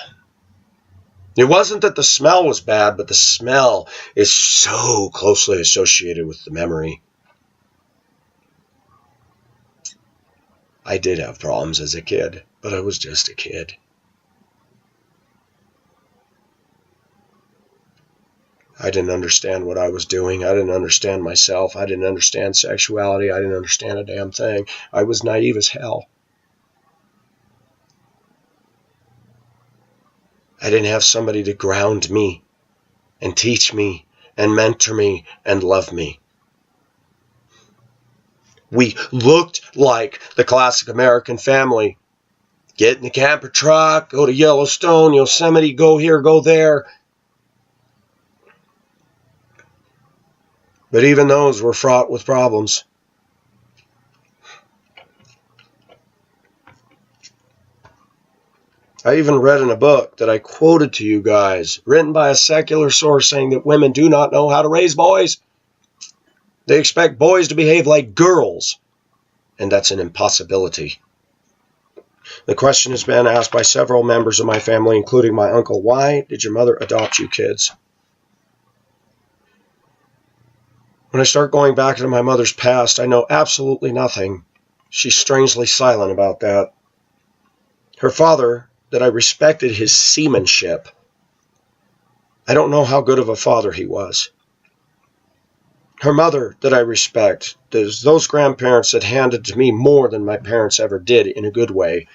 It wasn't that the smell was bad, but the smell is so closely associated with the memory. I did have problems as a kid, but I was just a kid. I didn't understand what I was doing. I didn't understand myself. I didn't understand sexuality. I didn't understand a damn thing. I was naive as hell. I didn't have somebody to ground me and teach me and mentor me and love me. We looked like the classic American family. Get in the camper truck, go to Yellowstone, Yosemite, go here, go there. But even those were fraught with problems. I even read in a book that I quoted to you guys, written by a secular source, saying that women do not know how to raise boys. They expect boys to behave like girls, and that's an impossibility. The question has been asked by several members of my family, including my uncle, why did your mother adopt you kids? When I start going back into my mother's past, I know absolutely nothing. She's strangely silent about that. Her father, that I respected his seamanship, I don't know how good of a father he was. Her mother, that I respect, those grandparents that handed to me more than my parents ever did in a good way.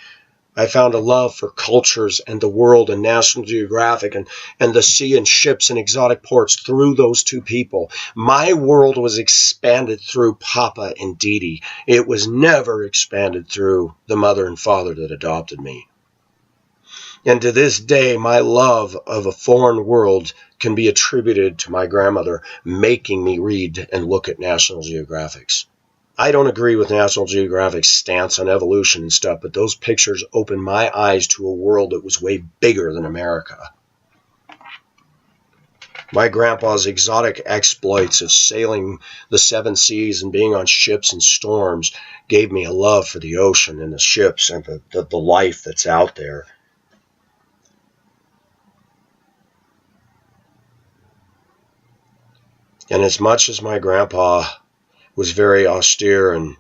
I found a love for cultures and the world and National Geographic and the sea and ships and exotic ports through those two people. My world was expanded through Papa and Dee Dee. It was never expanded through the mother and father that adopted me. And to this day, my love of a foreign world can be attributed to my grandmother making me read and look at National Geographics. I don't agree with National Geographic's stance on evolution and stuff, but those pictures opened my eyes to a world that was way bigger than America. My grandpa's exotic exploits of sailing the seven seas and being on ships in storms gave me a love for the ocean and the ships and the life that's out there. And as much as my grandpa was very austere and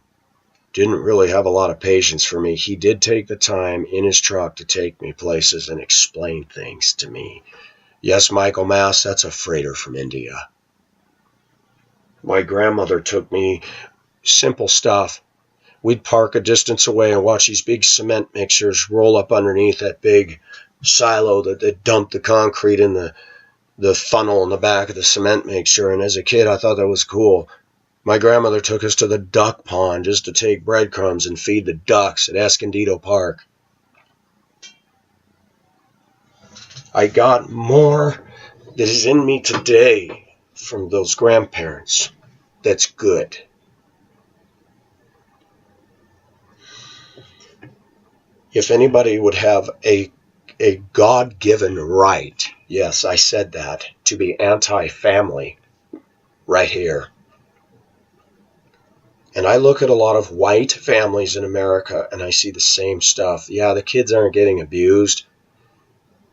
didn't really have a lot of patience for me, he did take the time in his truck to take me places and explain things to me. Yes, Michael Mass, that's a freighter from India. My grandmother took me simple stuff. We'd park a distance away and watch these big cement mixers roll up underneath that big silo that dumped the concrete in the funnel in the back of the cement mixture. And as a kid, I thought that was cool. My grandmother took us to the duck pond just to take breadcrumbs and feed the ducks at Escondido Park. I got more that is in me today from those grandparents. That's good. If anybody would have a God-given right, yes, I said that, to be anti-family, right here. And I look at a lot of white families in America and I see the same stuff. Yeah, the kids aren't getting abused,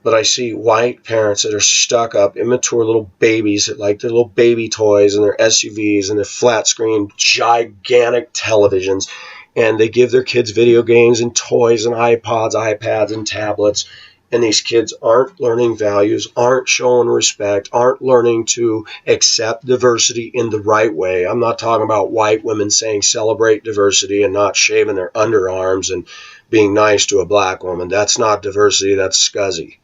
but I see white parents that are stuck up, immature little babies that like their little baby toys and their SUVs and their flat screen, gigantic televisions, and they give their kids video games and toys and iPods, iPads, and tablets. And these kids aren't learning values, aren't showing respect, aren't learning to accept diversity in the right way. I'm not talking about white women saying celebrate diversity and not shaving their underarms and being nice to a black woman. That's not diversity, that's scuzzy.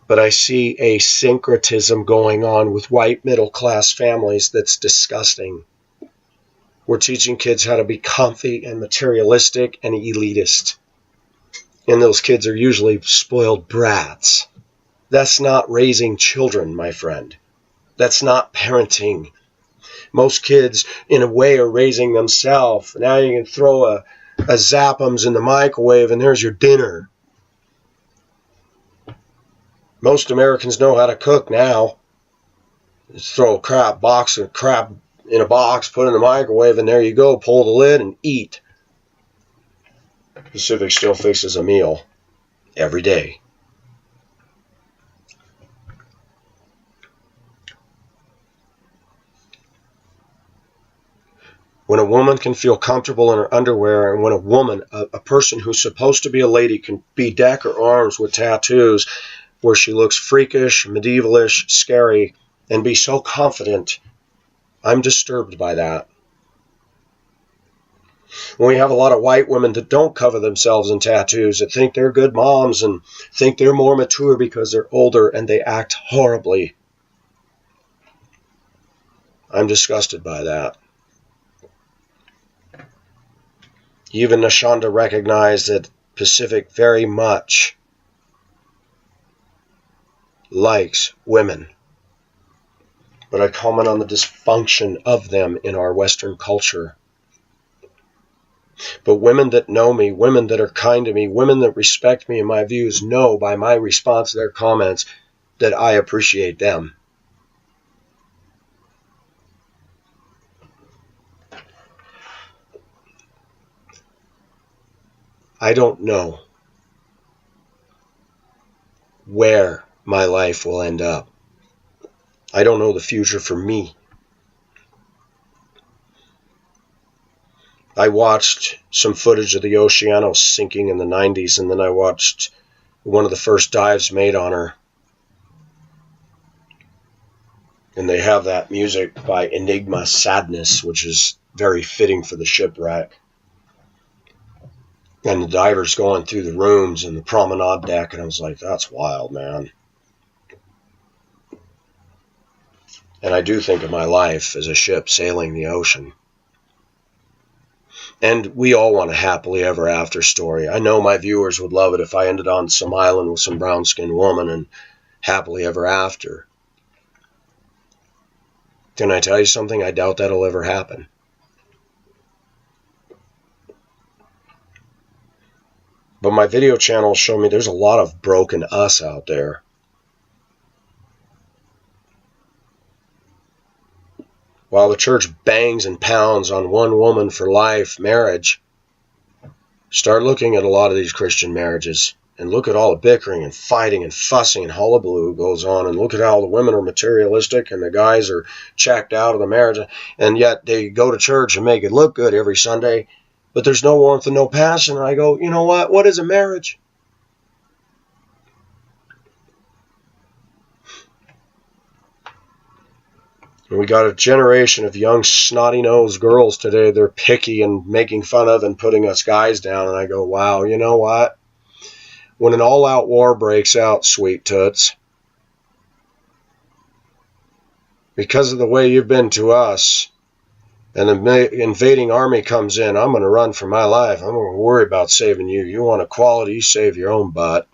But I see a syncretism going on with white middle-class families that's disgusting. We're teaching kids how to be comfy and materialistic and elitist. And those kids are usually spoiled brats. That's not raising children, my friend. That's not parenting. Most kids, in a way, are raising themselves. Now you can throw a Zappums in the microwave and there's your dinner. Most Americans know how to cook now. Just throw a box of crap in a box, put it in the microwave, and there you go. Pull the lid and eat. Pacific still fixes a meal every day. When a woman can feel comfortable in her underwear, and when a woman, a person who's supposed to be a lady, can bedeck her arms with tattoos where she looks freakish, medievalish, scary, and be so confident, I'm disturbed by that. When we have a lot of white women that don't cover themselves in tattoos, that think they're good moms and think they're more mature because they're older and they act horribly, I'm disgusted by that. Even Nashonda recognized that Pacific very much likes women. But I comment on the dysfunction of them in our Western culture. But women that know me, women that are kind to me, women that respect me and my views know by my response to their comments that I appreciate them. I don't know where my life will end up. I don't know the future for me. I watched some footage of the Oceano sinking in the 90s, and then I watched one of the first dives made on her. And they have that music by Enigma, Sadness, which is very fitting for the shipwreck. And the divers going through the rooms and the promenade deck, and I was like, that's wild, man. And I do think of my life as a ship sailing the ocean. And we all want a happily ever after story. I know my viewers would love it if I ended on some island with some brown-skinned woman and happily ever after. Can I tell you something? I doubt that'll ever happen. But my video channel show me there's a lot of broken us out there. While the church bangs and pounds on one woman for life marriage, start looking at a lot of these Christian marriages and look at all the bickering and fighting and fussing and hullabaloo goes on, and look at how the women are materialistic and the guys are checked out of the marriage, and yet they go to church and make it look good every Sunday. But there's no warmth and no passion. And I go, you know what? What is a marriage? And we got a generation of young snotty-nosed girls today. They're picky and making fun of and putting us guys down. And I go, wow, you know what? When an all-out war breaks out, sweet toots, because of the way you've been to us, and the invading army comes in, I'm going to run for my life. I'm going to worry about saving you. You want equality, you save your own butt.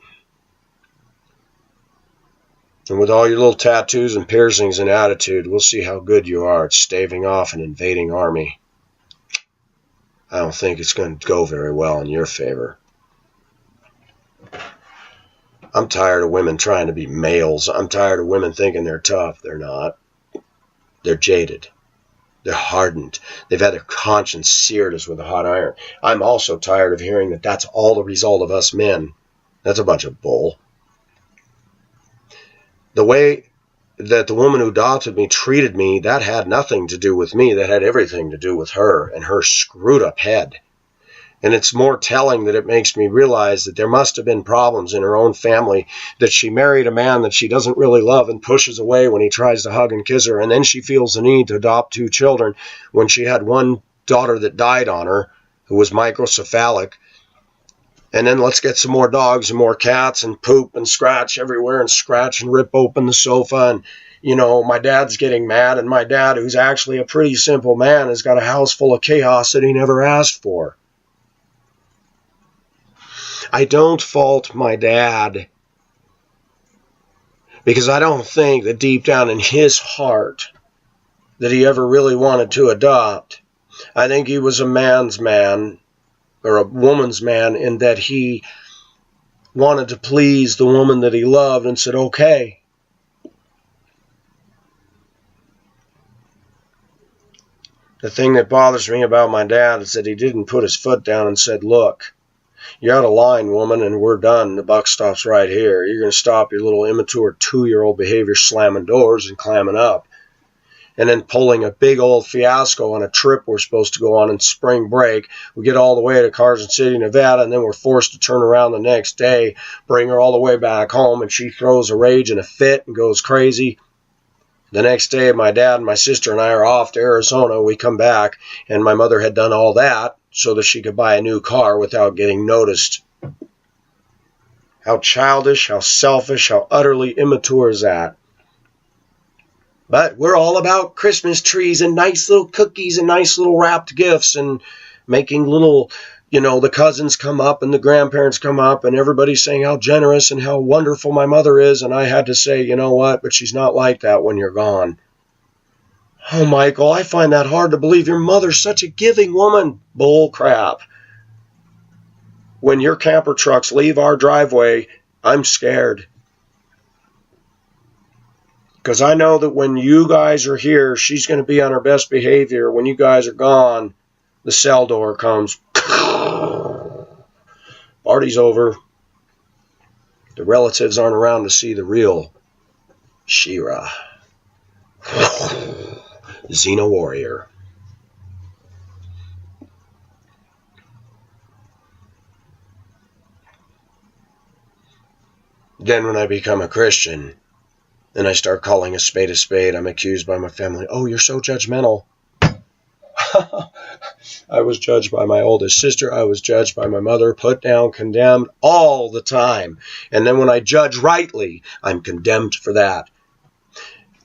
And with all your little tattoos and piercings and attitude, we'll see how good you are at staving off an invading army. I don't think it's going to go very well in your favor. I'm tired of women trying to be males. I'm tired of women thinking they're tough. They're not. They're jaded. They're hardened. They've had their conscience seared as with a hot iron. I'm also tired of hearing that that's all the result of us men. That's a bunch of bull. The way that the woman who adopted me treated me, that had nothing to do with me. That had everything to do with her and her screwed up head. And it's more telling that it makes me realize that there must have been problems in her own family, that she married a man that she doesn't really love and pushes away when he tries to hug and kiss her. And then she feels the need to adopt 2 children when she had one daughter that died on her, who was microcephalic. And then let's get some more dogs and more cats and poop and scratch everywhere and scratch and rip open the sofa. And, you know, my dad's getting mad, and my dad, who's actually a pretty simple man, has got a house full of chaos that he never asked for. I don't fault my dad, because I don't think that deep down in his heart that he ever really wanted to adopt. I think he was a man's man, or a woman's man, in that he wanted to please the woman that he loved and said, okay. The thing that bothers me about my dad is that he didn't put his foot down and said, look, you're out of line, woman, and we're done. The buck stops right here. You're going to stop your little immature 2-year-old behavior slamming doors and clamming up. And then pulling a big old fiasco on a trip we're supposed to go on in spring break. We get all the way to Carson City, Nevada, and then we're forced to turn around the next day, bring her all the way back home, and she throws a rage and a fit and goes crazy. The next day, my dad and my sister and I are off to Arizona. We come back, and my mother had done all that so that she could buy a new car without getting noticed. How childish, how selfish, how utterly immature is that? But we're all about Christmas trees and nice little cookies and nice little wrapped gifts and making little, the cousins come up and the grandparents come up and everybody's saying how generous and how wonderful my mother is. And I had to say, you know what, but she's not like that when you're gone. Oh, Michael, I find that hard to believe. Your mother's such a giving woman. Bull crap. When your camper trucks leave our driveway, I'm scared. Because I know that when you guys are here, she's going to be on her best behavior. When you guys are gone, the cell door comes. Party's over. The relatives aren't around to see the real She-Ra. Xena warrior. Then when I become a Christian, and I start calling a spade, I'm accused by my family. Oh, you're so judgmental. I was judged by my oldest sister. I was judged by my mother, put down, condemned all the time. And then when I judge rightly, I'm condemned for that.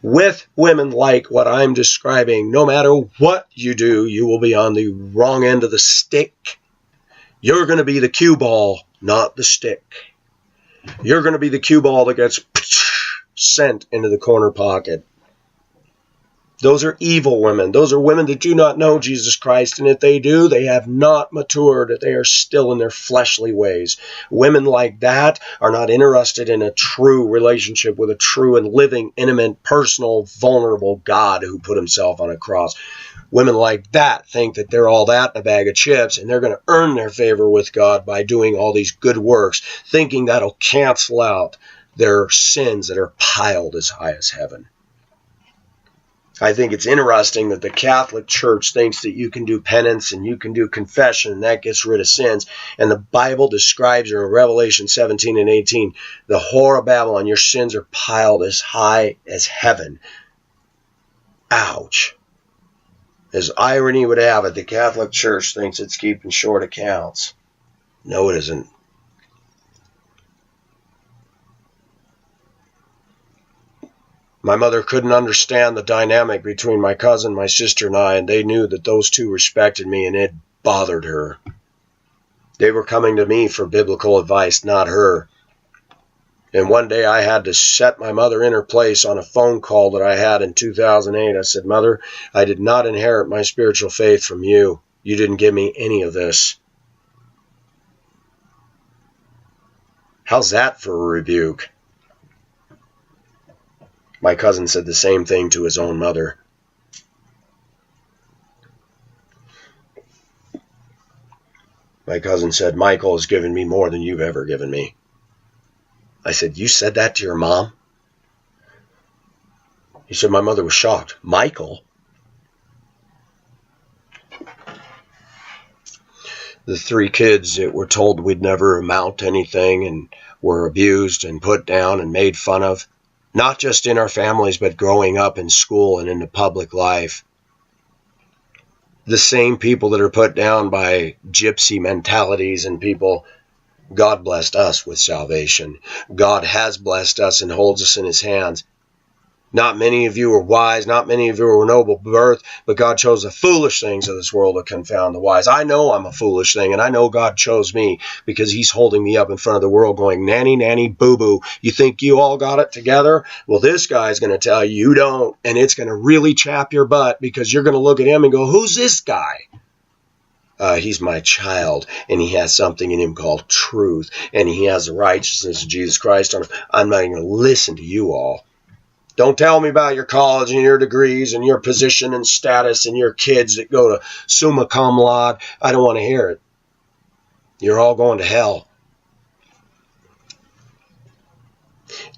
With women like what I'm describing, no matter what you do, you will be on the wrong end of the stick. You're going to be the cue ball, not the stick. You're going to be the cue ball that gets sent into the corner pocket. Those are evil women. Those are women that do not know Jesus Christ, and if they do, they have not matured. They are still in their fleshly ways. Women like that are not interested in a true relationship with a true and living, intimate, personal, vulnerable God who put himself on a cross. Women like that think that they're all that in a bag of chips, and they're going to earn their favor with God by doing all these good works, thinking that'll cancel out their sins that are piled as high as heaven. I think it's interesting that the Catholic Church thinks that you can do penance and you can do confession and that gets rid of sins. And the Bible describes in Revelation 17 and 18, the whore of Babylon, your sins are piled as high as heaven. Ouch. As irony would have it, the Catholic Church thinks it's keeping short accounts. No, it isn't. My mother couldn't understand the dynamic between my cousin, my sister, and I, and they knew that those two respected me, and it bothered her. They were coming to me for biblical advice, not her. And one day I had to set my mother in her place on a phone call that I had in 2008. I said, Mother, I did not inherit my spiritual faith from you. You didn't give me any of this. How's that for a rebuke? My cousin said the same thing to his own mother. My cousin said, Michael has given me more than you've ever given me. I said, you said that to your mom? He said, my mother was shocked. Michael? The three kids that were told we'd never amount to anything and were abused and put down and made fun of. Not just in our families, but growing up in school and in the public life. The same people that are put down by gypsy mentalities and people, God blessed us with salvation. God has blessed us and holds us in his hands. Not many of you are wise, not many of you are noble birth, but God chose the foolish things of this world to confound the wise. I know I'm a foolish thing, and I know God chose me because he's holding me up in front of the world going, nanny, nanny, boo-boo. You think you all got it together? Well, this guy's going to tell you you don't, and it's going to really chap your butt because you're going to look at him and go, who's this guy? He's my child, and he has something in him called truth, and he has the righteousness of Jesus Christ on him. I'm not even going to listen to you all. Don't tell me about your college and your degrees and your position and status and your kids that go to summa cum laude. I don't want to hear it. You're all going to hell.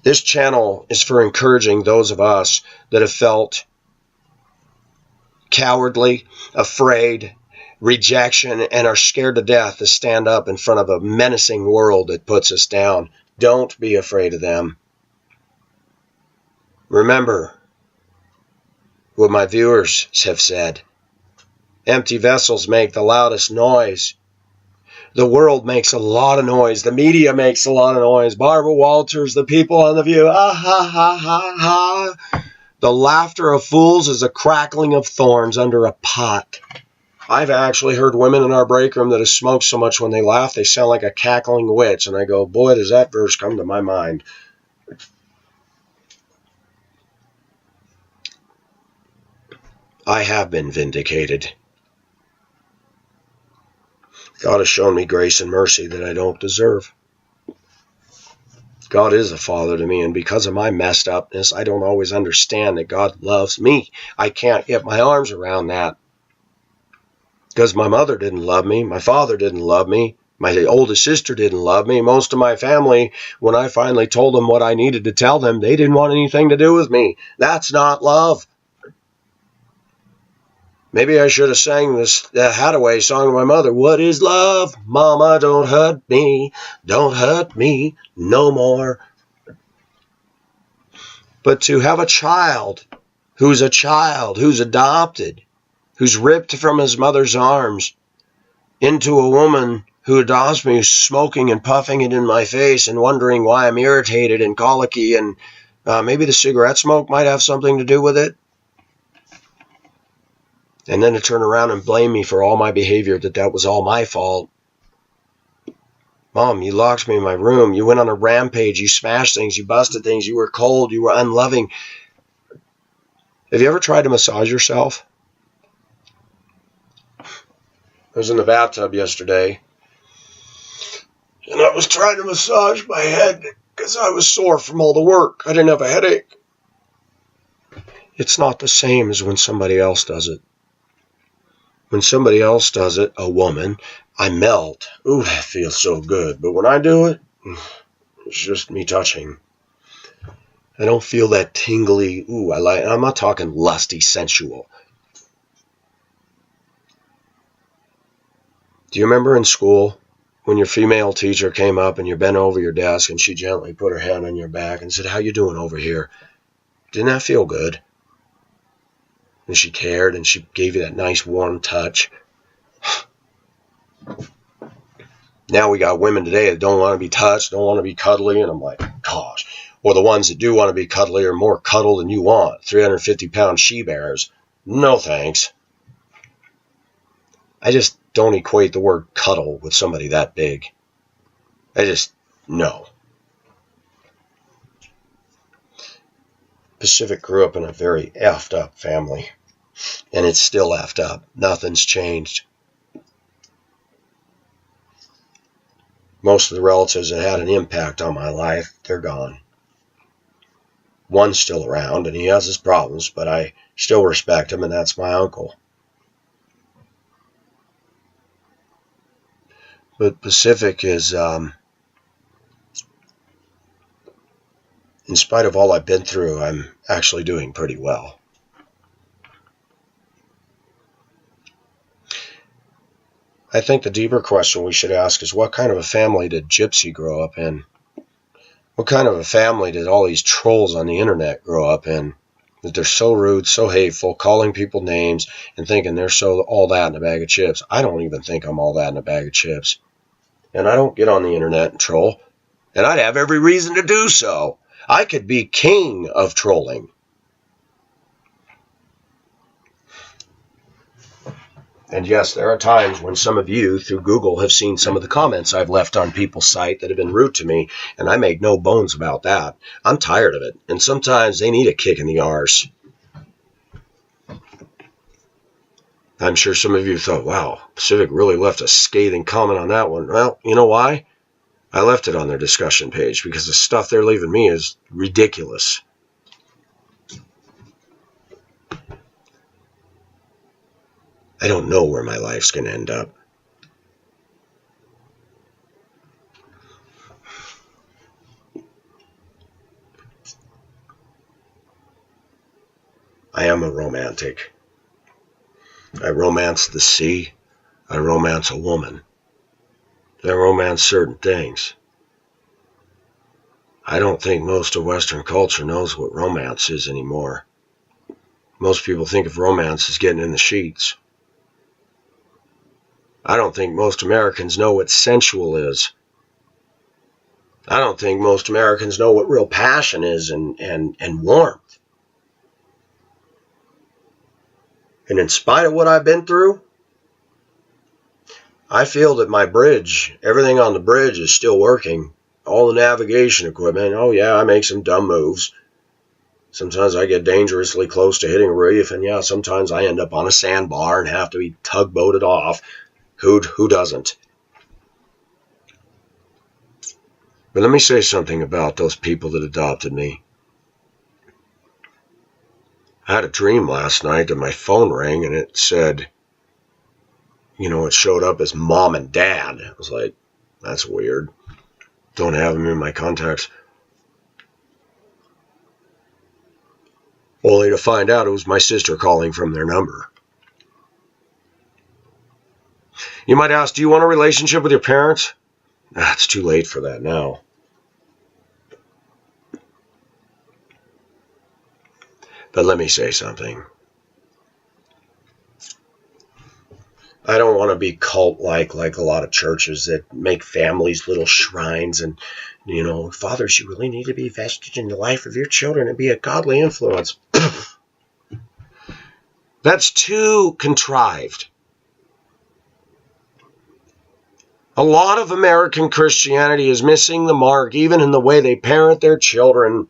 This channel is for encouraging those of us that have felt cowardly, afraid, rejection, and are scared to death to stand up in front of a menacing world that puts us down. Don't be afraid of them. Remember what my viewers have said. Empty vessels make the loudest noise. The world makes a lot of noise. The media makes a lot of noise. Barbara Walters, the people on The View, ha, ha, ha, ha, ha. The laughter of fools is a crackling of thorns under a pot. I've actually heard women in our break room that have smoked so much when they laugh, they sound like a cackling witch. And I go, boy, does that verse come to my mind. I have been vindicated. God has shown me grace and mercy that I don't deserve. God is a father to me, and because of my messed upness, I don't always understand that God loves me. I can't get my arms around that. Because my mother didn't love me, my father didn't love me, my oldest sister didn't love me. Most of my family, when I finally told them what I needed to tell them, they didn't want anything to do with me. That's not love. Maybe I should have sang this Hathaway song to my mother. What is love? Mama, don't hurt me. Don't hurt me no more. But to have a child who's adopted, who's ripped from his mother's arms into a woman who adopts me, who's smoking and puffing it in my face and wondering why I'm irritated and colicky, and maybe the cigarette smoke might have something to do with it. And then to turn around and blame me for all my behavior, that was all my fault. Mom, you locked me in my room. You went on a rampage. You smashed things. You busted things. You were cold. You were unloving. Have you ever tried to massage yourself? I was in the bathtub yesterday, and I was trying to massage my head because I was sore from all the work. I didn't have a headache. It's not the same as when somebody else does it. When somebody else does it, a woman, I melt. Ooh, that feels so good. But when I do it, it's just me touching. I don't feel that tingly, I'm not talking lusty, sensual. Do you remember in school when your female teacher came up and you bent over your desk and she gently put her hand on your back and said, how you doing over here? Didn't that feel good? And she cared, and she gave you that nice warm touch. Now we got women today that don't want to be touched, don't want to be cuddly, and I'm like, gosh. Or the ones that do want to be cuddly are more cuddle than you want. 350-pound she-bears. No thanks. I just don't equate the word cuddle with somebody that big. No. Pacific grew up in a very effed up family, and it's still effed up. Nothing's changed. Most of the relatives that had an impact on my life, they're gone. One's still around, and he has his problems, but I still respect him, and that's my uncle. But Pacific is, in spite of all I've been through, I'm actually doing pretty well. I think the deeper question we should ask is, what kind of a family did Gypsy grow up in? What kind of a family did all these trolls on the internet grow up in? That they're so rude, so hateful, calling people names and thinking they're so all that in a bag of chips. I don't even think I'm all that in a bag of chips. And I don't get on the internet and troll. And I'd have every reason to do so. I could be king of trolling. And yes, there are times when some of you through Google have seen some of the comments I've left on people's site that have been rude to me, and I make no bones about that. I'm tired of it, and sometimes they need a kick in the arse. I'm sure some of you thought, wow, Pacific really left a scathing comment on that one. Well, you know why? I left it on their discussion page because the stuff they're leaving me is ridiculous. I don't know where my life's going to end up. I am a romantic. I romance the sea. I romance a woman. I romance certain things. I don't think most of Western culture knows what romance is anymore. Most people think of romance as getting in the sheets. I don't think most Americans know what sensual is. I don't think most Americans know what real passion is and warmth. And in spite of what I've been through, I feel that my bridge, everything on the bridge is still working. All the navigation equipment, oh yeah, I make some dumb moves. Sometimes I get dangerously close to hitting a reef, and yeah, sometimes I end up on a sandbar and have to be tugboated off. Who doesn't? But let me say something about those people that adopted me. I had a dream last night that my phone rang and it said, it showed up as mom and dad. I was like, that's weird. Don't have them in my contacts. Only to find out it was my sister calling from their number. You might ask, do you want a relationship with your parents? It's too late for that now. But let me say something. I don't want to be cult-like a lot of churches that make families little shrines and, fathers, you really need to be vested in the life of your children and be a godly influence. That's too contrived. A lot of American Christianity is missing the mark, even in the way they parent their children.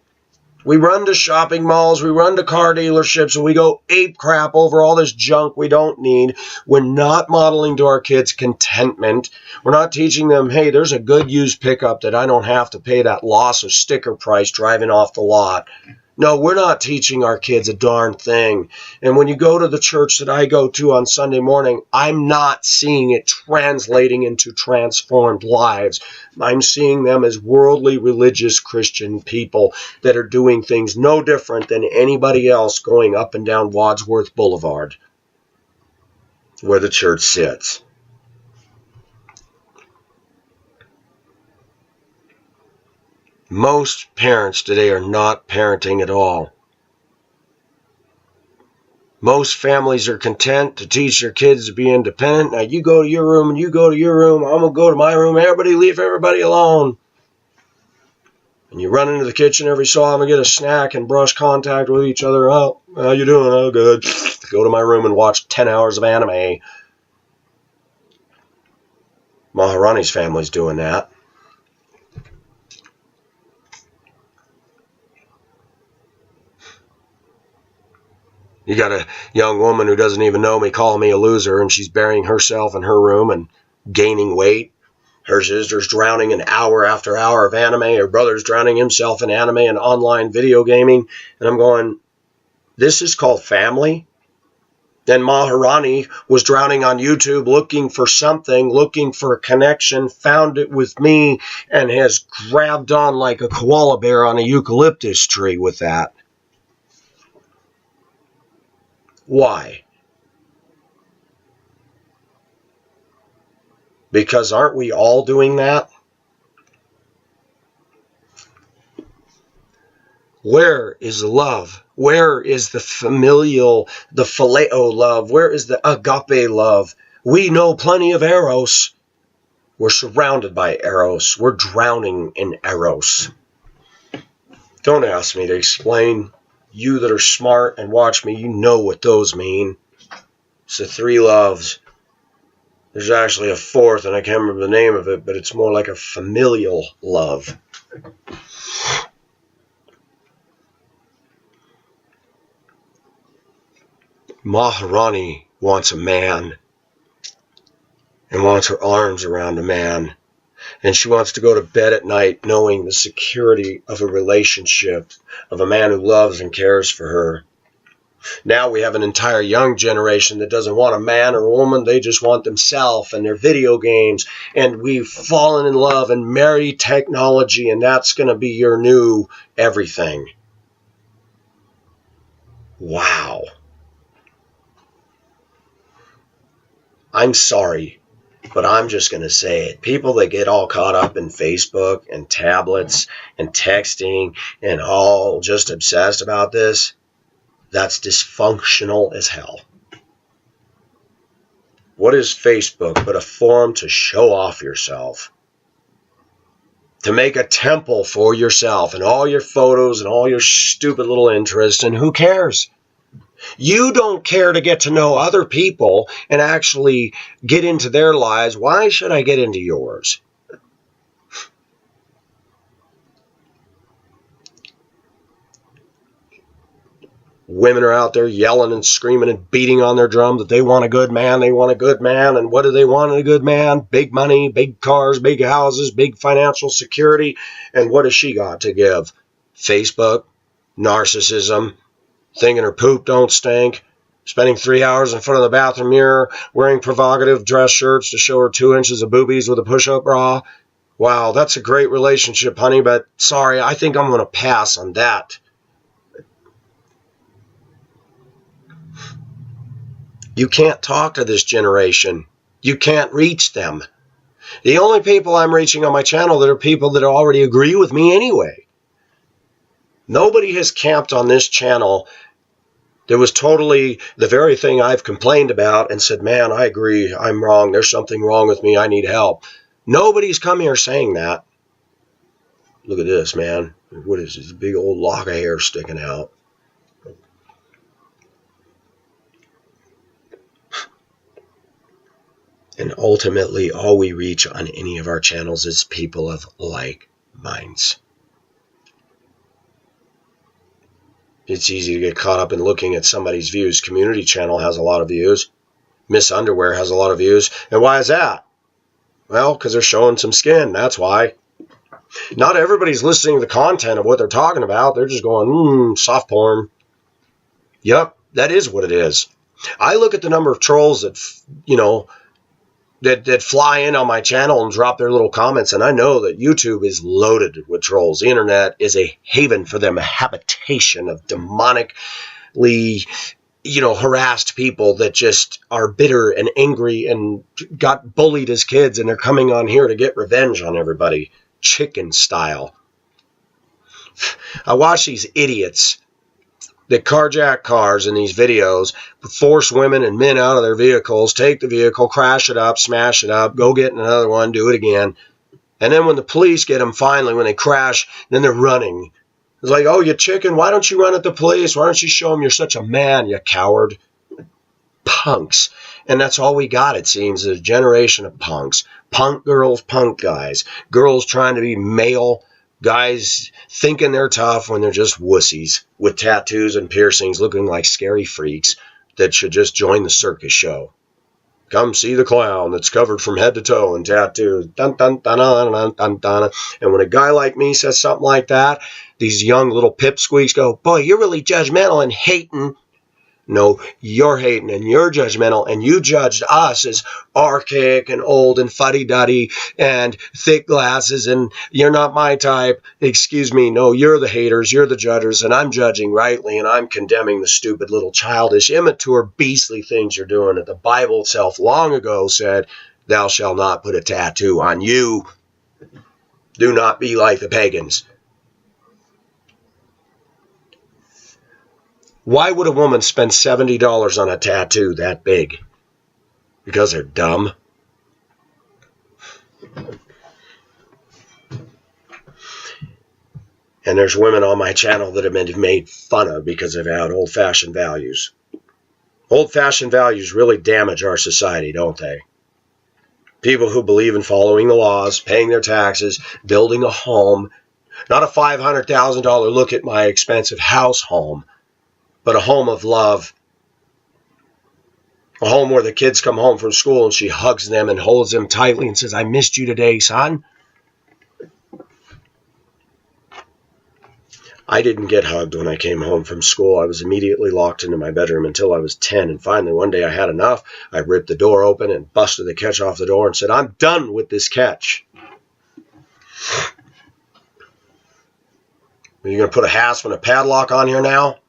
We run to shopping malls, we run to car dealerships, and we go ape crap over all this junk we don't need. We're not modeling to our kids contentment. We're not teaching them, hey, there's a good used pickup that I don't have to pay that loss of sticker price driving off the lot. No, we're not teaching our kids a darn thing. And when you go to the church that I go to on Sunday morning, I'm not seeing it translating into transformed lives. I'm seeing them as worldly, religious Christian people that are doing things no different than anybody else going up and down Wadsworth Boulevard, where the church sits. Most parents today are not parenting at all. Most families are content to teach their kids to be independent. Now you go to your room and you go to your room. I'm going to go to my room. Everybody leave everybody alone. And you run into the kitchen every so often, get a snack and brush contact with each other. Oh, how you doing? Oh, good. Go to my room and watch 10 hours of anime. Maharani's family's doing that. You got a young woman who doesn't even know me calling me a loser, and she's burying herself in her room and gaining weight. Her sister's drowning in hour after hour of anime. Her brother's drowning himself in anime and online video gaming. And I'm going, this is called family? Then Maharani was drowning on YouTube looking for something, looking for a connection, found it with me, and has grabbed on like a koala bear on a eucalyptus tree with that. Why? Because aren't we all doing that? Where is the love? Where is the familial, the phileo love? Where is the agape love? We know plenty of eros. We're surrounded by eros. We're drowning in eros. Don't ask me to explain. You that are smart and watch me, you know what those mean. It's the three loves. There's actually a fourth, and I can't remember the name of it, but it's more like a familial love. Maharani wants a man and wants her arms around a man. And she wants to go to bed at night knowing the security of a relationship, of a man who loves and cares for her. Now we have an entire young generation that doesn't want a man or a woman. They just want themselves and their video games. And we've fallen in love and married technology, and that's going to be your new everything. Wow. I'm sorry, but I'm just going to say it. People that get all caught up in Facebook and tablets and texting and all just obsessed about this, that's dysfunctional as hell. What is Facebook but a forum to show off yourself? To make a temple for yourself and all your photos and all your stupid little interests, and who cares? You don't care to get to know other people and actually get into their lives. Why should I get into yours? Women are out there yelling and screaming and beating on their drum that they want a good man, they want a good man. And what do they want in a good man? Big money, big cars, big houses, big financial security. And what has she got to give? Facebook, narcissism, thinking her poop don't stink, spending 3 hours in front of the bathroom mirror, wearing provocative dress shirts to show her 2 inches of boobies with a push-up bra. Wow, that's a great relationship, honey, but sorry, I think I'm going to pass on that. You can't talk to this generation. You can't reach them. The only people I'm reaching on my channel that are people that already agree with me anyway. Nobody has camped on this channel that was totally the very thing I've complained about and said, man, I agree, I'm wrong, there's something wrong with me, I need help. Nobody's come here saying that. Look at this, man. What is this big old lock of hair sticking out? And ultimately, all we reach on any of our channels is people of like minds. It's easy to get caught up in looking at somebody's views. Community channel has a lot of views. Miss Underwear has a lot of views. And why is that? Well, because they're showing some skin. That's why. Not everybody's listening to the content of what they're talking about. They're just going, soft porn. Yep, that is what it is. I look at the number of trolls that, that fly in on my channel and drop their little comments, and I know that YouTube is loaded with trolls. The internet is a haven for them, a habitation of demonically, harassed people that just are bitter and angry and got bullied as kids, and they're coming on here to get revenge on everybody, chicken style. I watch these idiots that carjack cars in these videos, force women and men out of their vehicles, take the vehicle, crash it up, smash it up, go get another one, do it again. And then when the police get them finally, when they crash, then they're running. It's like, oh, you chicken, why don't you run at the police? Why don't you show them you're such a man, you coward? Punks. And that's all we got, it seems, is a generation of punks. Punk girls, punk guys. Girls trying to be male, guys thinking they're tough when they're just wussies with tattoos and piercings looking like scary freaks that should just join the circus show. Come see the clown that's covered from head to toe in tattoos. Dun, dun, dun, dun, dun, dun, dun. And when a guy like me says something like that, these young little pipsqueaks go, boy, you're really judgmental and hating. No, you're hating and you're judgmental, and you judged us as archaic and old and fuddy-duddy and thick glasses, and you're not my type. Excuse me, no, you're the haters, you're the judgers, and I'm judging rightly, and I'm condemning the stupid little childish, immature, beastly things you're doing that the Bible itself long ago said, thou shalt not put a tattoo on you. Do not be like the pagans. Why would a woman spend $70 on a tattoo that big? Because they're dumb? And there's women on my channel that have been made fun of because they've had old-fashioned values. Old-fashioned values really damage our society, don't they? People who believe in following the laws, paying their taxes, building a home. Not a $500,000 look at my expensive house home, but a home of love. A home where the kids come home from school and she hugs them and holds them tightly and says, I missed you today, son. I didn't get hugged when I came home from school. I was immediately locked into my bedroom until I was 10. And finally, one day I had enough. I ripped the door open and busted the catch off the door and said, I'm done with this catch. Are you going to put a hasp and a padlock on here now?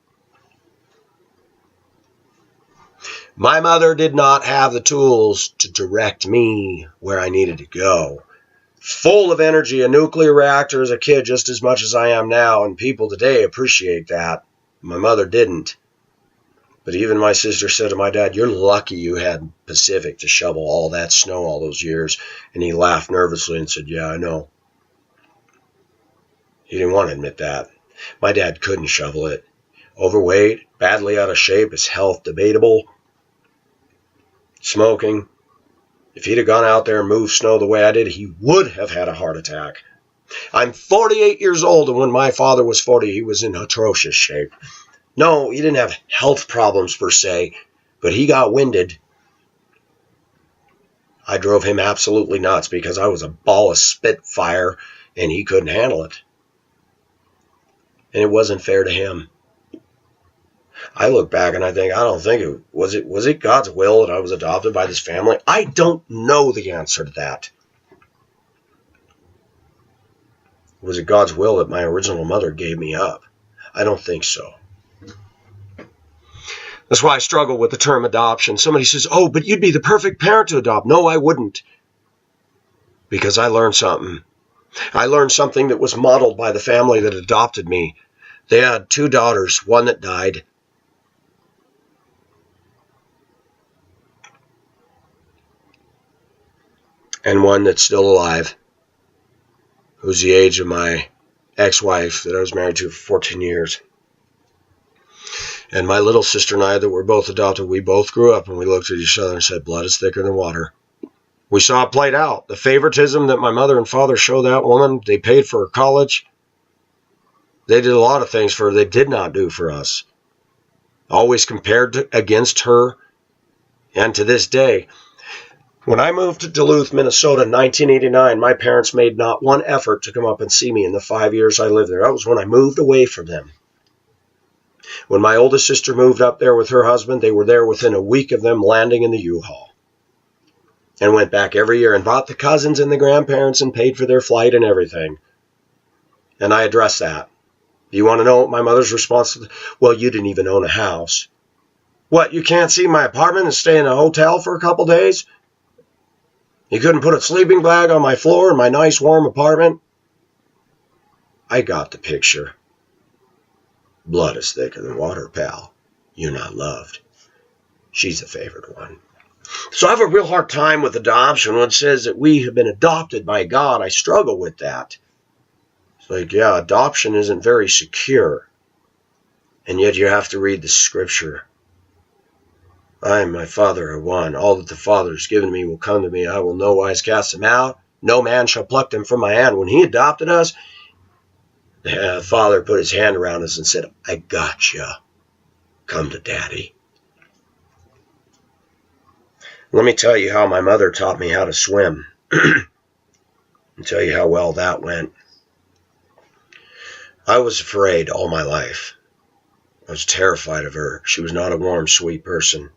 My mother did not have the tools to direct me where I needed to go. Full of energy, a nuclear reactor as a kid just as much as I am now, and people today appreciate that. My mother didn't. But even my sister said to my dad, you're lucky you had Pacific to shovel all that snow all those years. And he laughed nervously and said, yeah, I know. He didn't want to admit that. My dad couldn't shovel it. Overweight, badly out of shape, his health debatable. Smoking. If he'd have gone out there and moved snow the way I did, he would have had a heart attack. I'm 48 years old, and when my father was 40, he was in atrocious shape. No, he didn't have health problems per se, but he got winded. I drove him absolutely nuts because I was a ball of spitfire, and he couldn't handle it. And it wasn't fair to him. I look back and I think, I don't think it was it God's will that I was adopted by this family? I don't know the answer to that. Was it God's will that my original mother gave me up? I don't think so. That's why I struggle with the term adoption. Somebody says, oh, but you'd be the perfect parent to adopt. No, I wouldn't. Because I learned something. I learned something that was modeled by the family that adopted me. They had 2 daughters, one that died. And one that's still alive, who's the age of my ex-wife that I was married to for 14 years. And my little sister and I that were both adopted, we both grew up and we looked at each other and said, blood is thicker than water. We saw it played out. The favoritism that my mother and father showed that woman, they paid for her college. They did a lot of things for her they did not do for us. Always compared against her. And to this day, when I moved to Duluth, Minnesota in 1989, my parents made not one effort to come up and see me in the 5 years I lived there. That was when I moved away from them. When my oldest sister moved up there with her husband, they were there within a week of them landing in the U-Haul. And went back every year and brought the cousins and the grandparents and paid for their flight and everything. And I addressed that. You want to know what my mother's response was? Well, you didn't even own a house. What, you can't see my apartment and stay in a hotel for a couple days? You couldn't put a sleeping bag on my floor in my nice warm apartment? I got the picture. Blood is thicker than water, pal. You're not loved. She's the favored one. So I have a real hard time with adoption when it says that we have been adopted by God. I struggle with that. It's like, yeah, adoption isn't very secure. And yet you have to read the scripture. I and my Father are one. All that the Father has given me will come to me. I will no wise cast them out. No man shall pluck them from my hand. When he adopted us, the Father put his hand around us and said, I got you. Come to Daddy. Let me tell you how my mother taught me how to swim. And tell you how well that went. I was afraid all my life. I was terrified of her. She was not a warm, sweet person.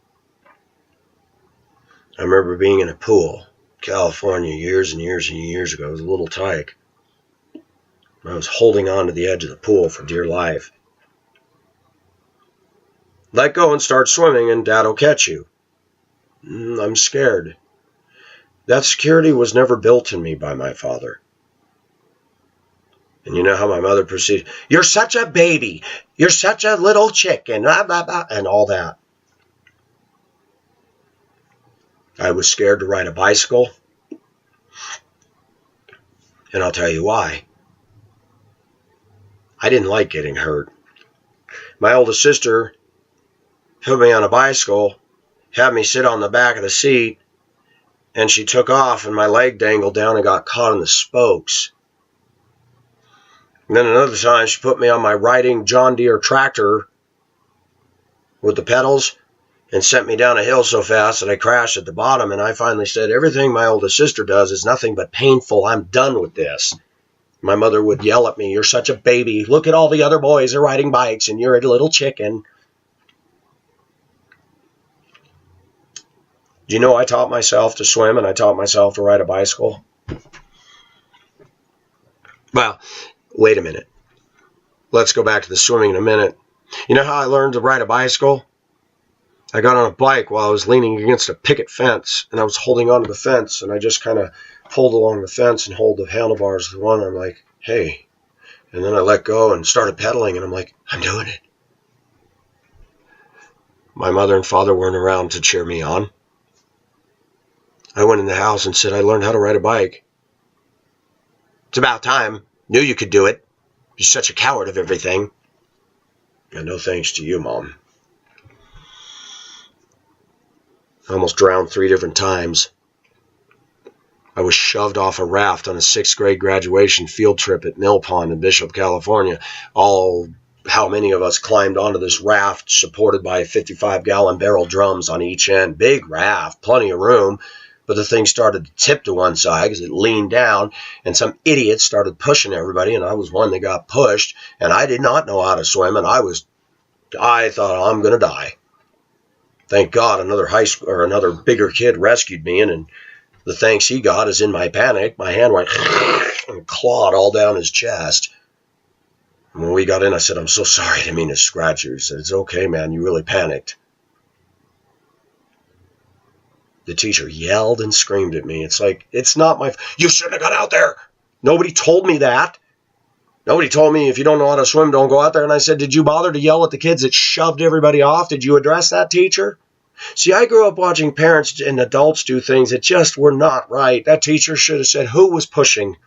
I remember being in a pool, California, years and years and years ago. It was a little tyke. I was holding on to the edge of the pool for dear life. Let go and start swimming and Dad'll catch you. I'm scared. That security was never built in me by my father. And you know how my mother proceeded, you're such a baby, you're such a little chicken, blah, blah, blah, and all that. I was scared to ride a bicycle. And I'll tell you why. I didn't like getting hurt. My oldest sister put me on a bicycle, had me sit on the back of the seat, and she took off, and my leg dangled down and got caught in the spokes. And then another time, she put me on my riding John Deere tractor with the pedals and sent me down a hill so fast that I crashed at the bottom, and I finally said, everything my oldest sister does is nothing but painful. I'm done with this. My mother would yell at me, you're such a baby. Look at all the other boys are riding bikes, and you're a little chicken. Do you know I taught myself to swim and I taught myself to ride a bicycle? Well, wait a minute. Let's go back to the swimming in a minute. You know how I learned to ride a bicycle? I got on a bike while I was leaning against a picket fence, and I was holding onto the fence, and I just kind of pulled along the fence and hold the handlebars of the one. I'm like, hey. And then I let go and started pedaling, and I'm like, I'm doing it. My mother and father weren't around to cheer me on. I went in the house and said, I learned how to ride a bike. It's about time. Knew you could do it. You're such a coward of everything. And no thanks to you, Mom. I almost drowned 3 different times. I was shoved off a raft on a 6th grade graduation field trip at Mill Pond in Bishop, California. How many of us climbed onto this raft supported by 55-gallon barrel drums on each end. Big raft, plenty of room. But the thing started to tip to one side because it leaned down, and some idiots started pushing everybody, and I was one that got pushed, and I did not know how to swim, and I thought I'm going to die. Thank God another bigger kid rescued me, and the thanks he got is in my panic. My hand went and clawed all down his chest. And when we got in, I said, I'm so sorry, I didn't mean to scratch you. He said, it's okay, man, you really panicked. The teacher yelled and screamed at me. It's like, it's not my... You shouldn't have got out there. Nobody told me that. Nobody told me if you don't know how to swim, don't go out there. And I said, did you bother to yell at the kids that shoved everybody off? Did you address that, teacher? See, I grew up watching parents and adults do things that just were not right. That teacher should have said, who was pushing?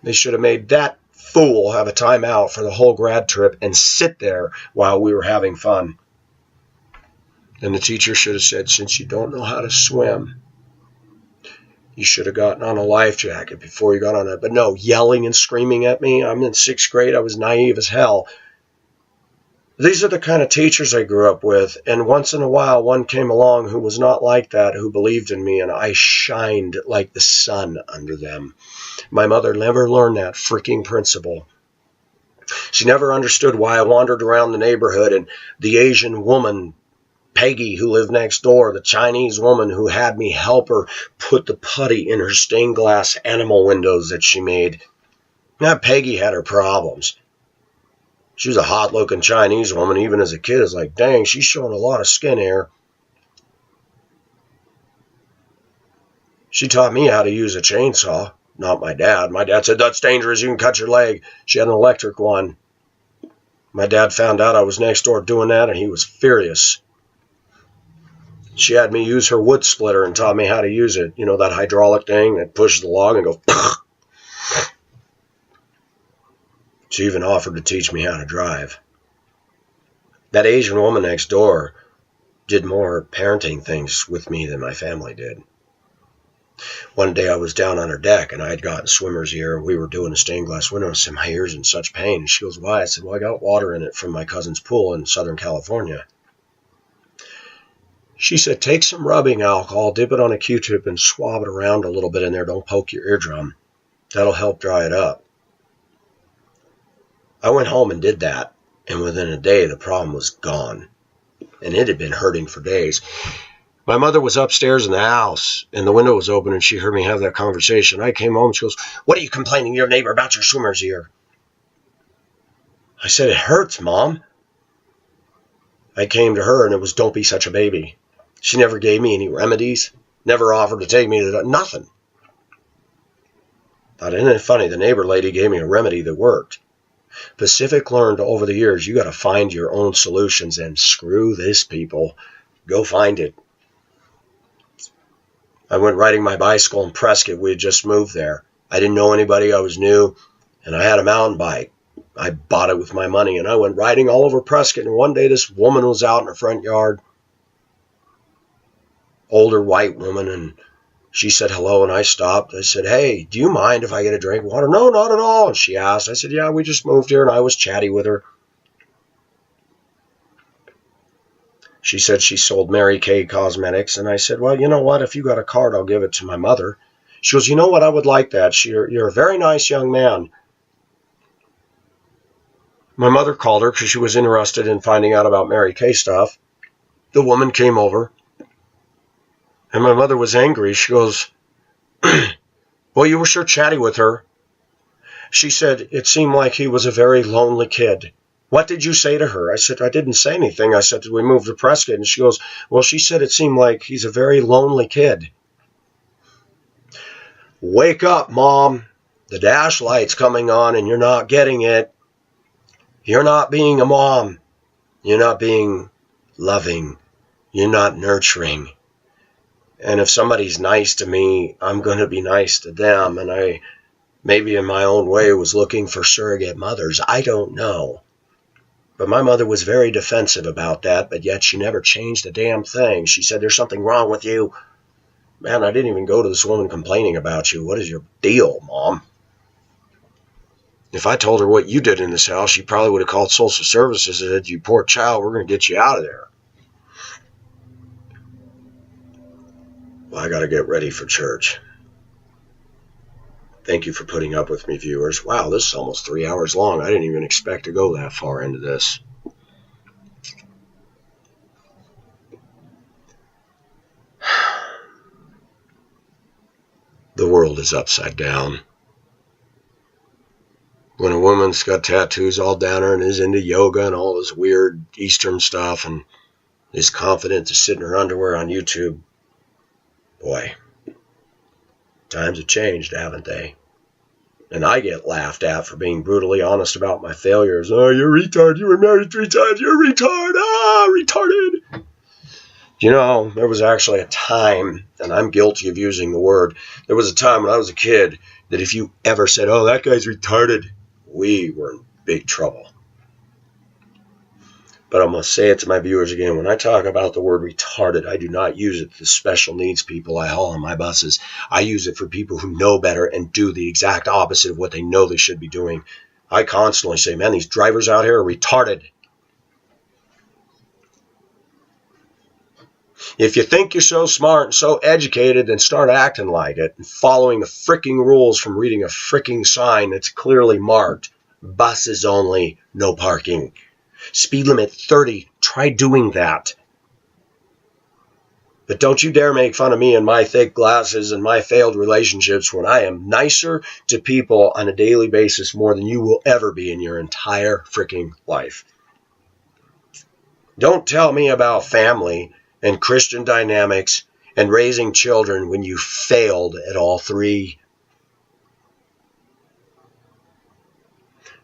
They should have made that fool have a timeout for the whole grad trip and sit there while we were having fun. And the teacher should have said, since you don't know how to swim, you should have gotten on a life jacket before you got on it. But no, yelling and screaming at me. I'm in 6th grade. I was naive as hell. These are the kind of teachers I grew up with. And once in a while, one came along who was not like that, who believed in me, and I shined like the sun under them. My mother never learned that freaking principle. She never understood why I wandered around the neighborhood and the Asian woman, Peggy, who lived next door, the Chinese woman who had me help her put the putty in her stained glass animal windows that she made. Now, Peggy had her problems. She was a hot-looking Chinese woman. Even as a kid, it's like, dang, she's showing a lot of skin here. She taught me how to use a chainsaw, not my dad. My dad said, that's dangerous, you can cut your leg. She had an electric one. My dad found out I was next door doing that, and he was furious. She had me use her wood splitter and taught me how to use it. You know, that hydraulic thing that pushes the log and goes... She even offered to teach me how to drive. That Asian woman next door did more parenting things with me than my family did. One day I was down on her deck, and I had gotten swimmer's ear, and we were doing a stained glass window. I said, my ear's in such pain. And she goes, why? I said, well, I got water in it from my cousin's pool in Southern California. She said, take some rubbing alcohol, dip it on a Q-tip, and swab it around a little bit in there. Don't poke your eardrum. That'll help dry it up. I went home and did that, and within a day, the problem was gone. And it had been hurting for days. My mother was upstairs in the house, and the window was open, and she heard me have that conversation. I came home, and she goes, what are you complaining to your neighbor about your swimmer's ear? I said, it hurts, Mom. I came to her, and it was, don't be such a baby. She never gave me any remedies, never offered to take me to nothing. But isn't it funny, the neighbor lady gave me a remedy that worked. Pacific learned over the years, you got to find your own solutions, and screw this, people. Go find it. I went riding my bicycle in Prescott. We had just moved there. I didn't know anybody. I was new, and I had a mountain bike. I bought it with my money, and I went riding all over Prescott, and one day this woman was out in her front yard. older white woman, and she said hello, and I stopped. I said, hey, do you mind if I get a drink of water? No, not at all. And she asked. I said, yeah, we just moved here, and I was chatty with her. She said she sold Mary Kay Cosmetics, and I said, well, you know what? If you got a card, I'll give it to my mother. She goes, you know what? I would like that. You're a very nice young man. My mother called her because she was interested in finding out about Mary Kay stuff. The woman came over, and my mother was angry. She goes, well, you were sure chatty with her. She said it seemed like he was a very lonely kid. What did you say to her? I said, I didn't say anything. I said, did we move to Prescott? And she goes, well, she said it seemed like he's a very lonely kid. Wake up, Mom. The dash light's coming on and you're not getting it. You're not being a mom. You're not being loving. You're not nurturing. And if somebody's nice to me, I'm going to be nice to them. And I, maybe in my own way, was looking for surrogate mothers. I don't know. But my mother was very defensive about that, but yet she never changed a damn thing. She said, there's something wrong with you. Man, I didn't even go to this woman complaining about you. What is your deal, Mom? If I told her what you did in this house, she probably would have called social services and said, you poor child, we're going to get you out of there. Well, I got to get ready for church. Thank you for putting up with me, viewers. Wow, this is almost 3 hours long. I didn't even expect to go that far into this. The world is upside down. When a woman's got tattoos all down her and is into yoga and all this weird Eastern stuff and is confident to sit in her underwear on YouTube, boy, times have changed, haven't they? And I get laughed at for being brutally honest about my failures. Oh, you're a retard. You were married 3 times. You're a retard. Ah, retarded. You know, there was actually a time, and I'm guilty of using the word, there was a time when I was a kid that if you ever said, oh, that guy's retarded, we were in big trouble. But I'm going to say it to my viewers again. When I talk about the word retarded, I do not use it to special needs people I haul on my buses. I use it for people who know better and do the exact opposite of what they know they should be doing. I constantly say, man, these drivers out here are retarded. If you think you're so smart and so educated, then start acting like it and following the fricking rules from reading a fricking sign that's clearly marked. Buses only, no parking. Speed limit 30. Try doing that. But don't you dare make fun of me and my thick glasses and my failed relationships when I am nicer to people on a daily basis more than you will ever be in your entire freaking life. Don't tell me about family and Christian dynamics and raising children when you failed at all 3.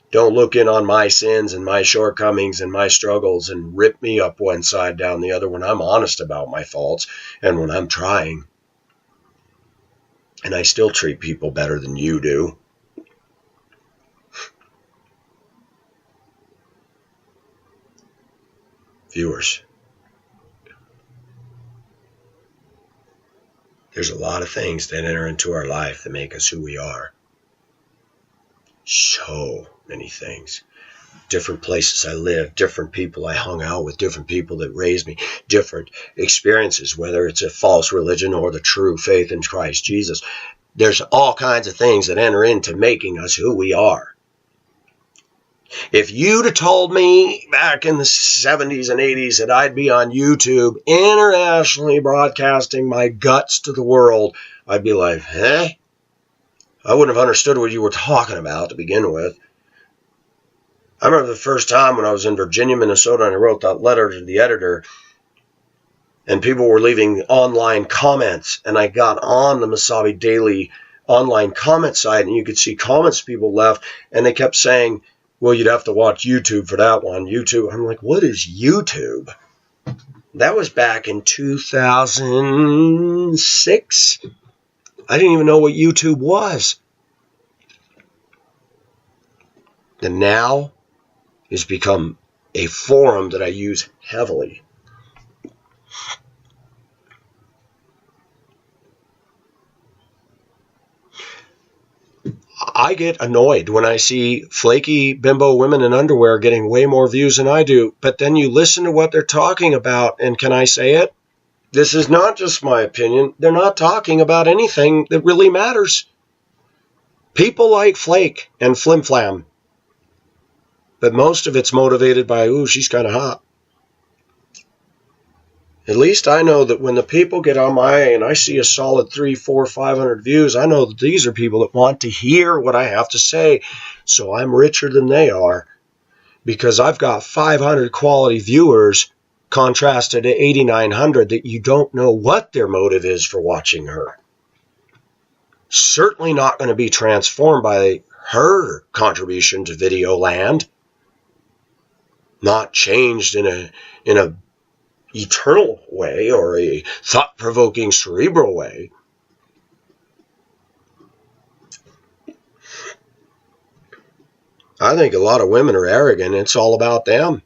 Don't look in on my sins and my shortcomings and my struggles and rip me up one side down the other when I'm honest about my faults and when I'm trying. And I still treat people better than you do. Viewers, there's a lot of things that enter into our life that make us who we are. So many things. Different places I lived, different people I hung out with, different people that raised me, different experiences, whether it's a false religion or the true faith in Christ Jesus. There's all kinds of things that enter into making us who we are. If you'd have told me back in the 70s and 80s that I'd be on YouTube internationally broadcasting my guts to the world, I'd be like, huh? I wouldn't have understood what you were talking about to begin with. I remember the first time when I was in Virginia, Minnesota, and I wrote that letter to the editor, and people were leaving online comments, and I got on the Mesabi Daily online comment site, and you could see comments people left, and they kept saying, well, you'd have to watch YouTube for that one. YouTube. I'm like, what is YouTube? That was back in 2006. I didn't even know what YouTube was. And now it's become a forum that I use heavily. I get annoyed when I see flaky bimbo women in underwear getting way more views than I do. But then you listen to what they're talking about, and can I say it? This is not just my opinion. They're not talking about anything that really matters. People like flake and flim-flam. But most of it's motivated by, ooh, she's kind of hot. At least I know that when the people get on my and I see a solid 300, 400, 500 views, I know that these are people that want to hear what I have to say. So I'm richer than they are because I've got 500 quality viewers contrasted to 8,900 that you don't know what their motive is for watching her. Certainly not going to be transformed by her contribution to video land. Not changed in a eternal way or a thought-provoking cerebral way. I think a lot of women are arrogant. It's all about them.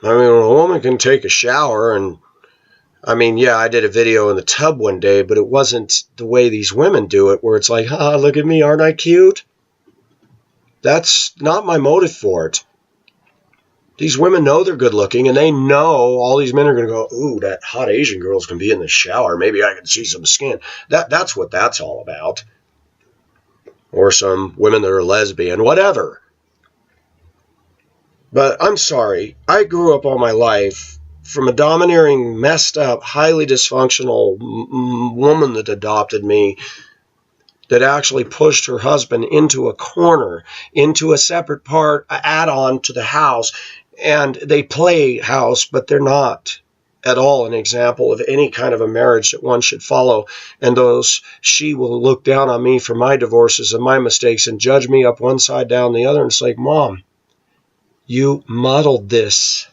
I mean, a woman can take a shower and, yeah, I did a video in the tub one day, but it wasn't the way these women do it, where it's like, look at me, aren't I cute? That's not my motive for it. These women know they're good looking, and they know all these men are going to go, ooh, that hot Asian girl's going to be in the shower. Maybe I can see some skin. That's what that's all about. Or some women that are lesbian, whatever. But I'm sorry. I grew up all my life from a domineering, messed up, highly dysfunctional woman that adopted me, that actually pushed her husband into a corner, into a separate part, add-on to the house. And they play house, but they're not at all an example of any kind of a marriage that one should follow. And she will look down on me for my divorces and my mistakes and judge me up one side, down the other. And it's like, Mom, you modeled this.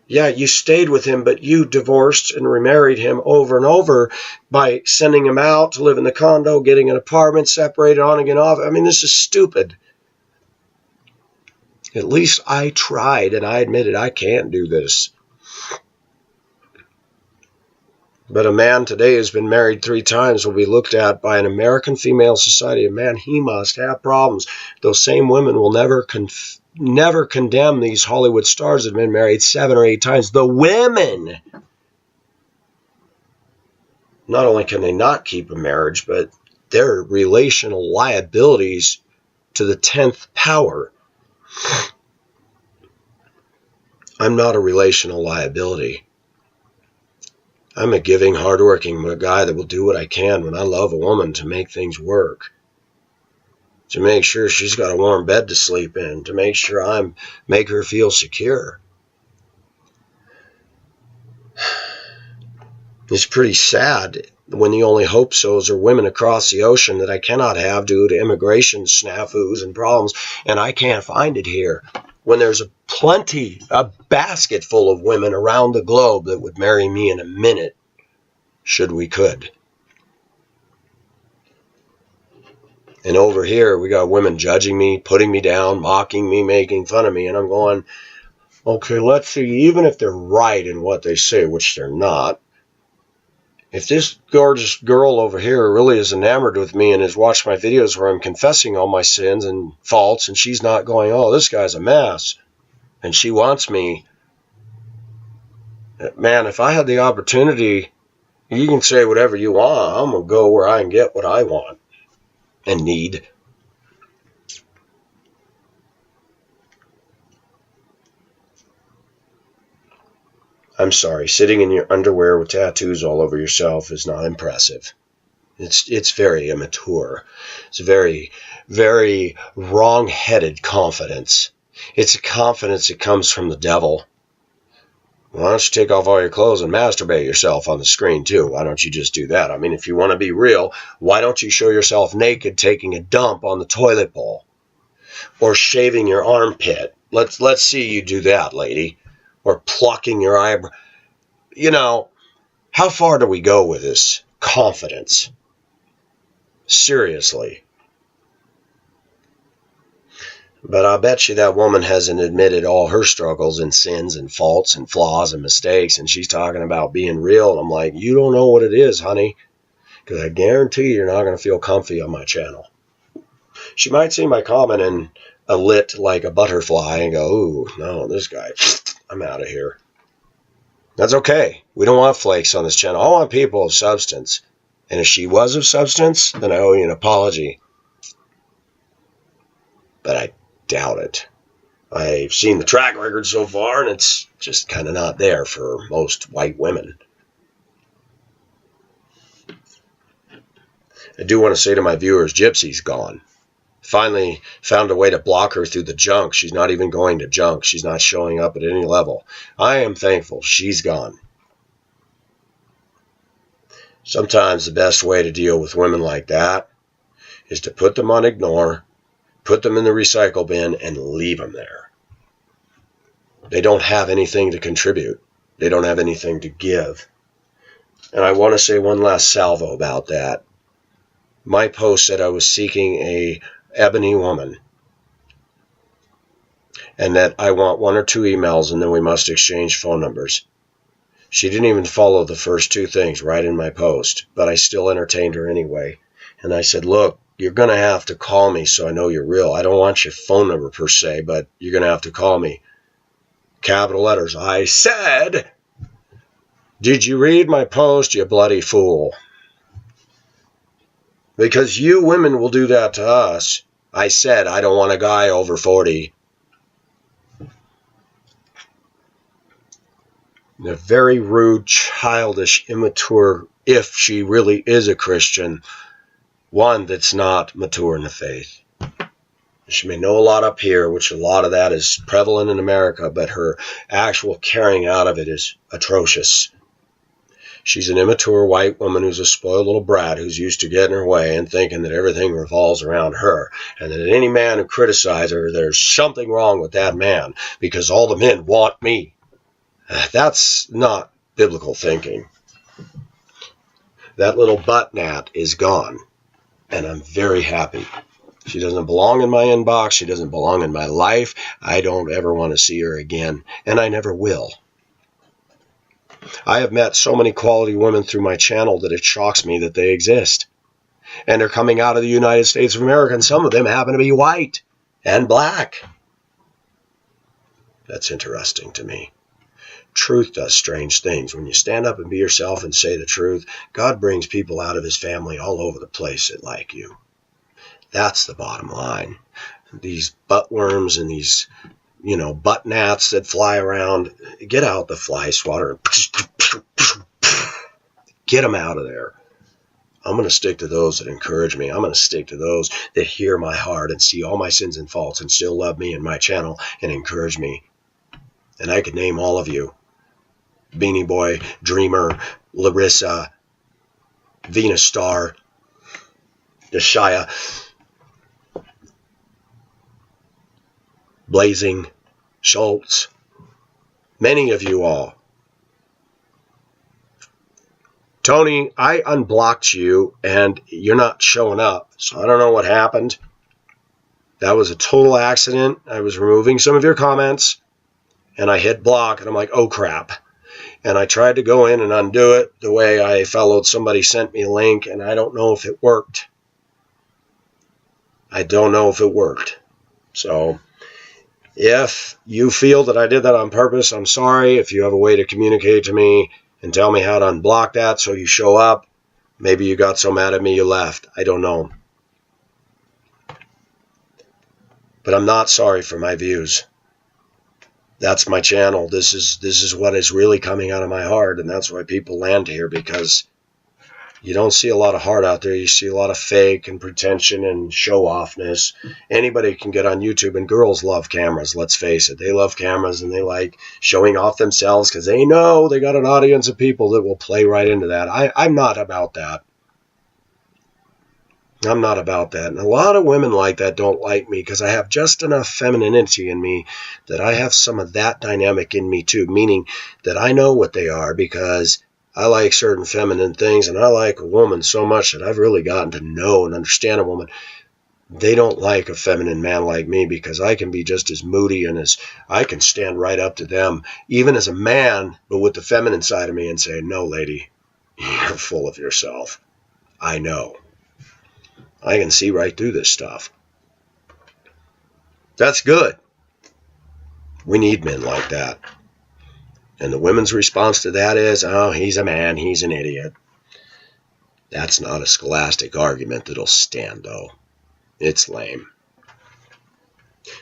Yeah, you stayed with him, but you divorced and remarried him over and over by sending him out to live in the condo, getting an apartment, separated on again off. This is stupid. At least I tried, and I admitted I can't do this. But a man today who's been married 3 times will be looked at by an American female society. A man, he must have problems. Those same women will never condemn these Hollywood stars that have been married 7 or 8 times. The women, not only can they not keep a marriage, but they're relational liabilities to the 10th power. I'm not a relational liability. I'm a giving, hardworking guy that will do what I can when I love a woman to make things work. To make sure she's got a warm bed to sleep in. To make sure I make her feel secure. It's pretty sad when the only hope so's are women across the ocean that I cannot have due to immigration snafus and problems, and I can't find it here. When there's a basket full of women around the globe that would marry me in a minute, should we could. And over here, we got women judging me, putting me down, mocking me, making fun of me, and I'm going, okay, let's see, even if they're right in what they say, which they're not, if this gorgeous girl over here really is enamored with me and has watched my videos where I'm confessing all my sins and faults, and she's not going, oh, this guy's a mess, and she wants me, man, if I had the opportunity, you can say whatever you want. I'm going to go where I can get what I want and need. I'm sorry, sitting in your underwear with tattoos all over yourself is not impressive. It's very immature. It's very, very wrong-headed confidence. It's a confidence that comes from the devil. Why don't you take off all your clothes and masturbate yourself on the screen too? Why don't you just do that? If you want to be real, why don't you show yourself naked taking a dump on the toilet bowl? Or shaving your armpit? Let's see you do that, lady. Or plucking your eyebrow. How far do we go with this confidence? Seriously. But I bet you that woman hasn't admitted all her struggles and sins and faults and flaws and mistakes, and she's talking about being real. And I'm like, you don't know what it is, honey, because I guarantee you're not going to feel comfy on my channel. She might see my comment and lit like a butterfly and go, ooh, no, this guy, I'm out of here. That's okay. We don't want flakes on this channel. I want people of substance. And if she was of substance, then I owe you an apology. But I doubt it. I've seen the track record so far, and it's just kind of not there for most white women. I do want to say to my viewers, Gypsy's gone. Finally found a way to block her through the junk. She's not even going to junk. She's not showing up at any level. I am thankful she's gone. Sometimes the best way to deal with women like that is to put them on ignore, put them in the recycle bin, and leave them there. They don't have anything to contribute. They don't have anything to give. And I want to say one last salvo about that. My post said I was seeking a ebony woman, and that I want 1 or 2 emails, and then we must exchange phone numbers. She didn't even follow the first 2 things right in my post, but I still entertained her anyway. And I said, look, you're going to have to call me so I know you're real. I don't want your phone number per se, but you're going to have to call me. Capital letters. I said, did you read my post, you bloody fool? Because you women will do that to us. I said I don't want a guy over 40. A very rude, childish, immature, if she really is a Christian, one that's not mature in the faith. She may know a lot up here, which a lot of that is prevalent in America, but her actual carrying out of it is atrocious. She's an immature white woman who's a spoiled little brat who's used to getting her way and thinking that everything revolves around her, and that any man who criticizes her, there's something wrong with that man because all the men want me. That's not biblical thinking. That little butt gnat is gone, and I'm very happy. She doesn't belong in my inbox. She doesn't belong in my life. I don't ever want to see her again, and I never will. I have met so many quality women through my channel that it shocks me that they exist. And they're coming out of the United States of America, and some of them happen to be white and black. That's interesting to me. Truth does strange things. When you stand up and be yourself and say the truth, God brings people out of his family all over the place that like you. That's the bottom line. These buttworms and these butt gnats that fly around, get out the fly swatter and get them out of there. I'm going to stick to those that encourage me. I'm going to stick to those that hear my heart and see all my sins and faults and still love me and my channel and encourage me. And I could name all of you. Beanie Boy, Dreamer, Larissa, Venus Star, Deshaya, Blazing, Schultz, many of you all. Tony, I unblocked you and you're not showing up, so I don't know what happened. That was a total accident. I was removing some of your comments and I hit block and I'm like, oh crap. And I tried to go in and undo it the way I followed. Somebody sent me a link and I don't know if it worked. I don't know if it worked. So if you feel that I did that on purpose, I'm sorry. If you have a way to communicate to me and tell me how to unblock that so you show up, maybe you got so mad at me you left. I don't know. But I'm not sorry for my views. That's my channel. This is what is really coming out of my heart, and that's why people land here, because you don't see a lot of heart out there. You see a lot of fake and pretension and show-offness. Anybody can get on YouTube, and girls love cameras, let's face it. They love cameras, and they like showing off themselves because they know they got an audience of people that will play right into that. I'm not about that. I'm not about that. And a lot of women like that don't like me because I have just enough femininity in me that I have some of that dynamic in me too, meaning that I know what they are because I like certain feminine things, and I like a woman so much that I've really gotten to know and understand a woman. They don't like a feminine man like me because I can be just as moody and as I can stand right up to them, even as a man, but with the feminine side of me and say, no, lady, you're full of yourself. I know. I can see right through this stuff. That's good. We need men like that. And the women's response to that is, oh, he's a man, he's an idiot. That's not a scholastic argument that'll stand, though. It's lame.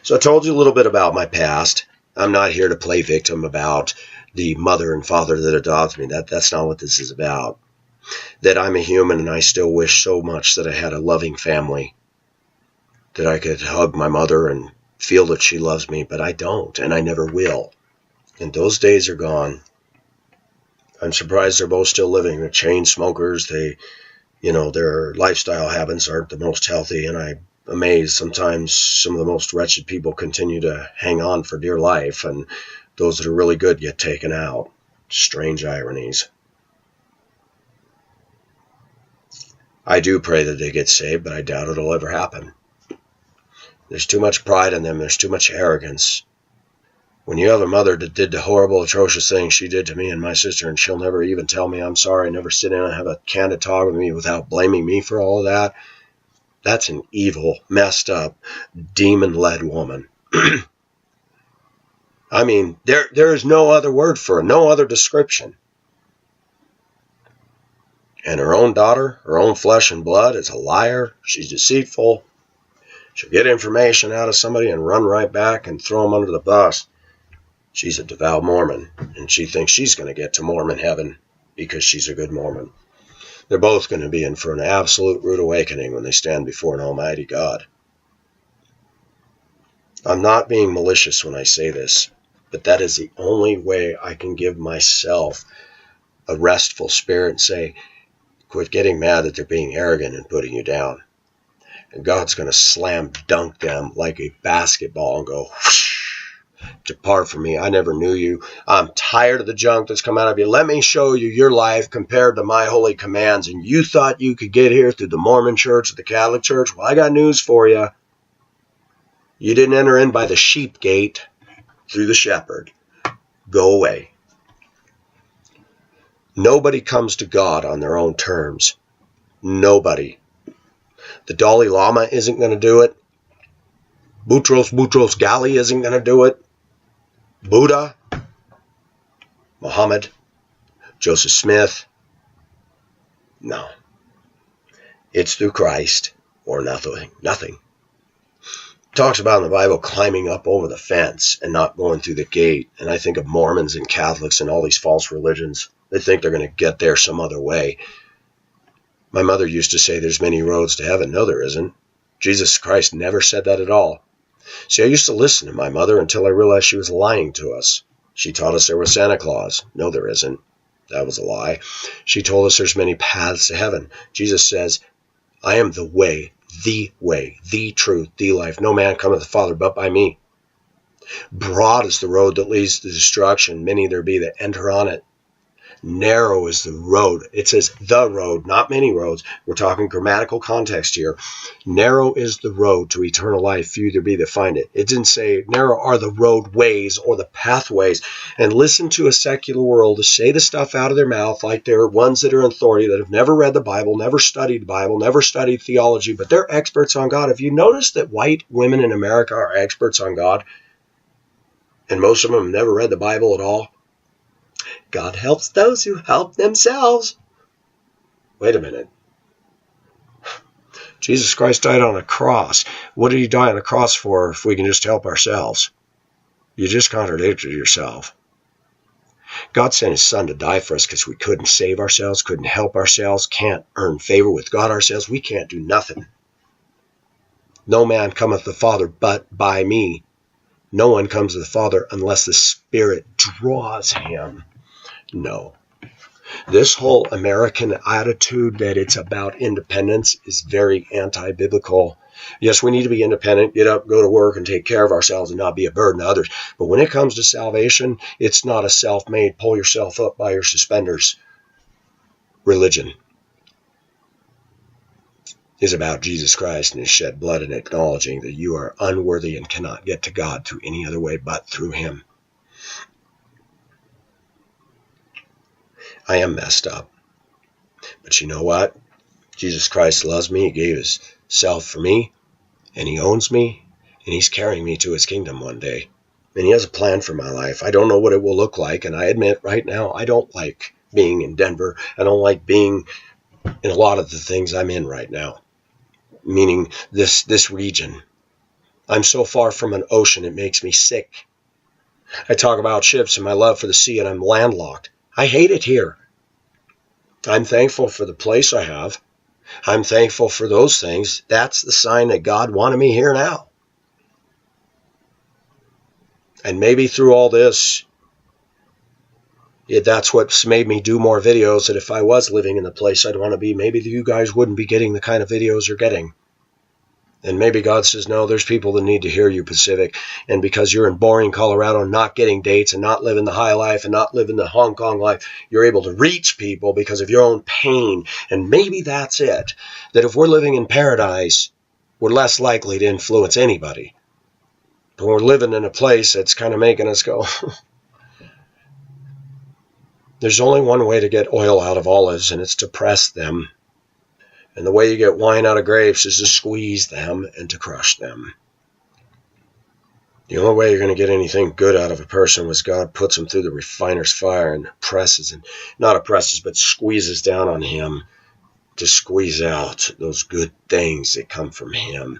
So I told you a little bit about my past. I'm not here to play victim about the mother and father that adopted me. That's not what this is about. That I'm a human and I still wish so much that I had a loving family. That I could hug my mother and feel that she loves me, but I don't, and I never will. And those days are gone. I'm surprised they're both still living. They're chain smokers. Their lifestyle habits aren't the most healthy, and I'm amazed sometimes some of the most wretched people continue to hang on for dear life, and those that are really good get taken out. Strange ironies. I do pray that they get saved, but I doubt it'll ever happen. There's too much pride in them. There's too much arrogance. When you have a mother that did the horrible, atrocious things she did to me and my sister, and she'll never even tell me I'm sorry, never sit down and have a candid talk with me without blaming me for all of that, that's an evil, messed up, demon-led woman. I mean, there is no other word for it, no other description. And her own daughter, her own flesh and blood, is a liar. She's deceitful. She'll get information out of somebody and run right back and throw them under the bus. She's a devout Mormon, and she thinks she's going to get to Mormon heaven because she's a good Mormon. They're both going to be in for an absolute rude awakening when they stand before an almighty God. I'm not being malicious when I say this, but that is the only way I can give myself a restful spirit and say, quit getting mad that they're being arrogant and putting you down. And God's going to slam dunk them like a basketball and go, whoosh, depart from me. I never knew you. I'm tired of the junk that's come out of you. Let me show you your life compared to my holy commands. And you thought you could get here through the Mormon church or the Catholic church? Well, I got news for you. You didn't enter in by the sheep gate through the shepherd. Go away. Nobody comes to God on their own terms. Nobody. The Dalai Lama isn't going to do it. Boutros Ghali isn't going to do it. Buddha, Muhammad, Joseph Smith. No. It's through Christ or nothing. Nothing. It talks about in the Bible climbing up over the fence and not going through the gate. And I think of Mormons and Catholics and all these false religions. They think they're going to get there some other way. My mother used to say there's many roads to heaven. No, there isn't. Jesus Christ never said that at all. See, I used to listen to my mother until I realized she was lying to us. She taught us there was Santa Claus. No, there isn't. That was a lie. She told us there's many paths to heaven. Jesus says, I am the way, the truth, the life. No man cometh to the Father but by me. Broad is the road that leads to destruction. Many there be that enter on it. Narrow is the road. It says the road, not many roads. We're talking grammatical context here. Narrow is the road to eternal life. Few there be that find it. It didn't say narrow are the roadways or the pathways. And listen to a secular world to say the stuff out of their mouth like they're ones that are in authority that have never read the Bible, never studied the Bible, never studied theology, but they're experts on God. Have you noticed that white women in America are experts on God? And most of them have never read the Bible at all? God helps those who help themselves. Wait a minute. Jesus Christ died on a cross. What did he die on a cross for if we can just help ourselves? You just contradicted yourself. God sent his son to die for us because we couldn't save ourselves, couldn't help ourselves, can't earn favor with God ourselves. We can't do nothing. No man cometh to the Father but by me. No one comes to the Father unless the Spirit draws him. No. This whole American attitude that it's about independence is very anti-biblical. Yes, we need to be independent, get up, go to work, and take care of ourselves and not be a burden to others. But when it comes to salvation, it's not a self-made, pull yourself up by your suspenders religion. It's about Jesus Christ and his shed blood and acknowledging that you are unworthy and cannot get to God through any other way but through him. I am messed up. But you know what? Jesus Christ loves me. He gave his self for me. And he owns me. And he's carrying me to his kingdom one day. And he has a plan for my life. I don't know what it will look like. And I admit right now, I don't like being in Denver. I don't like being in a lot of the things I'm in right now. Meaning this region. I'm so far from an ocean, it makes me sick. I talk about ships and my love for the sea, and I'm landlocked. I hate it here. I'm thankful for the place I have. I'm thankful for those things. That's the sign that God wanted me here now. And maybe through all this, that's what's made me do more videos, that if I was living in the place I'd want to be, maybe you guys wouldn't be getting the kind of videos you're getting. And maybe God says, no, there's people that need to hear you, Pacific. And because you're in boring Colorado, not getting dates and not living the high life and not living the Hong Kong life, you're able to reach people because of your own pain. And maybe that's it. That if we're living in paradise, we're less likely to influence anybody. But we're living in a place that's kind of making us go, there's only one way to get oil out of olives, and it's to press them. And the way you get wine out of grapes is to squeeze them and to crush them. The only way you're going to get anything good out of a person was God puts them through the refiner's fire and presses, and not oppresses, but squeezes down on him to squeeze out those good things that come from him.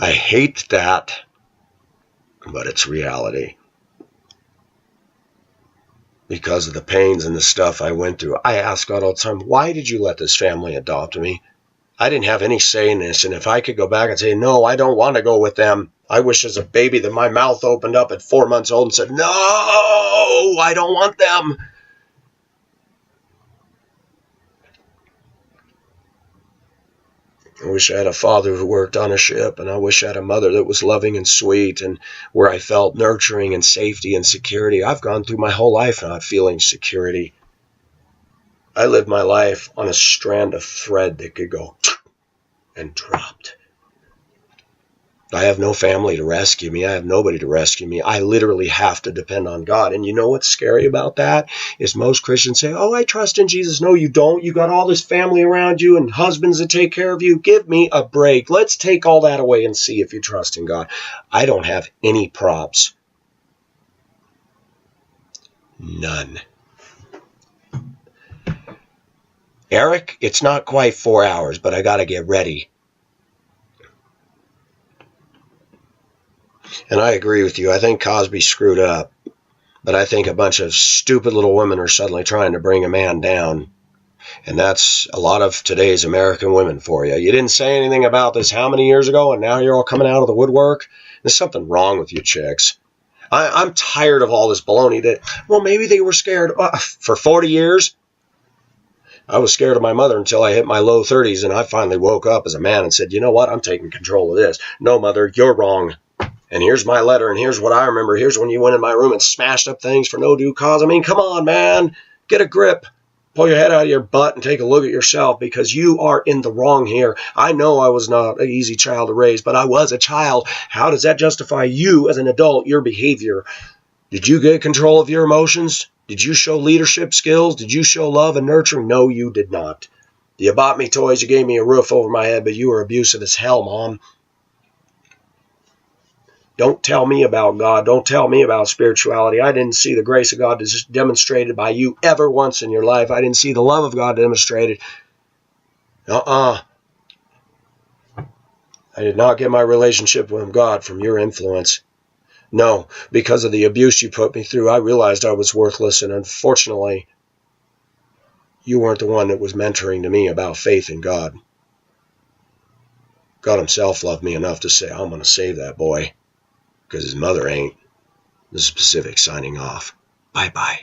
I hate that, but it's reality. Because of the pains and the stuff I went through. I ask God all the time, why did you let this family adopt me? I didn't have any say in this, and if I could go back and say, no, I don't want to go with them. I wish as a baby that my mouth opened up at 4 months old and said, no, I don't want them. I wish I had a father who worked on a ship, and I wish I had a mother that was loving and sweet and where I felt nurturing and safety and security. I've gone through my whole life not feeling security. I lived my life on a strand of thread that could go and dropped. I have no family to rescue me. I have nobody to rescue me. I literally have to depend on God. And you know what's scary about that is most Christians say, oh, I trust in Jesus. No, you don't. You got all this family around you and husbands that take care of you. Give me a break. Let's take all that away and see if you trust in God. I don't have any props. None. Eric, it's not quite 4 hours, but I got to get ready. And I agree with you. I think Cosby screwed up. But I think a bunch of stupid little women are suddenly trying to bring a man down. And that's a lot of today's American women for you. You didn't say anything about this how many years ago, and now you're all coming out of the woodwork? There's something wrong with you chicks. I'm tired of all this baloney that, well, maybe they were scared. For 40 years, I was scared of my mother until I hit my low 30s, and I finally woke up as a man and said, you know what? I'm taking control of this. No, mother, you're wrong. And here's my letter, and here's what I remember. Here's when you went in my room and smashed up things for no due cause. I mean, come on, man. Get a grip. Pull your head out of your butt and take a look at yourself, because you are in the wrong here. I know I was not an easy child to raise, but I was a child. How does that justify you as an adult, your behavior? Did you get control of your emotions? Did you show leadership skills? Did you show love and nurturing? No, you did not. You bought me toys. You gave me a roof over my head, but you were abusive as hell, Mom. Don't tell me about God. Don't tell me about spirituality. I didn't see the grace of God demonstrated by you ever once in your life. I didn't see the love of God demonstrated. I did not get my relationship with God from your influence. No, because of the abuse you put me through, I realized I was worthless, and unfortunately, you weren't the one that was mentoring to me about faith in God. God himself loved me enough to say, I'm going to save that boy. Because his mother ain't. This is Pacific signing off. Bye-bye.